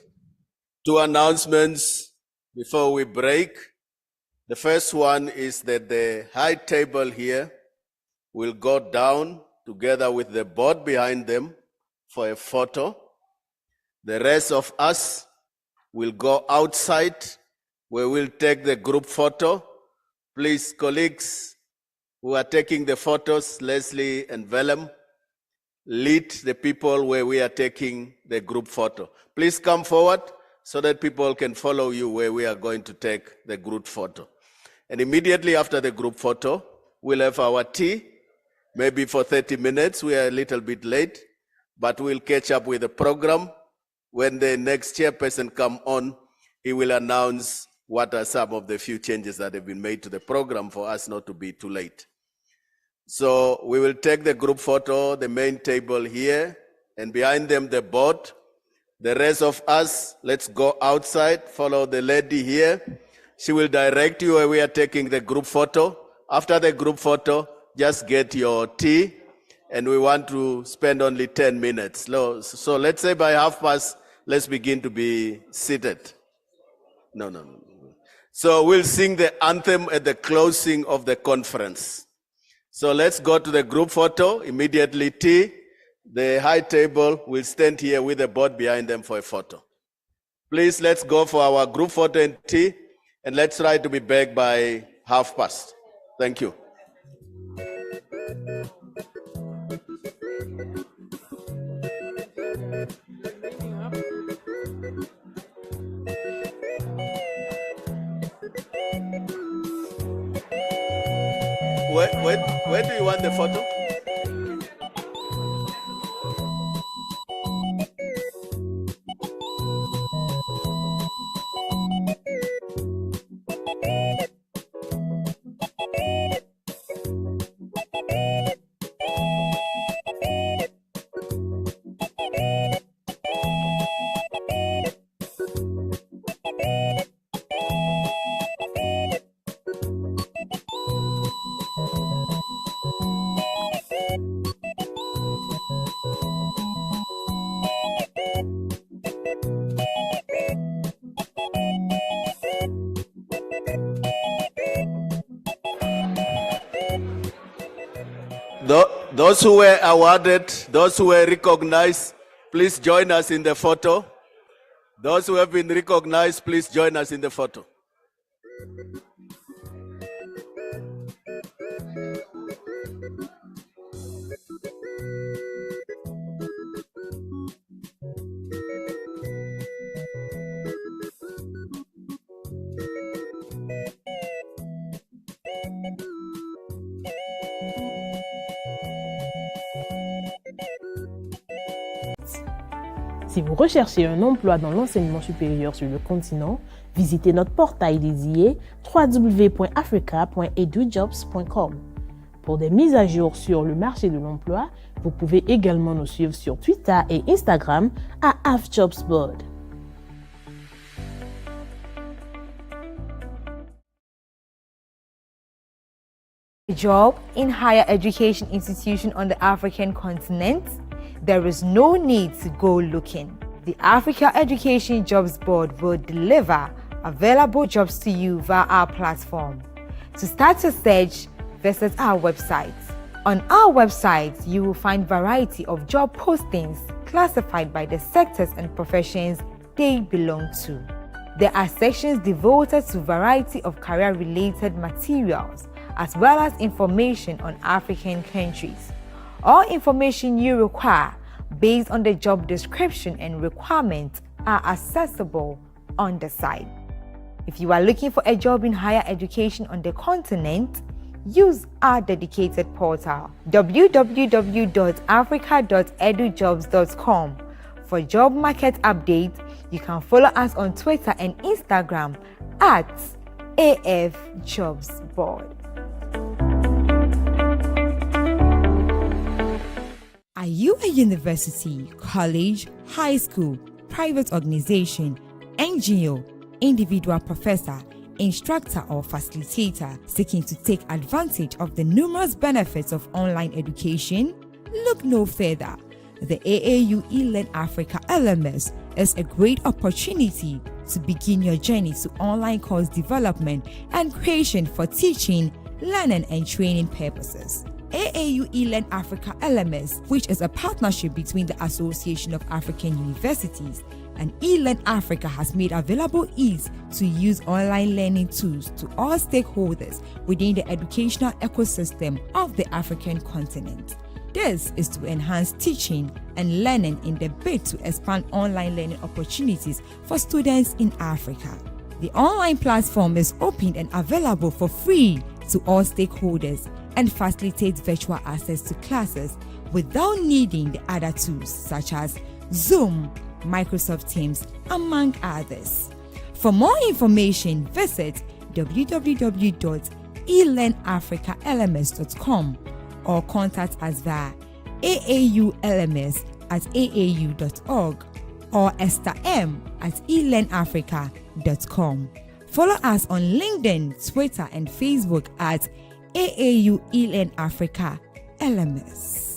Two announcements before we break. The first one is that the high table here will go down together with the board behind them for a photo. The rest of us will go outside where we'll take the group photo. Please, colleagues who are taking the photos, Leslie and Vellum, lead the people where we are taking the group photo. Please come forward so that people can follow you where we are going to take the group photo. And immediately after the group photo, we'll have our tea, maybe for 30 minutes. We are a little bit late, but we'll catch up with the program. When the next chairperson come on, he will announce what are some of the few changes that have been made to the program for us not to be too late. So we will take the group photo, the main table here, and behind them the board. The rest of us, let's go outside, follow the lady here. She will direct you where we are taking the group photo. After the group photo, just get your tea, and we want to spend only 10 minutes. So let's say by past, let's begin to be seated. No. So we'll sing the anthem at the closing of the conference. So let's go to the group photo, immediately tea. The high table will stand here with the board behind them for a photo. Please, let's go for our group photo and tea, and let's try to be back by past. Thank you. Where do you want the photo? Those who were awarded, those who were recognized, please join us in the photo. Those who have been recognized, please join us in the photo. Si vous recherchez un emploi dans l'enseignement supérieur sur le continent, visitez notre portail dédié www.africa.edujobs.com. Pour des mises à jour sur le marché de l'emploi, vous pouvez également nous suivre sur Twitter et Instagram à AFJobsBoard. A job in higher education institution on the African continent? There is no need to go looking. The Africa Education Jobs Board will deliver available jobs to you via our platform. To start your search, visit our website. On our website, you will find variety of job postings classified by the sectors and professions they belong to. There are sections devoted to variety of career-related materials, as well as information on African countries. All information you require based on the job description and requirements are accessible on the site. If you are looking for a job in higher education on the continent, use our dedicated portal www.africa.edujobs.com. For job market updates, you can follow us on Twitter and Instagram at AFJobsBoard. Are you a university, college, high school, private organization, NGO, individual professor, instructor or facilitator seeking to take advantage of the numerous benefits of online education? Look no further. the AAU eLearn Africa LMS is a great opportunity to begin your journey to online course development and creation for teaching, learning, and training purposes. AAU eLearn Africa LMS, which is a partnership between the Association of African Universities and eLearn Africa, has made available ease to use online learning tools to all stakeholders within the educational ecosystem of the African continent. This is to enhance teaching and learning in the bid to expand online learning opportunities for students in Africa. The online platform is open and available for free to all stakeholders and facilitates virtual access to classes without needing the other tools such as Zoom, Microsoft Teams, among others. For more information, visit www.elearnafricalms.com or contact us via aauLMS@aau.org or estherm@elearnafrica.com. Follow us on LinkedIn, Twitter, and Facebook at AAU eLearn Africa LMS.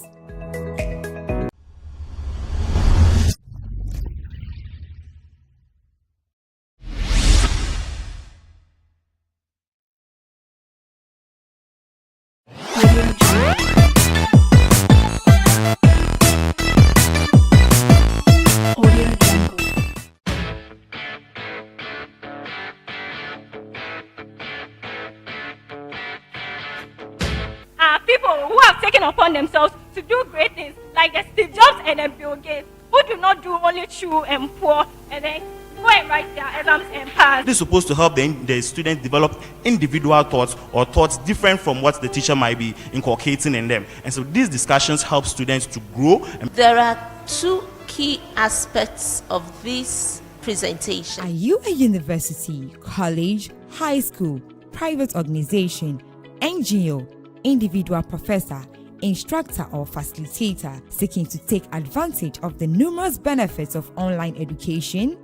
People who have taken upon themselves to do great things, like the Steve Jobs and then Bill Gates, who do not do only chew and pour and then go and write their exams and pass. This is supposed to help the students develop individual thoughts or thoughts different from what the teacher might be inculcating in them. And so these discussions help students to grow. There are two key aspects of this presentation. Are you a university, college, high school, private organization, NGO, individual professor, instructor, or facilitator seeking to take advantage of the numerous benefits of online education?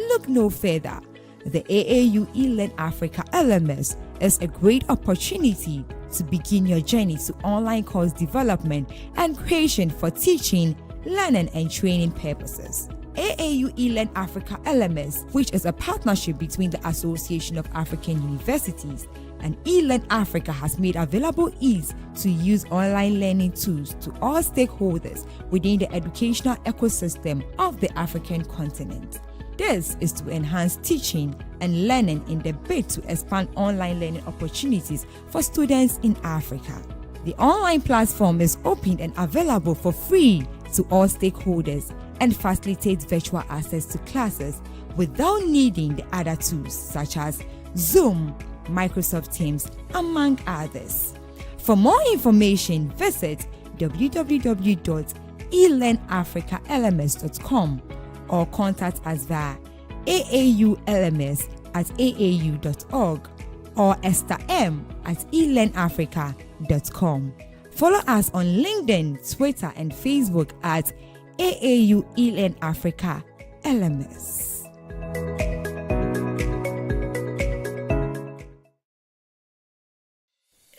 Look no further. The AAU eLearn Africa LMS is a great opportunity to begin your journey to online course development and creation for teaching, learning, and training purposes. AAU eLearn Africa LMS, which is a partnership between the Association of African Universities and eLearn Africa, has made available ease to use online learning tools to all stakeholders within the educational ecosystem of the African continent. This is to enhance teaching and learning in the bid to expand online learning opportunities for students in Africa. The online platform is open and available for free to all stakeholders and facilitates virtual access to classes without needing the other tools such as Zoom, Microsoft Teams, among others. For more information, visit www.elearnafricalms.com or contact us via aauLMS@aau.org or estherm@elearnafrica.com. Follow us on LinkedIn, Twitter, and Facebook at AAU eLearn Africa LMS.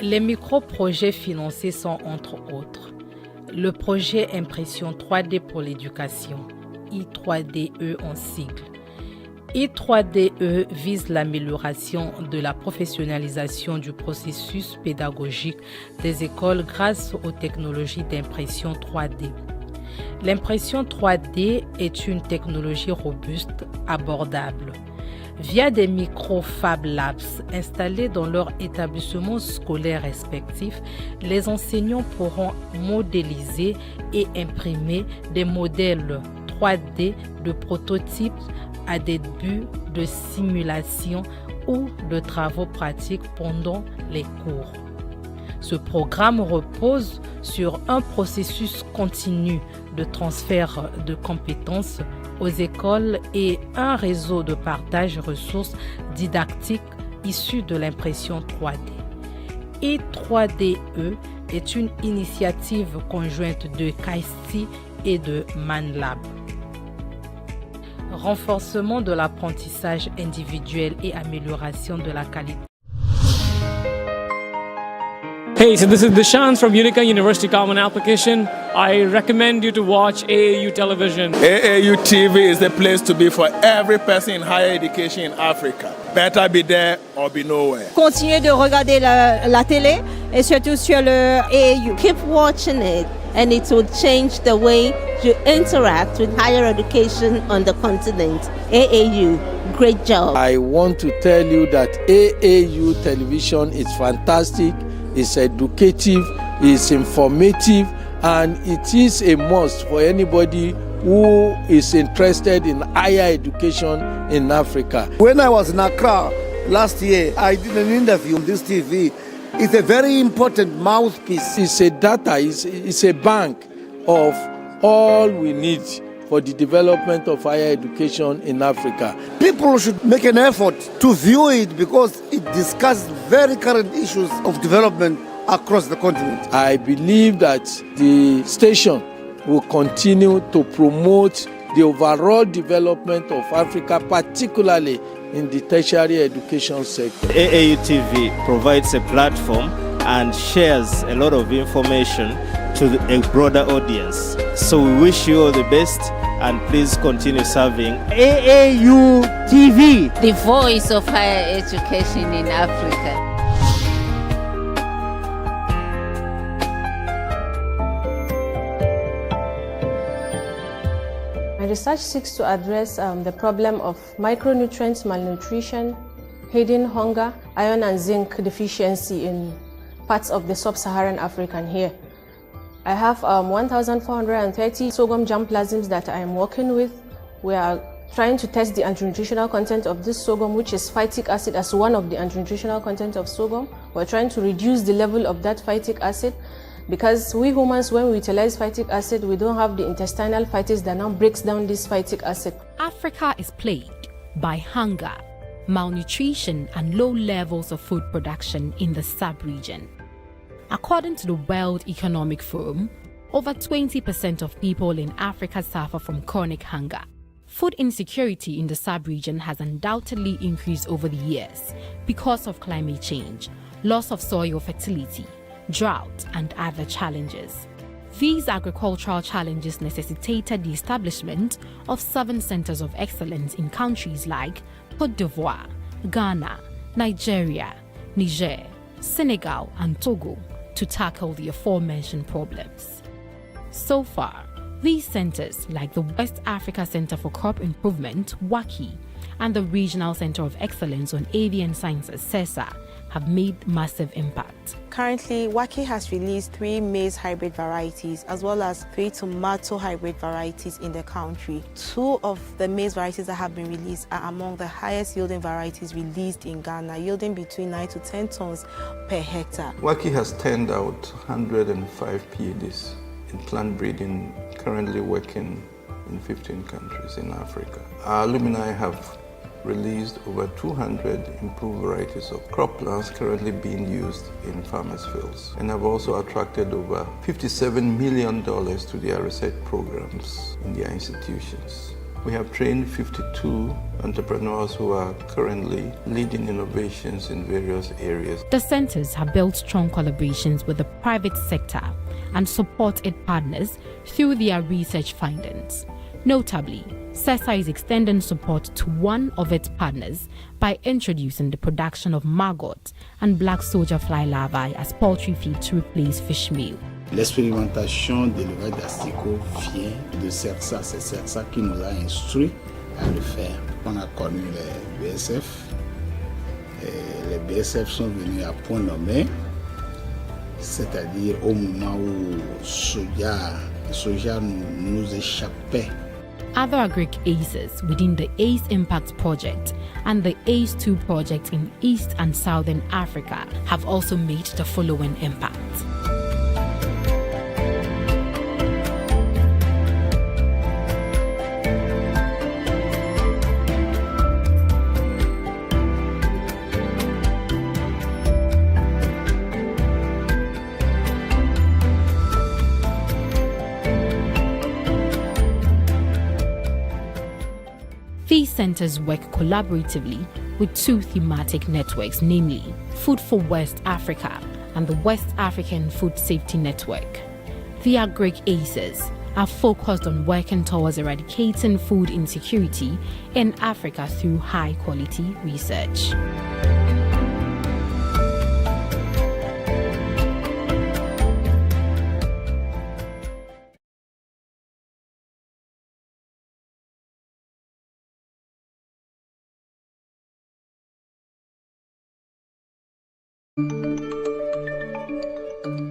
Les micro-projets financés sont entre autres le projet Impression 3D pour l'éducation, I3DE en sigle. I3DE vise l'amélioration de la professionnalisation du processus pédagogique des écoles grâce aux technologies d'impression 3D. L'impression 3D est une technologie robuste, abordable. Via des micro-Fab Labs installés dans leurs établissements scolaires respectifs, les enseignants pourront modéliser et imprimer des modèles 3D de prototypes à des buts de simulation ou de travaux pratiques pendant les cours. Ce programme repose sur un processus continu de transfert de compétences aux écoles et un réseau de partage ressources didactiques issues de l'impression 3D. I3DE est une initiative conjointe de KAISTI et de ManLab. Renforcement de l'apprentissage individuel et amélioration de la qualité. Hey, so this is Dishant from Unica University Common Application. I recommend you to watch AAU television. AAU TV is the place to be for every person in higher education in Africa. Better be there or be nowhere. Continuez de regarder la télé et surtout sur le AAU. Keep watching it, and it will change the way you interact with higher education on the continent. AAU, great job. I want to tell you that AAU television is fantastic, it's educative, it's informative, and it is a must for anybody who is interested in higher education in Africa. When I was in Accra last year, I did an interview on this TV. It's a very important mouthpiece. It's a data, it's a bank of all we need for the development of higher education in Africa. People should make an effort to view it because it discusses very current issues of development across the continent. I believe that the station will continue to promote the overall development of Africa, particularly in the tertiary education sector. AAU TV provides a platform and shares a lot of information to a broader audience. So we wish you all the best and please continue serving AAU TV, the voice of higher education in Africa. My research seeks to address the problem of micronutrients malnutrition, hidden hunger, iron and zinc deficiency in parts of the sub-Saharan African here. I have 1,430 sorghum germplasms that I am working with. We are trying to test the antinutritional content of this sorghum, which is phytic acid, as one of the antinutritional content of sorghum. We're trying to reduce the level of that phytic acid because we humans, when we utilize phytic acid, we don't have the intestinal phytase that now breaks down this phytic acid. Africa is plagued by hunger, malnutrition, and low levels of food production in the sub-region. According to the World Economic Forum, over 20% of people in Africa suffer from chronic hunger. Food insecurity in the sub-region has undoubtedly increased over the years because of climate change, loss of soil fertility, drought, and other challenges. These agricultural challenges necessitated the establishment of 7 centers of excellence in countries like Côte d'Ivoire, Ghana, Nigeria, Niger, Senegal, and Togo to tackle the aforementioned problems. So far, these centers, like the West Africa Center for Crop Improvement, WACI, and the Regional Center of Excellence on Avian Sciences, CESA, have made massive impact. Currently, WACI has released 3 maize hybrid varieties as well as 3 tomato hybrid varieties in the country. 2 of the maize varieties that have been released are among the highest yielding varieties released in Ghana, yielding between 9 to 10 tons per hectare. WACI has turned out 105 PhDs in plant breeding, currently working in 15 countries in Africa. Our alumni have released over 200 improved varieties of crop plants currently being used in farmers' fields, and have also attracted over $57 million to their research programs in their institutions. We have trained 52 entrepreneurs who are currently leading innovations in various areas. The centers have built strong collaborations with the private sector and supported partners through their research findings. Notably, CESA is extending support to one of its partners by introducing the production of maggot and black soldier fly larvae as poultry feed to replace fish meal. L'expérimentation d'élevage d'asticots vient de CERSA. C'est CERSA qui nous a instruits à le faire. On a connu les BSF. Et les BSF sont venus à point nommé, c'est-à-dire au moment où le soja nous échappait. Other agric ACEs within the ACE Impact Project and the ACE2 project in East and Southern Africa have also made the following impact. These centers work collaboratively with 2 thematic networks, namely Food for West Africa and the West African Food Safety Network. The Agric ACEs are focused on working towards eradicating food insecurity in Africa through high-quality research.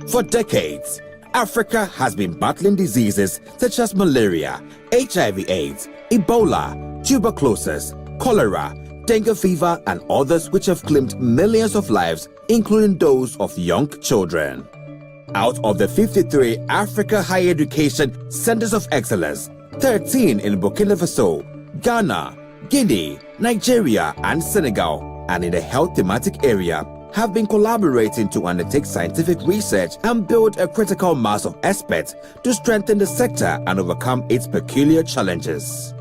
For decades, Africa has been battling diseases such as malaria, HIV/AIDS, Ebola, tuberculosis, cholera, dengue fever, and others which have claimed millions of lives, including those of young children. Out of the 53 Africa Higher Education Centers of Excellence, 13 in Burkina Faso, Ghana, Guinea, Nigeria, and Senegal, and in the health thematic area, have been collaborating to undertake scientific research and build a critical mass of experts to strengthen the sector and overcome its peculiar challenges.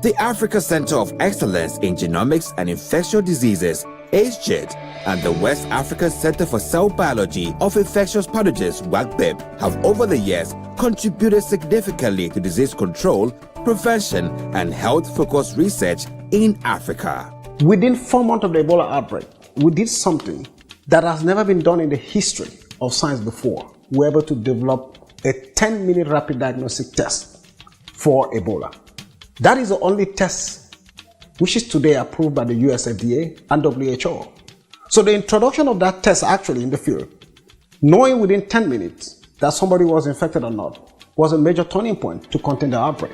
The Africa Center of Excellence in Genomics and Infectious Diseases, ACEGID, and the West Africa Center for Cell Biology of Infectious Pathogens, WACBIP, have over the years contributed significantly to disease control, prevention, and health-focused research in Africa. Within 4 months of the Ebola outbreak, we did something that has never been done in the history of science before. We were able to develop a 10-minute rapid diagnostic test for Ebola. That is the only test which is today approved by the US FDA and WHO. So the introduction of that test actually in the field, knowing within 10 minutes that somebody was infected or not, was a major turning point to contain the outbreak.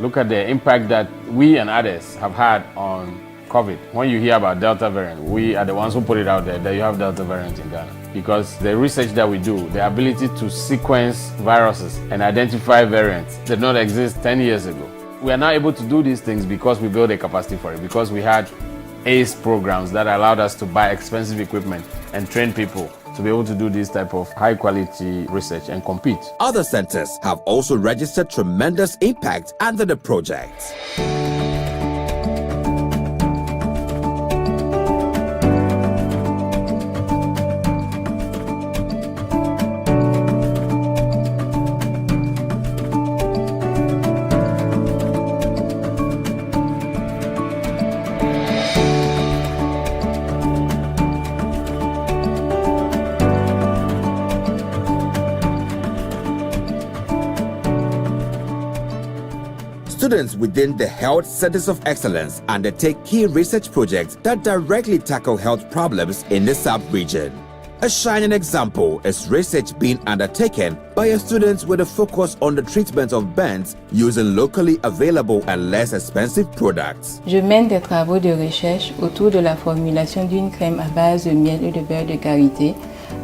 Look at the impact that we and others have had on COVID. When you hear about Delta variant, we are the ones who put it out there that you have Delta variant in Ghana. Because the research that we do, the ability to sequence viruses and identify variants did not exist 10 years ago. We are now able to do these things because we built a capacity for it, because we had ACE programs that allowed us to buy expensive equipment and train people to be able to do this type of high quality research and compete. Other centers have also registered tremendous impact under the project. Students within the Health Centers of Excellence undertake key research projects that directly tackle health problems in the sub-region. A shining example is research being undertaken by a student with a focus on the treatment of burns using locally available and less expensive products. Je mène des travaux de recherche autour de la formulation d'une crème à base de miel et de beurre de karité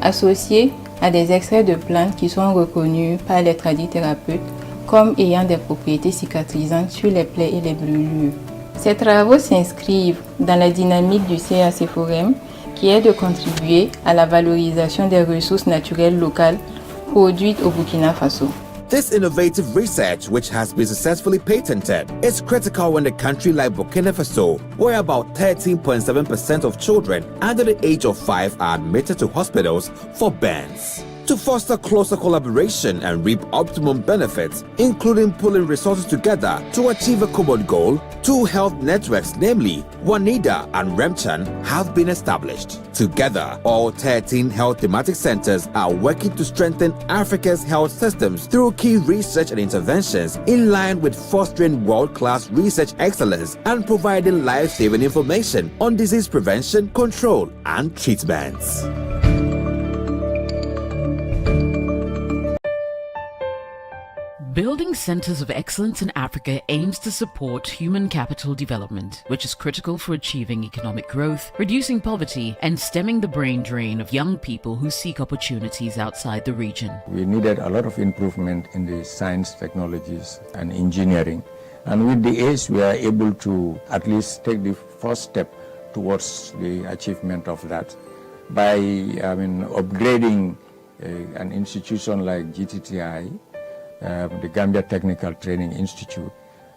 associée à des extraits de plantes qui sont reconnus par les tradithérapeutes comme ayant des propriétés cicatrisantes sur les plaies et les brûlures. Ces travaux s'inscrivent dans la dynamique du CAC Forum qui est de contribuer à la valorisation des ressources naturelles locales produites au Burkina Faso. This innovative research, which has been successfully patented, is critical in a country like Burkina Faso, where about 13.7% of children under the age of 5 are admitted to hospitals for burns. To foster closer collaboration and reap optimum benefits, including pulling resources together to achieve a common goal, 2 health networks, namely WANIDA and REMCHAN, have been established. Together, all 13 health thematic centers are working to strengthen Africa's health systems through key research and interventions in line with fostering world-class research excellence and providing life-saving information on disease prevention, control, and treatments. Building centers of excellence in Africa aims to support human capital development, which is critical for achieving economic growth, reducing poverty, and stemming the brain drain of young people who seek opportunities outside the region. We needed a lot of improvement in the science, technologies, and engineering. And with the ACE, we are able to at least take the first step towards the achievement of that by upgrading an institution like GTTI, the Gambia Technical Training Institute,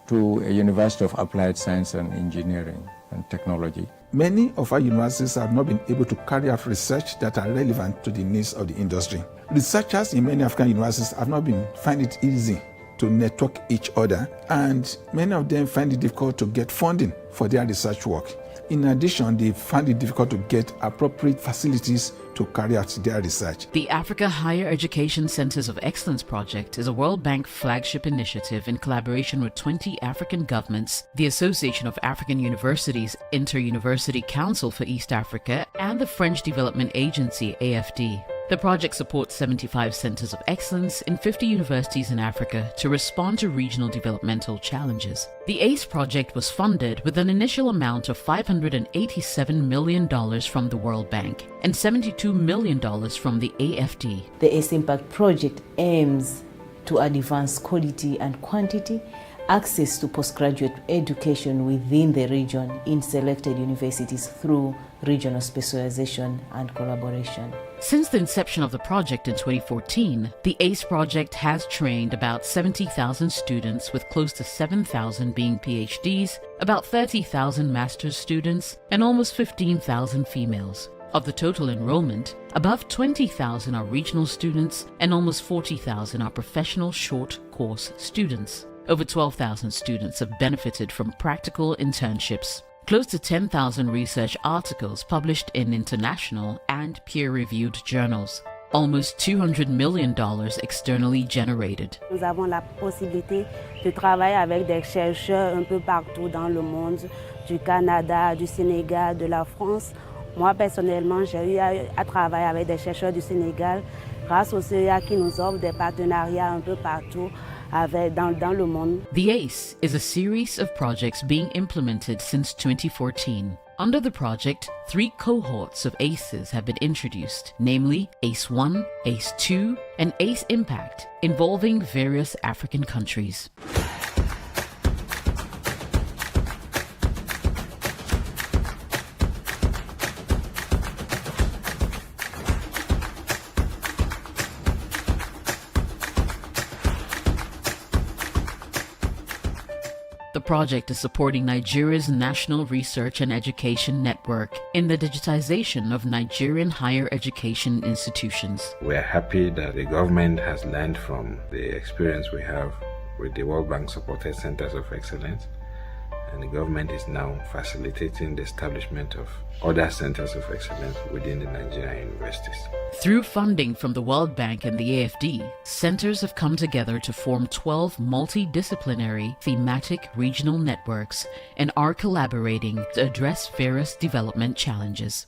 to a University of Applied Science and Engineering and Technology. Many of our universities have not been able to carry out research that are relevant to the needs of the industry. Researchers in many African universities have not been finding it easy to network each other, and many of them find it difficult to get funding for their research work. In addition, they find it difficult to get appropriate facilities to carry out their research. The Africa Higher Education Centers of Excellence project is a World Bank flagship initiative in collaboration with 20 African governments, the Association of African Universities, Inter-University Council for East Africa, and the French Development Agency, AFD. The project supports 75 centers of excellence in 50 universities in Africa to respond to regional developmental challenges. The ACE project was funded with an initial amount of $587 million from the World Bank and $72 million from the AFD. The ACE Impact project aims to advance quality and quantity access to postgraduate education within the region in selected universities through regional specialization and collaboration. Since the inception of the project in 2014, the ACE project has trained about 70,000 students, with close to 7,000 being PhDs, about 30,000 master's students, and almost 15,000 females. Of the total enrollment, above 20,000 are regional students and almost 40,000 are professional short course students. Over 12,000 students have benefited from practical internships. Close to 10,000 research articles published in international and peer-reviewed journals. Almost $200 million externally generated. Nous avons la possibilité de travailler avec des chercheurs un peu partout dans le monde, du Canada, du Sénégal, de la France. Moi, personnellement, j'ai eu à travailler avec des chercheurs du Sénégal grâce au CEA qui nous offre des partenariats un peu partout dans le monde. The ACE is a series of projects being implemented since 2014. Under the project, 3 cohorts of ACEs have been introduced, namely ACE 1, ACE 2, and ACE Impact, involving various African countries. The project is supporting Nigeria's National Research and Education Network in the digitization of Nigerian higher education institutions. We are happy that the government has learned from the experience we have with the World Bank supported Centers of Excellence, and the government is now facilitating the establishment of other Centers of Excellence within the Nigerian universities. Through funding from the World Bank and the AFD, centers have come together to form 12 multidisciplinary thematic regional networks and are collaborating to address various development challenges.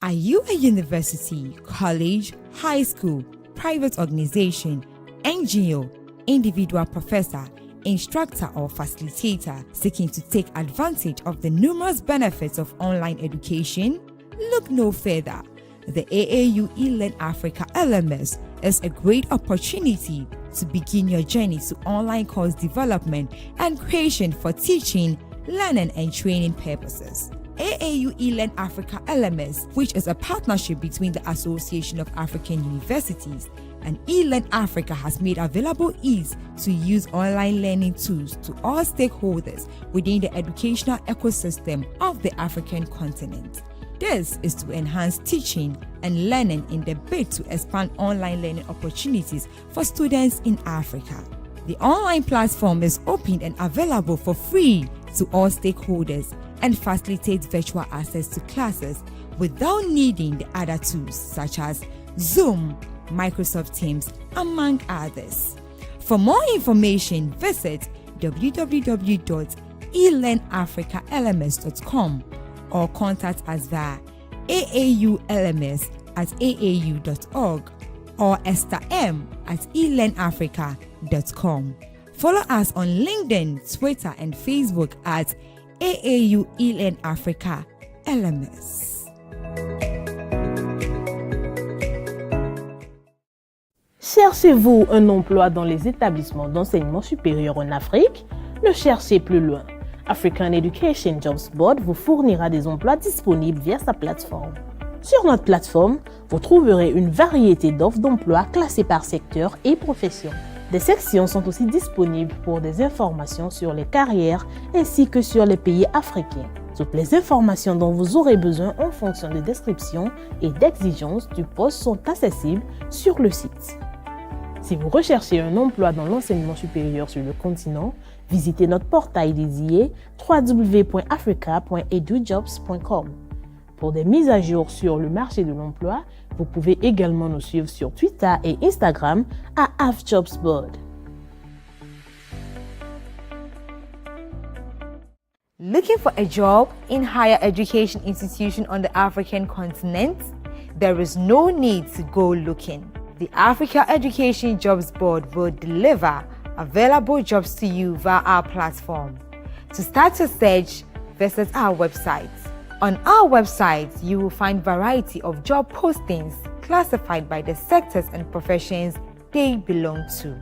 Are you a university, college, high school, private organization, NGO, individual professor, instructor or facilitator seeking to take advantage of the numerous benefits of online education? Look no further. The AAU eLearn Africa LMS is a great opportunity to begin your journey to online course development and creation for teaching, learning and training purposes. AAU eLearn Africa LMS, which is a partnership between the Association of African Universities and eLearn Africa, has made available ease to use online learning tools to all stakeholders within the educational ecosystem of the African continent. This is to enhance teaching and learning in the bid to expand online learning opportunities for students in Africa. The online platform is open and available for free to all stakeholders and facilitates virtual access to classes without needing the other tools such as Zoom, Microsoft Teams, among others. For more information, visit www.elearnafricalms.com or contact us via aauLMS@aau.org or estherm@elearnafrica.com. Follow us on LinkedIn, Twitter, and Facebook at AAU eLearn Africa LMS. Cherchez-vous un emploi dans les établissements d'enseignement supérieur en Afrique? Ne cherchez plus loin. African Education Jobs Board vous fournira des emplois disponibles via sa plateforme. Sur notre plateforme, vous trouverez une variété d'offres d'emploi classées par secteur et profession. Des sections sont aussi disponibles pour des informations sur les carrières ainsi que sur les pays africains. Toutes les informations dont vous aurez besoin en fonction des descriptions et d'exigences du poste sont accessibles sur le site. Si vous recherchez un emploi dans l'enseignement supérieur sur le continent, visitez notre portail dédié www.africa.edujobs.com. Pour des mises à jour sur le marché de l'emploi, vous pouvez également nous suivre sur Twitter et Instagram à AFJobsBoard. Looking for a job in higher education institution on the African continent? There is no need to go looking. The Africa Education Jobs Board will deliver available jobs to you via our platform. To start your search, visit our website. On our website, you will find variety of job postings classified by the sectors and professions they belong to.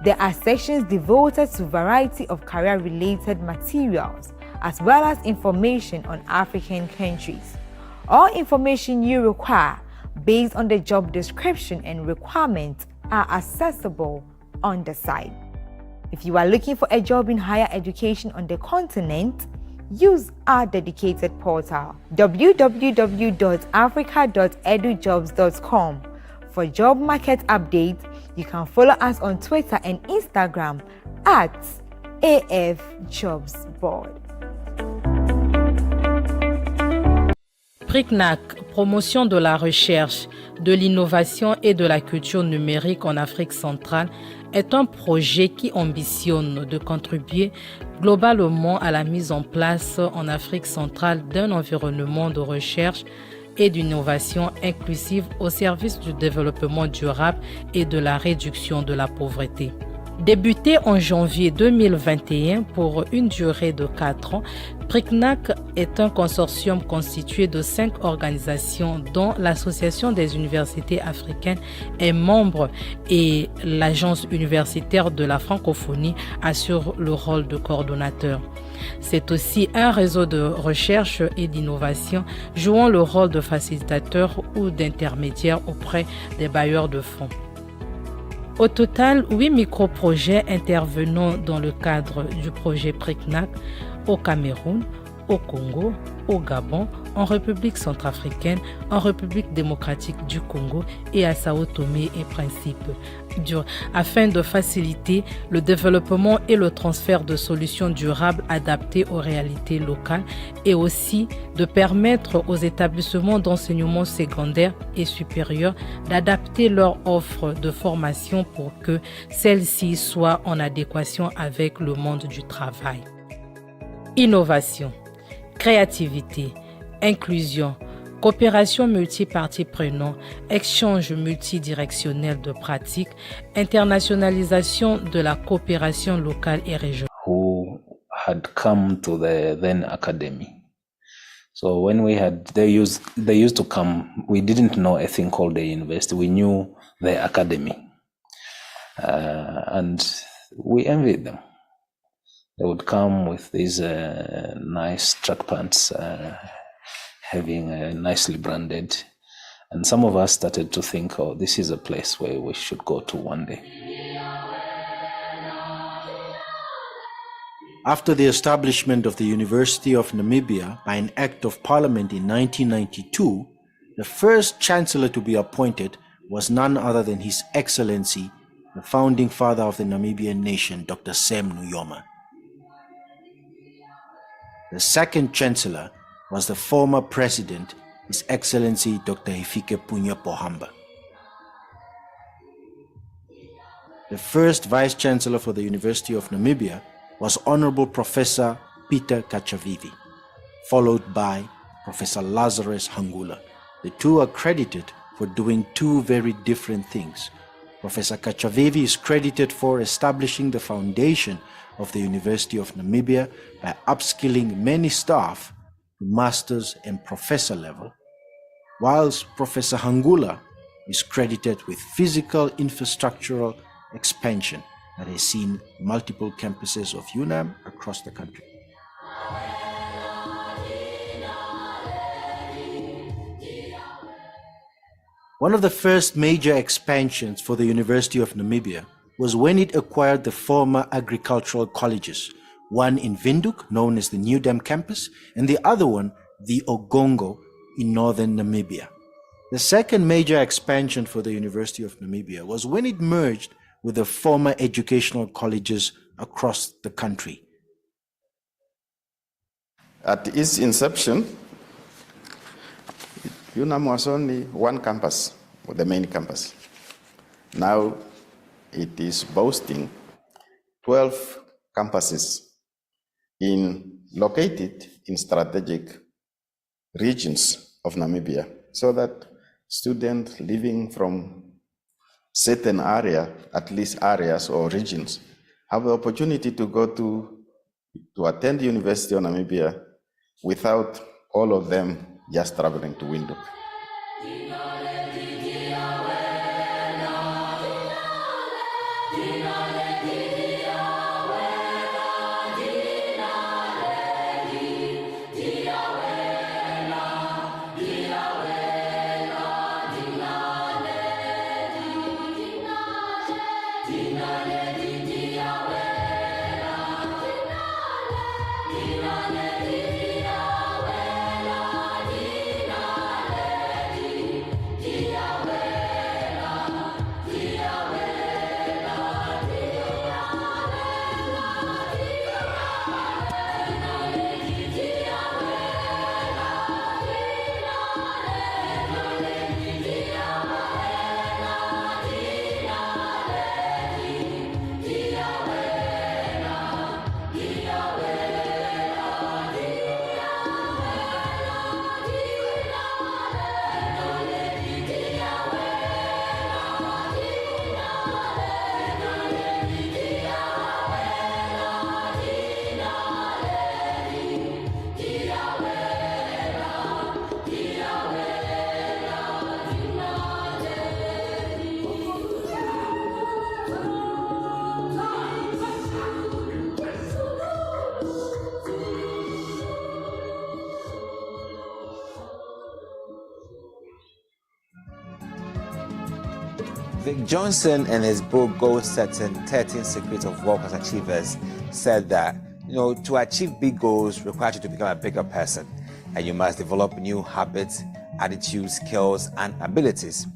There are sections devoted to variety of career-related materials, as well as information on African countries. All information you require based on the job description and requirements are accessible on the site. If you are looking for a job in higher education on the continent, use our dedicated portal www.africa.edujobs.com. For job market updates, you can follow us on Twitter and Instagram at AFJobsBoard. PRICNAC, promotion de la recherche, de l'innovation et de la culture numérique en Afrique centrale, est un projet qui ambitionne de contribuer globalement à la mise en place en Afrique centrale d'un environnement de recherche et d'innovation inclusive au service du développement durable et de la réduction de la pauvreté. Débuté en janvier 2021 pour une durée de 4 ans, PRICNAC est un consortium constitué de 5 organisations dont l'Association des universités africaines est membre et l'Agence universitaire de la francophonie assure le rôle de coordonnateur. C'est aussi un réseau de recherche et d'innovation jouant le rôle de facilitateur ou d'intermédiaire auprès des bailleurs de fonds. Au total, 8 micro-projets intervenant dans le cadre du projet PRICNAC au Cameroun, au Congo, au Gabon, en République centrafricaine, en République démocratique du Congo et à Sao Tomé et Principe, afin de faciliter le développement et le transfert de solutions durables adaptées aux réalités locales et aussi de permettre aux établissements d'enseignement secondaire et supérieur d'adapter leur offre de formation pour que celle-ci soit en adéquation avec le monde du travail. Innovation, créativité, inclusion, coopération multiparties prenantes, échange multidirectionnel de pratiques, internationalisation de la coopération locale et régionale. Who had come to the then academy. So when they used to come, we didn't know a thing called the university. We knew the academy, and we envied them. They would come with these nice track pants, having nicely branded. And some of us started to think, oh, this is a place where we should go to one day. After the establishment of the University of Namibia by an Act of Parliament in 1992, the first Chancellor to be appointed was none other than His Excellency, the founding father of the Namibian nation, Dr. Sam Nujoma. The second Chancellor was the former President, His Excellency Dr. Hifikepunye Pohamba. The first Vice-Chancellor for the University of Namibia was Honorable Professor Peter Kachavivi, followed by Professor Lazarus Hangula. The two are credited for doing two very different things. Professor Kachavivi is credited for establishing the foundation of the University of Namibia by upskilling many staff to master's and professor level, whilst Professor Hangula is credited with physical infrastructural expansion that has seen multiple campuses of UNAM across the country. One of the first major expansions for the University of Namibia was when it acquired the former agricultural colleges, one in Windhoek, known as the New Dam campus, and the other one, the Ogongo, in northern Namibia. The second major expansion for the University of Namibia was when it merged with the former educational colleges across the country. At its inception, UNAM was only one campus, the main campus. Now it is boasting 12 campuses located in strategic regions of Namibia, so that students living from certain area, at least areas or regions, have the opportunity to go to attend the University of Namibia without all of them just traveling to Windhoek. Vic Johnson, in his book Goal Setting 13 Secrets of World-Class Achievers, said that to achieve big goals requires you to become a bigger person, and you must develop new habits, attitudes, skills, and abilities.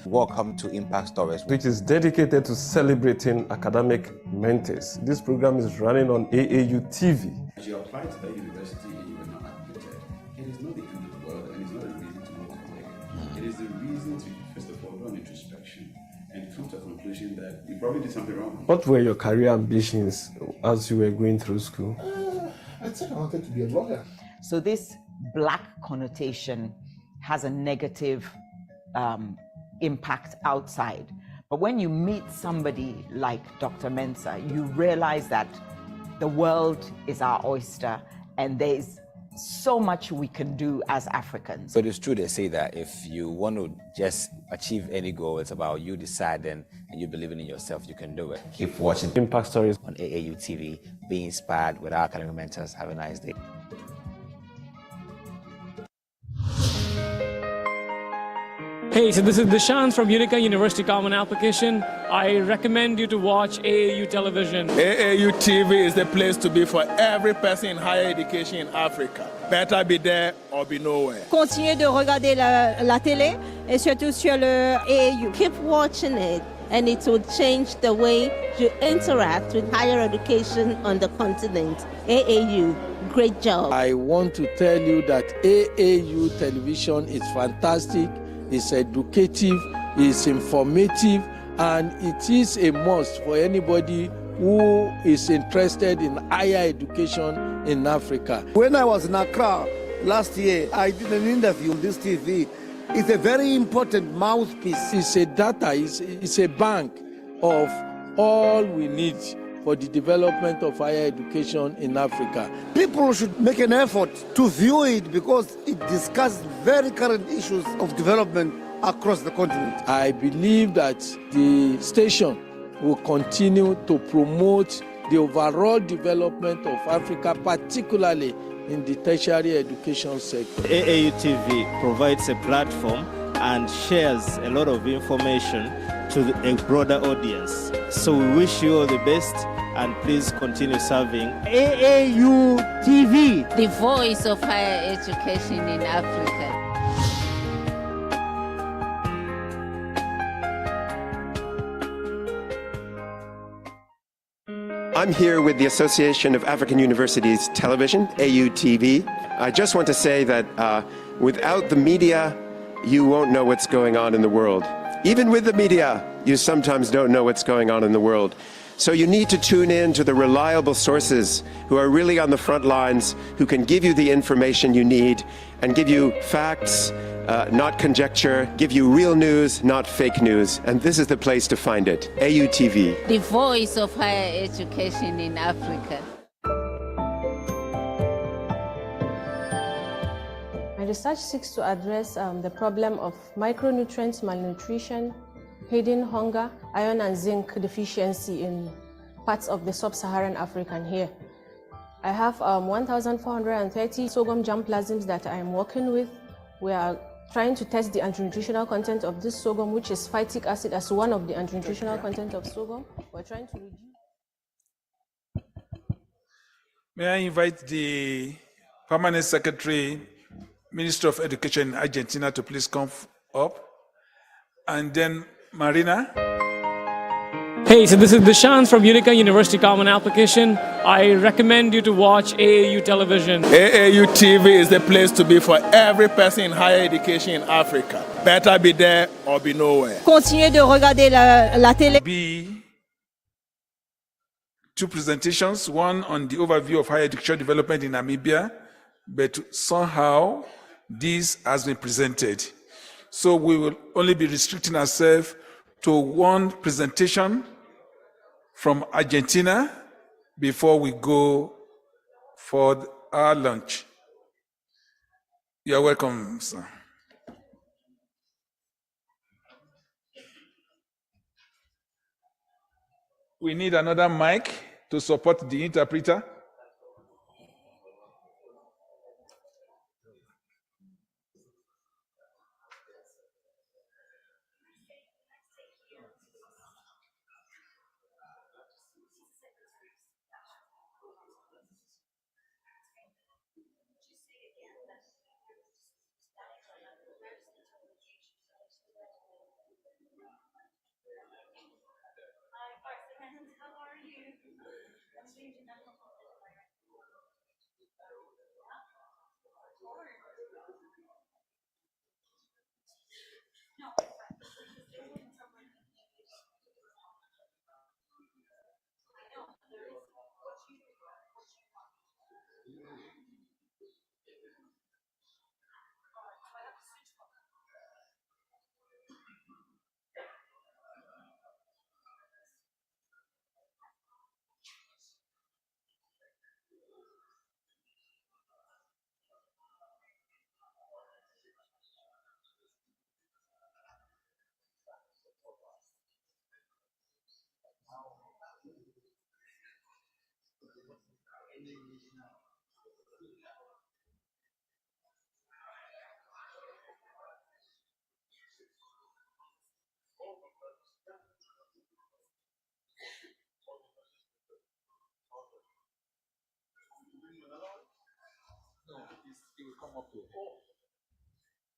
Welcome to Impact Stories, which is dedicated to celebrating academic mentors. This program is running on AAU TV. As you apply to the university, you are not admitted. It is not the end of the world, and it's not a reason to walk away. It is the reason to, first of all, do an introspection and come to a conclusion that you probably did something wrong. What were your career ambitions as you were going through school? I said I wanted to be a lawyer. So this black connotation has a negative impact outside. But when you meet somebody like Dr. Mensah, you realize that the world is our oyster and there's so much we can do as Africans. But it's true, they say that if you want to just achieve any goal, it's about you deciding and you believing in yourself, you can do it. Keep watching Impact Stories on AAU TV. Be inspired with our academic mentors. Have a nice day. Hey, so this is Dishant from Unica University Common Application. I recommend you to watch AAU Television. AAU TV is the place to be for every person in higher education in Africa. Better be there or be nowhere. Continuez de regarder la télé et surtout sur le AAU. Keep watching it and it will change the way you interact with higher education on the continent. AAU, great job. I want to tell you that AAU Television is fantastic. It's educative, it's informative, and it is a must for anybody who is interested in higher education in Africa. When I was in Accra last year, I did an interview on this TV. It's a very important mouthpiece. It's a data, it's a bank of all we need for the development of higher education in Africa. People should make an effort to view it because it discusses very current issues of development across the continent. I believe that the station will continue to promote the overall development of Africa, particularly in the tertiary education sector. AAU TV provides a platform and shares a lot of information to a broader audience. So we wish you all the best and please continue serving AAU TV, the voice of higher education in Africa. I'm here with the Association of African Universities Television, AUTV. I just want to say that without the media, you won't know what's going on in the world. Even with the media, you sometimes don't know what's going on in the world. So you need to tune in to the reliable sources who are really on the front lines, who can give you the information you need and give you facts, not conjecture, give you real news, not fake news. And this is the place to find it, AUTV. The voice of higher education in Africa. My research seeks to address the problem of micronutrients malnutrition, hidden hunger, iron and zinc deficiency in parts of the sub-Saharan African here. I have 1,430 sorghum germplasms that I am working with. We are trying to test the anti-nutritional content of this sorghum, which is phytic acid, as one of the anti-nutritional content of sorghum. We're trying to reduce. May I invite the Permanent Secretary, Minister of Education in Argentina, to please come up. And then Marina. Hey, so this is Dishant from Unica University Common Application. I recommend you to watch AAU television. AAU TV is the place to be for every person in higher education in Africa. Better be there or be nowhere. Continuez de regarder la télé. B, two presentations, one on the overview of higher education development in Namibia, but somehow this has been presented. So we will only be restricting ourselves to one presentation from Argentina before we go for our lunch. You're welcome, sir. We need another mic to support the interpreter.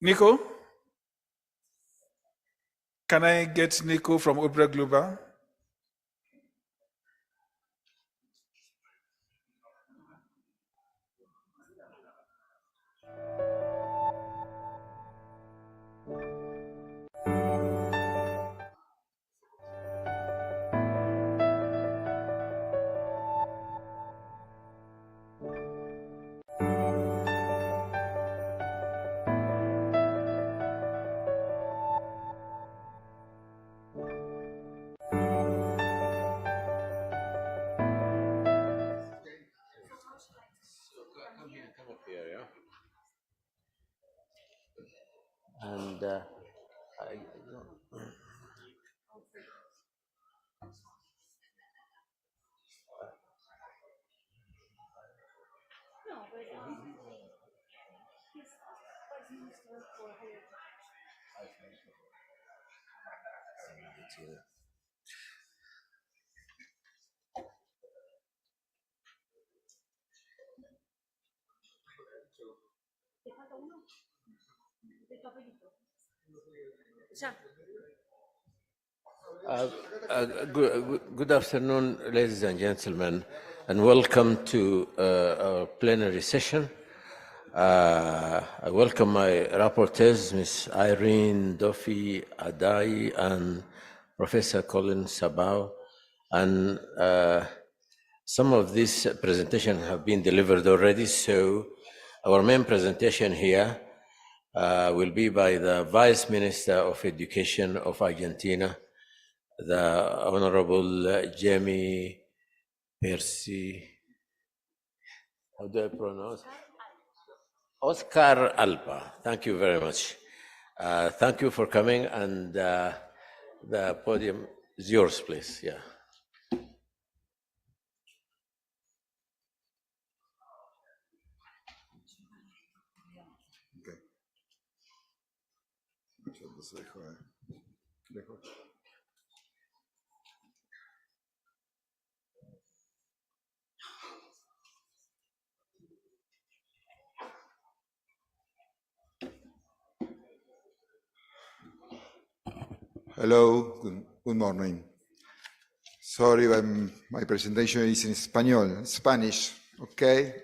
Nico? Can I get Nico from Opera Global? And Good afternoon, ladies and gentlemen, and welcome to our plenary session. I welcome my rapporteurs, Ms. Irene Duffy Adai and Professor Colin Sabao. And some of these presentations have been delivered already, so our main presentation here will be by the Vice Minister of Education of Argentina, the Honorable Jamie Percy, how do I pronounce? Oscar Alpa. Thank you very much. Thank you for coming, and the podium is yours, please. Yeah. Hello, good morning. Sorry, my presentation is in Spanish, okay?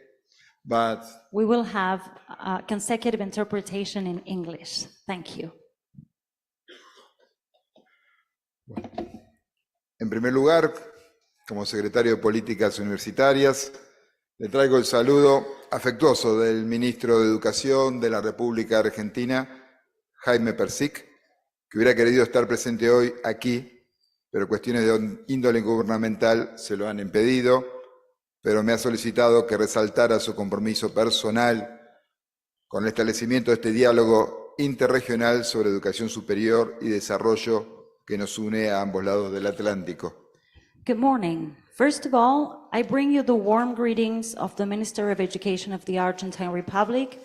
But we will have consecutive interpretation in English. Thank you. En primer lugar, como secretario de Políticas Universitarias, le traigo el saludo afectuoso del Ministro de Educación de la República Argentina, Jaime Persic, que hubiera querido estar presente hoy aquí, pero cuestiones de índole gubernamental se lo han impedido, pero me ha solicitado que resaltara su compromiso personal con el establecimiento de este diálogo interregional sobre educación superior y desarrollo que nos une a ambos lados del Atlántico. Good morning. First of all, I bring you the warm greetings of the Minister of Education of the Argentine Republic,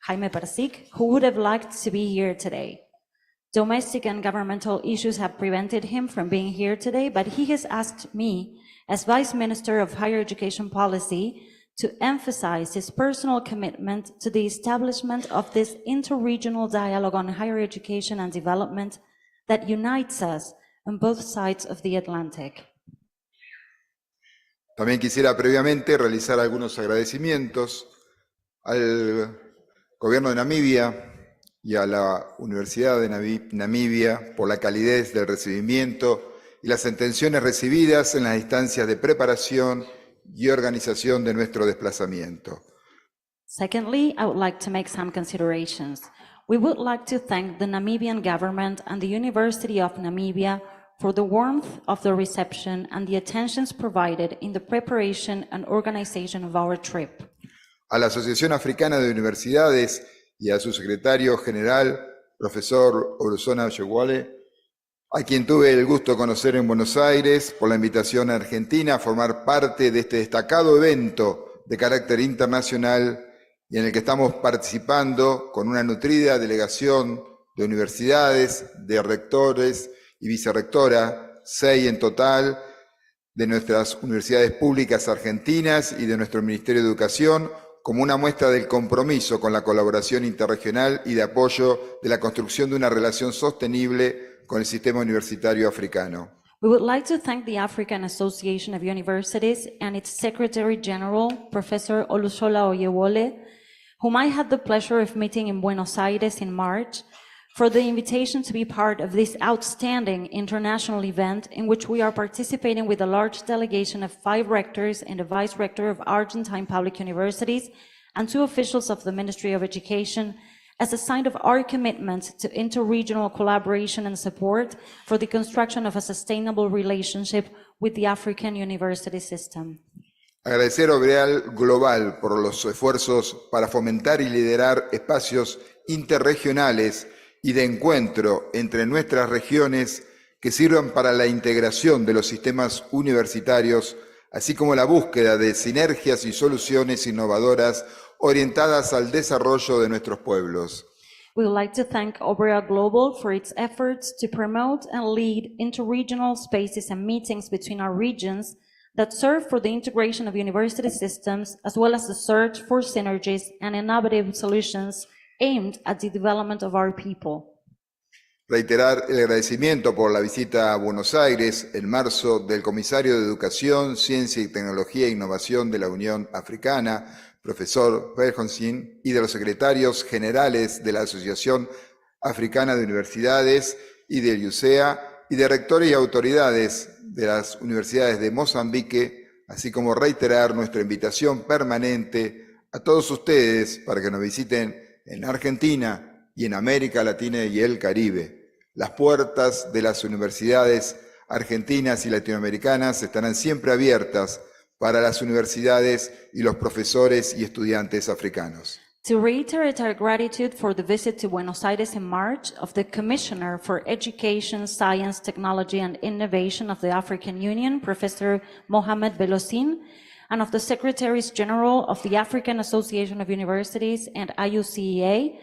Jaime Persic, who would have liked to be here today. Domestic and governmental issues have prevented him from being here today, but he has asked me, as Vice Minister of Higher Education Policy, to emphasize his personal commitment to the establishment of this interregional dialogue on higher education and development that unites us on both sides of the Atlantic. También quisiera previamente realizar algunos agradecimientos al Gobierno de Namibia y a la Universidad de Namibia por la calidez del recibimiento y las intenciones recibidas en las instancias de preparación y organización de nuestro desplazamiento. Secondly, I would like to make some considerations. We would like to thank the Namibian government and the University of Namibia for the warmth of the reception and the attentions provided in the preparation and organization of our trip. A la Asociación Africana de Universidades y a su secretario general, profesor Olusola Yewale, a quien tuve el gusto de conocer en Buenos Aires por la invitación a Argentina a formar parte de este destacado evento de carácter internacional y en el que estamos participando con una nutrida delegación de universidades, de rectores y vicerrectora, 6 en total, de nuestras universidades públicas argentinas y de nuestro Ministerio de Educación, como una muestra del compromiso con la colaboración interregional y de apoyo de la construcción de una relación sostenible con el sistema universitario africano. We would like to thank the African Association of Universities and its Secretary General, Professor Olusola Oyewole, whom I had the pleasure of meeting in Buenos Aires in March, for the invitation to be part of this outstanding international event in which we are participating with a large delegation of 5 rectors and a vice rector of Argentine public universities and 2 officials of the Ministry of Education, as a sign of our commitment to interregional collaboration and support for the construction of a sustainable relationship with the African university system. Agradecer a Oreal Global por los esfuerzos para fomentar y liderar espacios interregionales y de encuentro entre nuestras regiones que sirvan para la integración de los sistemas universitarios, así como la búsqueda de sinergias y soluciones innovadoras orientadas al desarrollo de nuestros pueblos. We would like to thank Oberá Global for its efforts to promote and lead interregional spaces and meetings between our regions that serve for the integration of university systems, as well as the search for synergies and innovative solutions aimed at the development of our people. Reiterar el agradecimiento por la visita a Buenos Aires en marzo del Comisario de Educación, Ciencia y Tecnología e Innovación de la Unión Africana, profesor Verjonsin, y de los secretarios generales de la Asociación Africana de Universidades y del UCEA, y de rectores y autoridades de las universidades de Mozambique, así como reiterar nuestra invitación permanente a todos ustedes para que nos visiten en Argentina y en América Latina y el Caribe. Las puertas de las universidades argentinas y latinoamericanas estarán siempre abiertas para las universidades y los profesores y estudiantes africanos. To reiterate our gratitude for the visit to Buenos Aires in March of the Commissioner for Education, Science, Technology and Innovation of the African Union, Professor Mohamed Belosin, and of the Secretaries General of the African Association of Universities and IUCEA,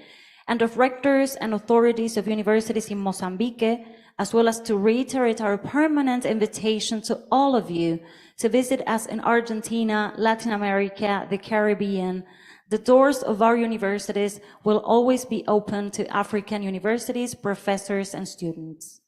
and of rectors and authorities of universities in Mozambique, as well as to reiterate our permanent invitation to all of you to visit us in Argentina, Latin America, the Caribbean. The doors of our universities will always be open to African universities, professors, and students.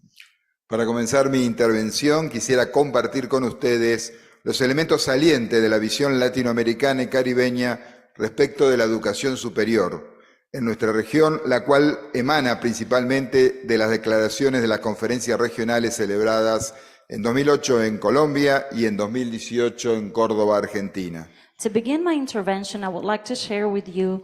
Para comenzar mi intervención, quisiera compartir con ustedes los elementos salientes de la visión latinoamericana y caribeña respecto de la educación superior en nuestra región, la cual emana principalmente de las declaraciones de las conferencias regionales celebradas en 2008 en Colombia y en 2018 en Córdoba, Argentina. To begin my intervention, I would like to share with you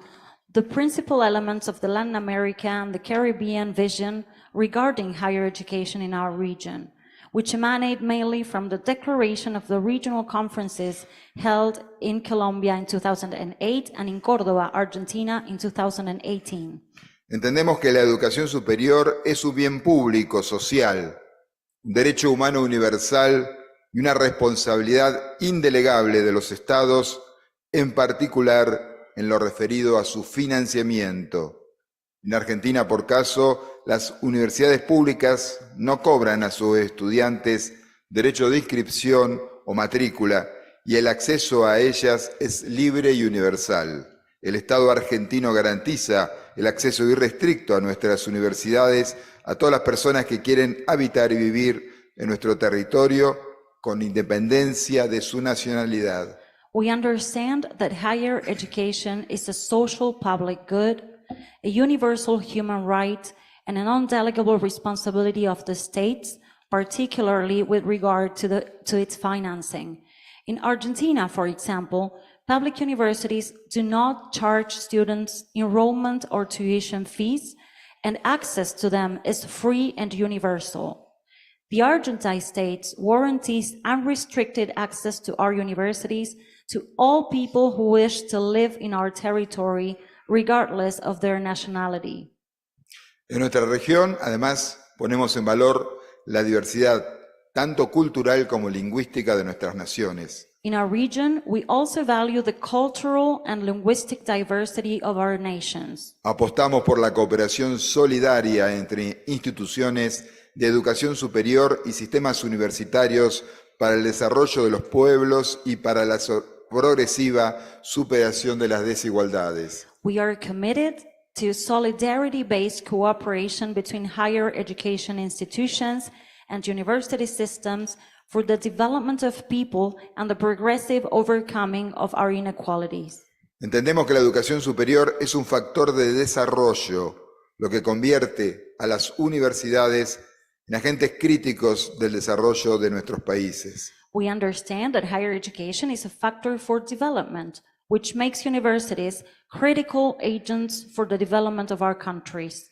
the principal elements of the Latin America and the Caribbean vision regarding higher education in our region, which emanate mainly from the declaration of the regional conferences held in Colombia in 2008 and in Córdoba, Argentina in 2018. Entendemos que la educación superior es un bien público, social, un derecho humano universal y una responsabilidad indelegable de los estados, en particular en lo referido a su financiamiento. En Argentina, por caso, las universidades públicas no cobran a sus estudiantes derecho de inscripción o matrícula y el acceso a ellas es libre y universal. El Estado argentino garantiza el acceso irrestricto a nuestras universidades a todas las personas que quieren habitar y vivir en nuestro territorio con independencia de su nacionalidad. We understand that higher education is a social public good, a universal human right, and an undelegable responsibility of the states, particularly with regard to its financing. In Argentina, for example, public universities do not charge students enrollment or tuition fees, and access to them is free and universal. The Argentine state guarantees unrestricted access to our universities to all people who wish to live in our territory, regardless of their nationality. En nuestra región, además, ponemos en valor la diversidad, tanto cultural como lingüística, de nuestras naciones. In our region, we also value the cultural and linguistic diversity of our nations. Apostamos por la cooperación solidaria entre instituciones de educación superior y sistemas universitarios para el desarrollo de los pueblos y para la progresiva superación de las desigualdades. We are committed to solidarity-based cooperation between higher education institutions and university systems for the development of people and the progressive overcoming of our inequalities. Entendemos que la educación superior es un factor de desarrollo, lo que convierte a las universidades en agentes críticos del desarrollo de nuestros países. We understand that higher education is a factor for development, which makes universities critical agents for the development of our countries.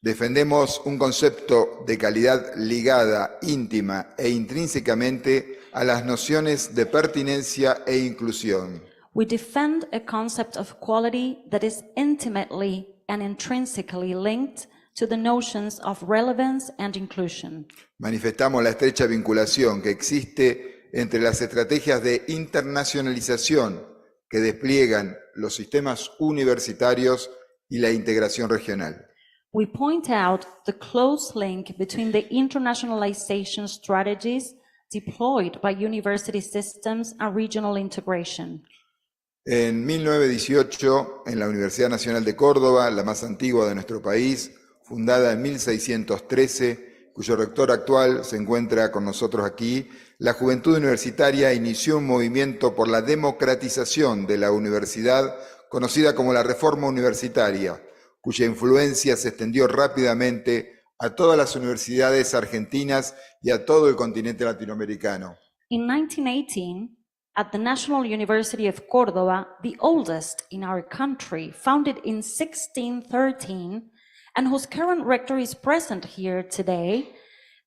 Defendemos un concepto de calidad ligada, íntima e intrínsecamente a las nociones de pertinencia e inclusión. We defend a concept of quality that is intimately and intrinsically linked to the notions of relevance and inclusion. Manifestamos la estrecha vinculación que existe entre las estrategias de internacionalización que despliegan los sistemas universitarios y la integración regional. We point out the close link between the internationalization strategies deployed by university systems and regional integration. En 1918, en la Universidad Nacional de Córdoba, la más antigua de nuestro país, fundada en 1613, cuyo rector actual se encuentra con nosotros aquí, la juventud universitaria inició un movimiento por la democratización de la universidad, conocida como la Reforma Universitaria, cuya influencia se extendió rápidamente a todas las universidades argentinas y a todo el continente latinoamericano. In 1918, at the National University of Córdoba, the oldest in our country, founded in 1613, and whose current rector is present here today,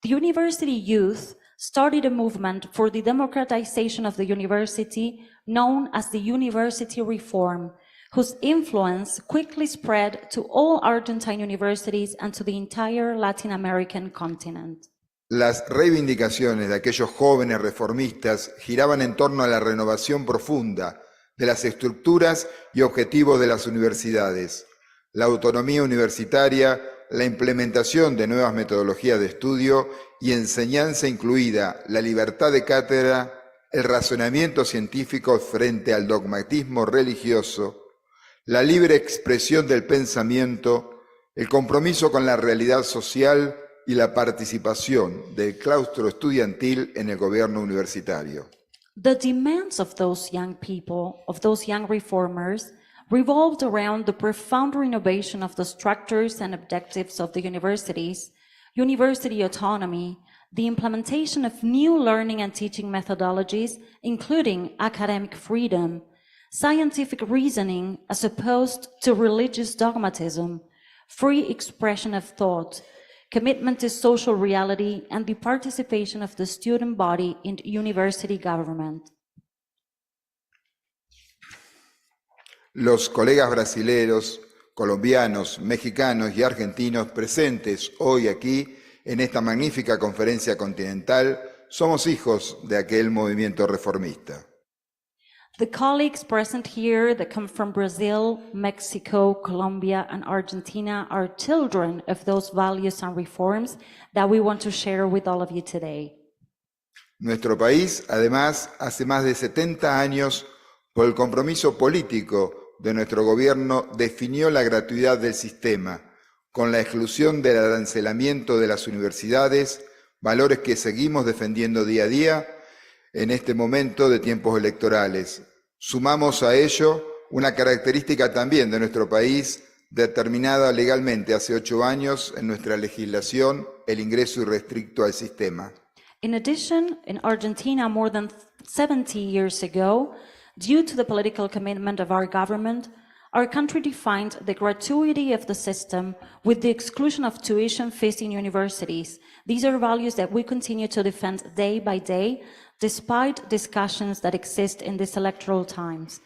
the university youth started a movement for the democratization of the university known as the University Reform, whose influence quickly spread to all Argentine universities and to the entire Latin American continent. Las reivindicaciones de aquellos jóvenes reformistas giraban en torno a la renovación profunda de las estructuras y objetivos de las universidades, la autonomía universitaria, la implementación de nuevas metodologías de estudio y enseñanza incluida, la libertad de cátedra, el razonamiento científico frente al dogmatismo religioso, la libre expresión del pensamiento, el compromiso con la realidad social y la participación del claustro estudiantil en el gobierno universitario. The demands of those young people, of those young reformers, revolved around the profound renovation of the structures and objectives of the universities, university autonomy, the implementation of new learning and teaching methodologies, including academic freedom, scientific reasoning as opposed to religious dogmatism, free expression of thought, commitment to social reality, and the participation of the student body in university government. Los colegas brasileros, colombianos, mexicanos y argentinos presentes hoy aquí en esta magnífica conferencia continental somos hijos de aquel movimiento reformista. The colleagues present here that come from Brazil, Mexico, Colombia, and Argentina are children of those values and reforms that we want to share with all of you today. Nuestro país, además, hace más de 70 años, por el compromiso político de nuestro gobierno, definió la gratuidad del sistema, con la exclusión del arancelamiento de las universidades, valores que seguimos defendiendo día a día en este momento de tiempos electorales. Sumamos a ello una característica también de nuestro país, determinada legalmente hace 8 años en nuestra legislación, el ingreso irrestricto al sistema. In addition, in Argentina, more than 70 years ago, due to the political commitment of our government, our country defined the gratuity of the system with the exclusion of tuition fees in universities. These are values that we continue to defend day by day, despite discussions that exist in these electoral times.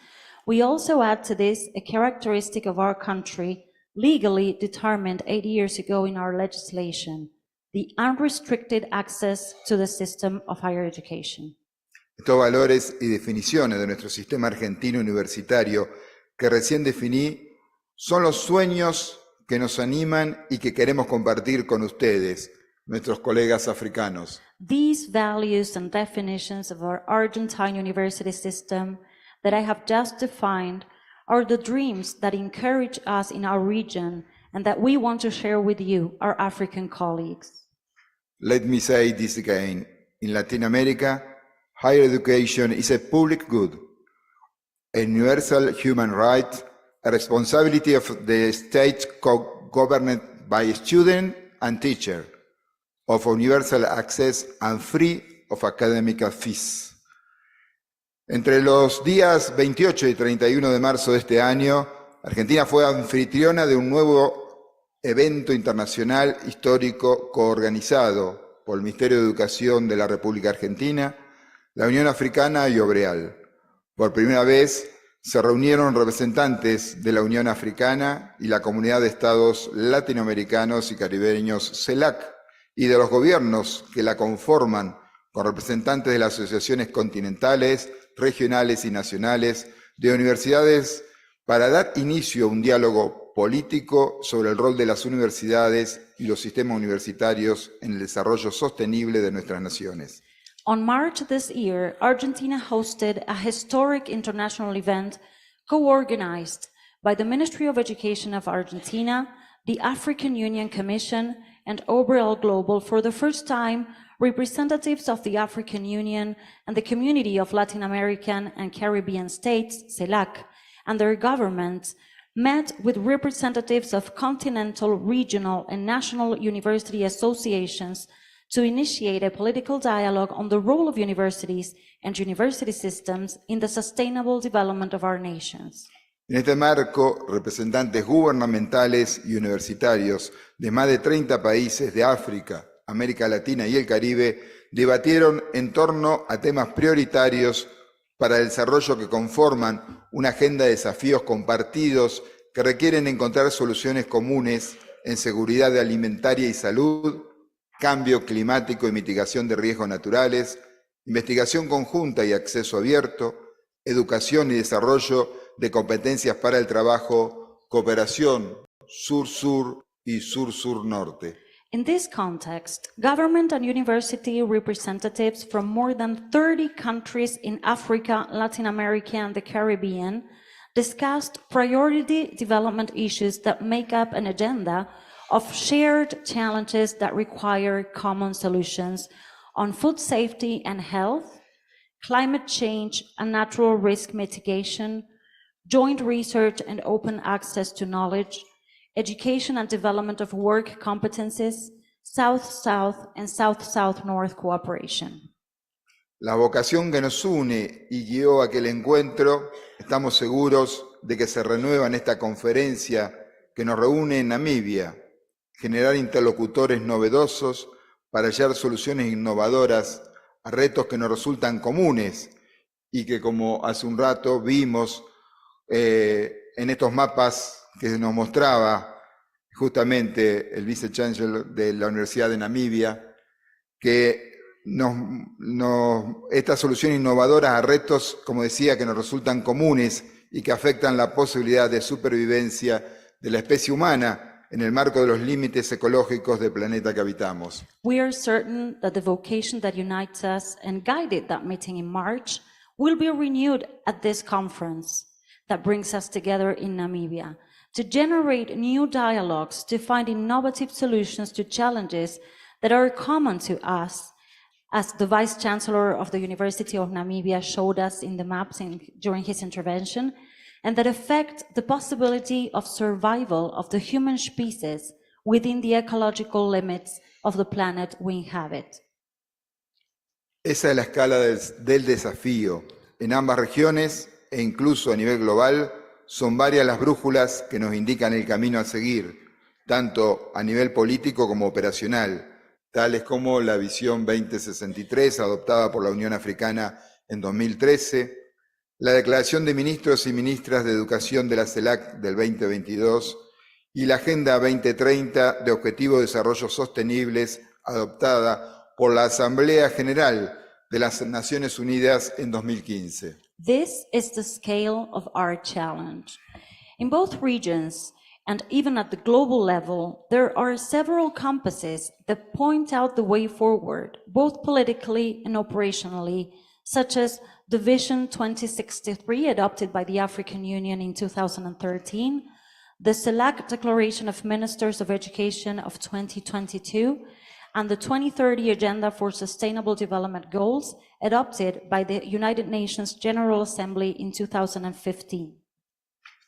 We also add to this a characteristic of our country, legally determined 8 years ago in our legislation, the unrestricted access to the system of higher education. Estos valores y definiciones de nuestro sistema argentino universitario que recién definí son los sueños que nos animan y que queremos compartir con ustedes, nuestros colegas africanos. These values and definitions of our Argentine university system that I have just defined are the dreams that encourage us in our region and that we want to share with you, our African colleagues. Let me say this again. In Latin America, higher education is a public good, a universal human right, a responsibility of the state governed by student and teacher, of universal access and free of academic fees. Entre los días 28 y 31 de marzo de este año, Argentina fue anfitriona de un nuevo evento internacional histórico coorganizado por el Ministerio de Educación de la República Argentina, la Unión Africana y Obreal. Por primera vez se reunieron representantes de la Unión Africana y la Comunidad de Estados Latinoamericanos y Caribeños CELAC y de los gobiernos que la conforman, con representantes de las asociaciones continentales, regionales y nacionales, de universidades, para dar inicio a un diálogo político sobre el rol de las universidades y los sistemas universitarios en el desarrollo sostenible de nuestras naciones. On March this year, Argentina hosted a historic international event co-organized by the Ministry of Education of Argentina, the African Union Commission, and Overall Global. For the first time, representatives of the African Union and the Community of Latin American and Caribbean States, CELAC, and their governments met with representatives of continental, regional, and national university associations to initiate a political dialogue on the role of universities and university systems in the sustainable development of our nations. En este marco, representantes gubernamentales y universitarios de más de 30 países de África, América Latina y el Caribe debatieron en torno a temas prioritarios para el desarrollo que conforman una agenda de desafíos compartidos que requieren encontrar soluciones comunes en seguridad alimentaria y salud, cambio climático y mitigación de riesgos naturales, investigación conjunta y acceso abierto, educación y desarrollo de competencias para el trabajo, cooperación sur-sur y sur-sur-norte. In this context, government and university representatives from more than 30 countries in Africa, Latin America, and the Caribbean discussed priority development issues that make up an agenda of shared challenges that require common solutions on food safety and health, climate change and natural risk mitigation, joint research and open access to knowledge, education and development of work competencies, South-South and South-South-North cooperation. La vocación que nos une y guió aquel encuentro, estamos seguros de que se renueva en esta conferencia que nos reúne en Namibia, generar interlocutores novedosos para hallar soluciones innovadoras a retos que nos resultan comunes y que, como hace un rato vimos en estos mapas que nos mostraba justamente el vice-chancellor de la Universidad de Namibia, que estas soluciones innovadoras a retos, como decía, que nos resultan comunes y que afectan la posibilidad de supervivencia de la especie humana en el marco de los límites ecológicos del planeta que habitamos. We are certain that the vocation that unites us and guided that meeting in March will be renewed at this conference that brings us together in Namibia to generate new dialogues, to find innovative solutions to challenges that are common to us, as the Vice Chancellor of the University of Namibia showed us in the maps during his intervention, and that affect the possibility of survival of the human species within the ecological limits of the planet we inhabit. Esa es la escala del desafío. En ambas regiones, e incluso a nivel global, son varias las brújulas que nos indican el camino a seguir, tanto a nivel político como operacional, tales como la Visión 2063, adoptada por la Unión Africana en 2013, la Declaración de Ministros y Ministras de Educación de la CELAC del 2022 y la Agenda 2030 de Objetivos de Desarrollo Sostenibles, adoptada por la Asamblea General de las Naciones Unidas en 2015. This is the scale of our challenge. In both regions, and even at the global level, there are several compasses that point out the way forward, both politically and operationally, such as the Vision 2063 adopted by the African Union in 2013, the CELAC Declaration of Ministers of Education of 2022, and the 2030 Agenda for Sustainable Development Goals adopted by the United Nations General Assembly in 2015.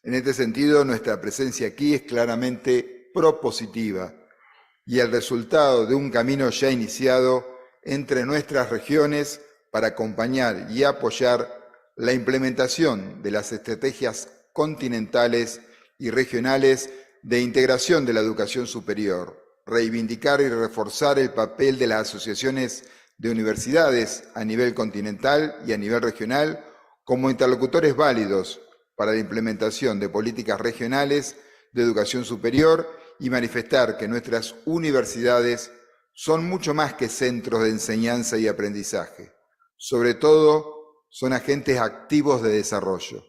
En este sentido, nuestra presencia aquí es claramente propositiva y el resultado de un camino ya iniciado entre nuestras regiones para acompañar y apoyar la implementación de las estrategias continentales y regionales de integración de la educación superior, reivindicar y reforzar el papel de las asociaciones de universidades a nivel continental y a nivel regional como interlocutores válidos para la implementación de políticas regionales de educación superior y manifestar que nuestras universidades son mucho más que centros de enseñanza y aprendizaje. Sobre todo, son agentes activos de desarrollo.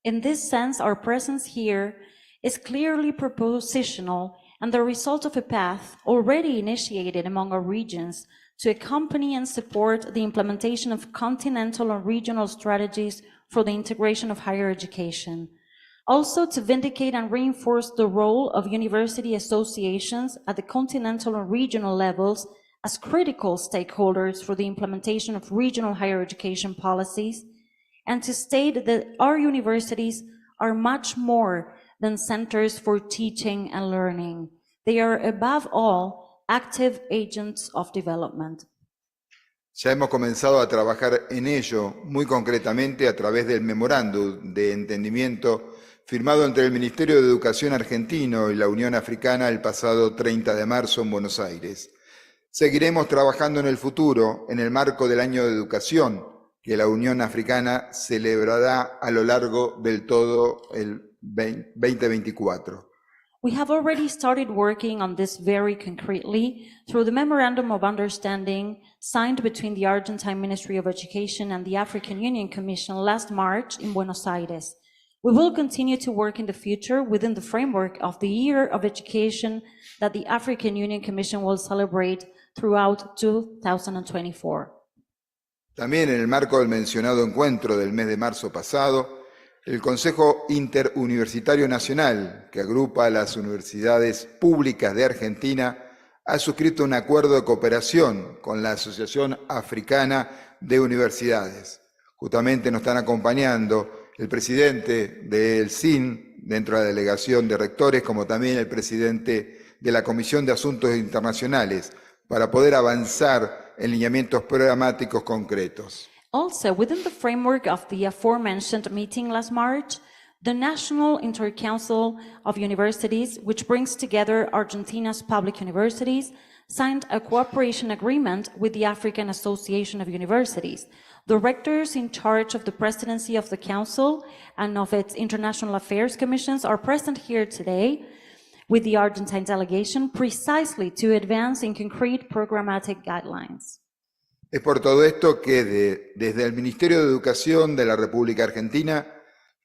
In this sense, our presence here is clearly propositional and the result of a path already initiated among our regions to accompany and support the implementation of continental and regional strategies for the integration of higher education. Also, to vindicate and reinforce the role of university associations at the continental and regional levels as critical stakeholders for the implementation of regional higher education policies, and to state that our universities are much more than centers for teaching and learning. They are, above all, active agents of development. Ya hemos comenzado a trabajar en ello muy concretamente a través del memorándum de entendimiento firmado entre el Ministerio de Educación argentino y la Unión Africana el pasado 30 de marzo en Buenos Aires. Seguiremos trabajando en el futuro en el marco del Año de Educación que la Unión Africana celebrará a lo largo del todo el 2024. We have already started working on this very concretely through the Memorandum of Understanding signed between the Argentine Ministry of Education and the African Union Commission last March in Buenos Aires. We will continue to work in the future within the framework of the Year of Education that the African Union Commission will celebrate throughout 2024. También en el marco del mencionado encuentro del mes de marzo pasado, el Consejo Interuniversitario Nacional, que agrupa a las universidades públicas de Argentina, ha suscrito un acuerdo de cooperación con la Asociación Africana de Universidades. Justamente nos están acompañando el presidente del SIN dentro de la delegación de rectores, como también el presidente de la Comisión de Asuntos Internacionales, para poder avanzar en lineamientos programáticos concretos. Also, within the framework of the aforementioned meeting last March, the National Intercouncil of Universities, which brings together Argentina's public universities, signed a cooperation agreement with the African Association of Universities. The rectors in charge of the presidency of the Council and of its International Affairs Commissions are present here today with the Argentine delegation precisely to advance in concrete programmatic guidelines. Es por todo esto que desde el Ministerio de Educación de la República Argentina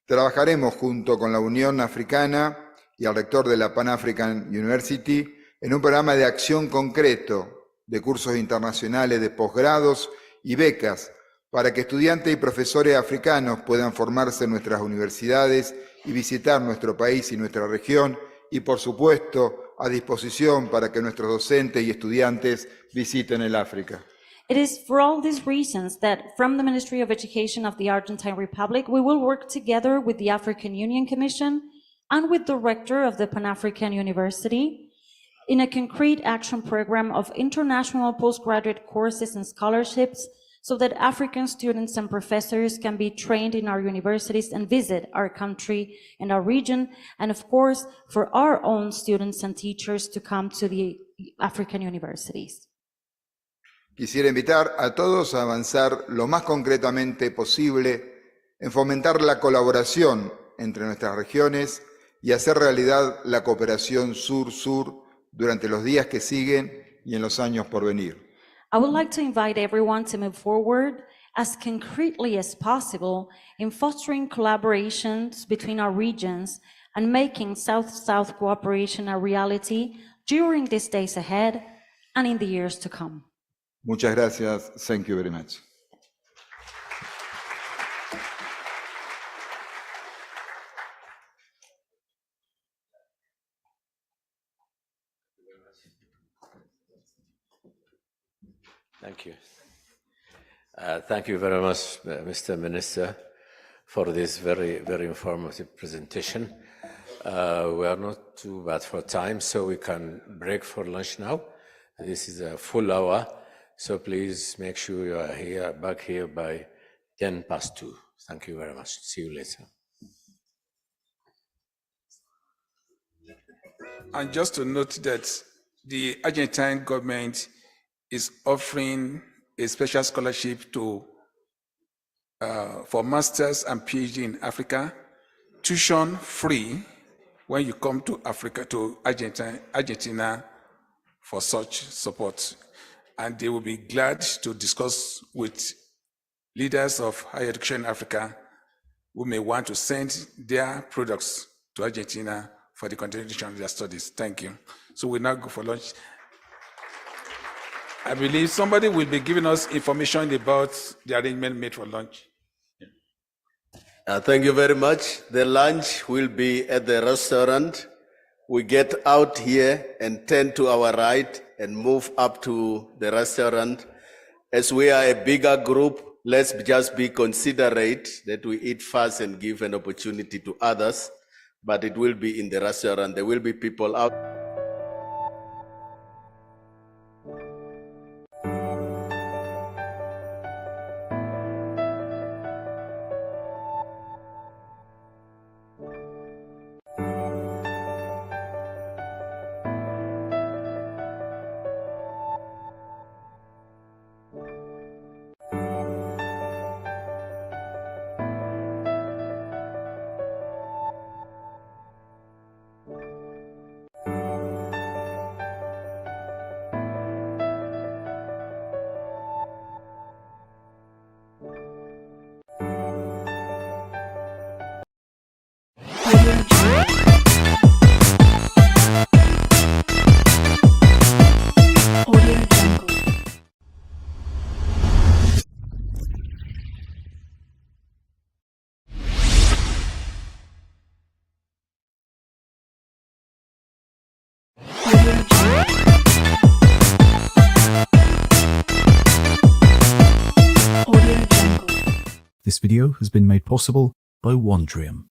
trabajaremos junto con la Unión Africana y al rector de la Pan African University en un programa de acción concreto de cursos internacionales de posgrados y becas para que estudiantes y profesores africanos puedan formarse en nuestras universidades y visitar nuestro país y nuestra región y, por supuesto, a disposición para que nuestros docentes y estudiantes visiten el África. It is for all these reasons that from the Ministry of Education of the Argentine Republic, we will work together with the African Union Commission and with the rector of the Pan-African University in a concrete action program of international postgraduate courses and scholarships so that African students and professors can be trained in our universities and visit our country and our region, and of course, for our own students and teachers to come to the African universities. Quisiera invitar a todos a avanzar lo más concretamente posible en fomentar la colaboración entre nuestras regiones y hacer realidad la cooperación sur-sur durante los días que siguen y en los años por venir. I would like to invite everyone to move forward as concretely as possible in fostering collaborations between our regions and making South-South cooperation a reality during these days ahead and in the years to come. Muchas gracias. Thank you very much. Thank you. Thank you very much, Mr. Minister, for this very, very informative presentation. We are not too bad for time, so we can break for lunch now. This is a full hour. So please make sure you are back here by 2:10. Thank you very much. See you later. And just to note that the Argentine government is offering a special scholarship for masters and PhD in Africa, tuition free when you come to Africa, to Argentina for such support. And they will be glad to discuss with leaders of higher education in Africa who may want to send their products to Argentina for the continuation of their studies. Thank you. So we now go for lunch. I believe somebody will be giving us information about the arrangement made for lunch. Thank you very much. The lunch will be at the restaurant. We get out here and turn to our right and move up to the restaurant. As we are a bigger group, let's just be considerate that we eat fast and give an opportunity to others, but it will be in the restaurant. There will be people out. This video has been made possible by Wondrium.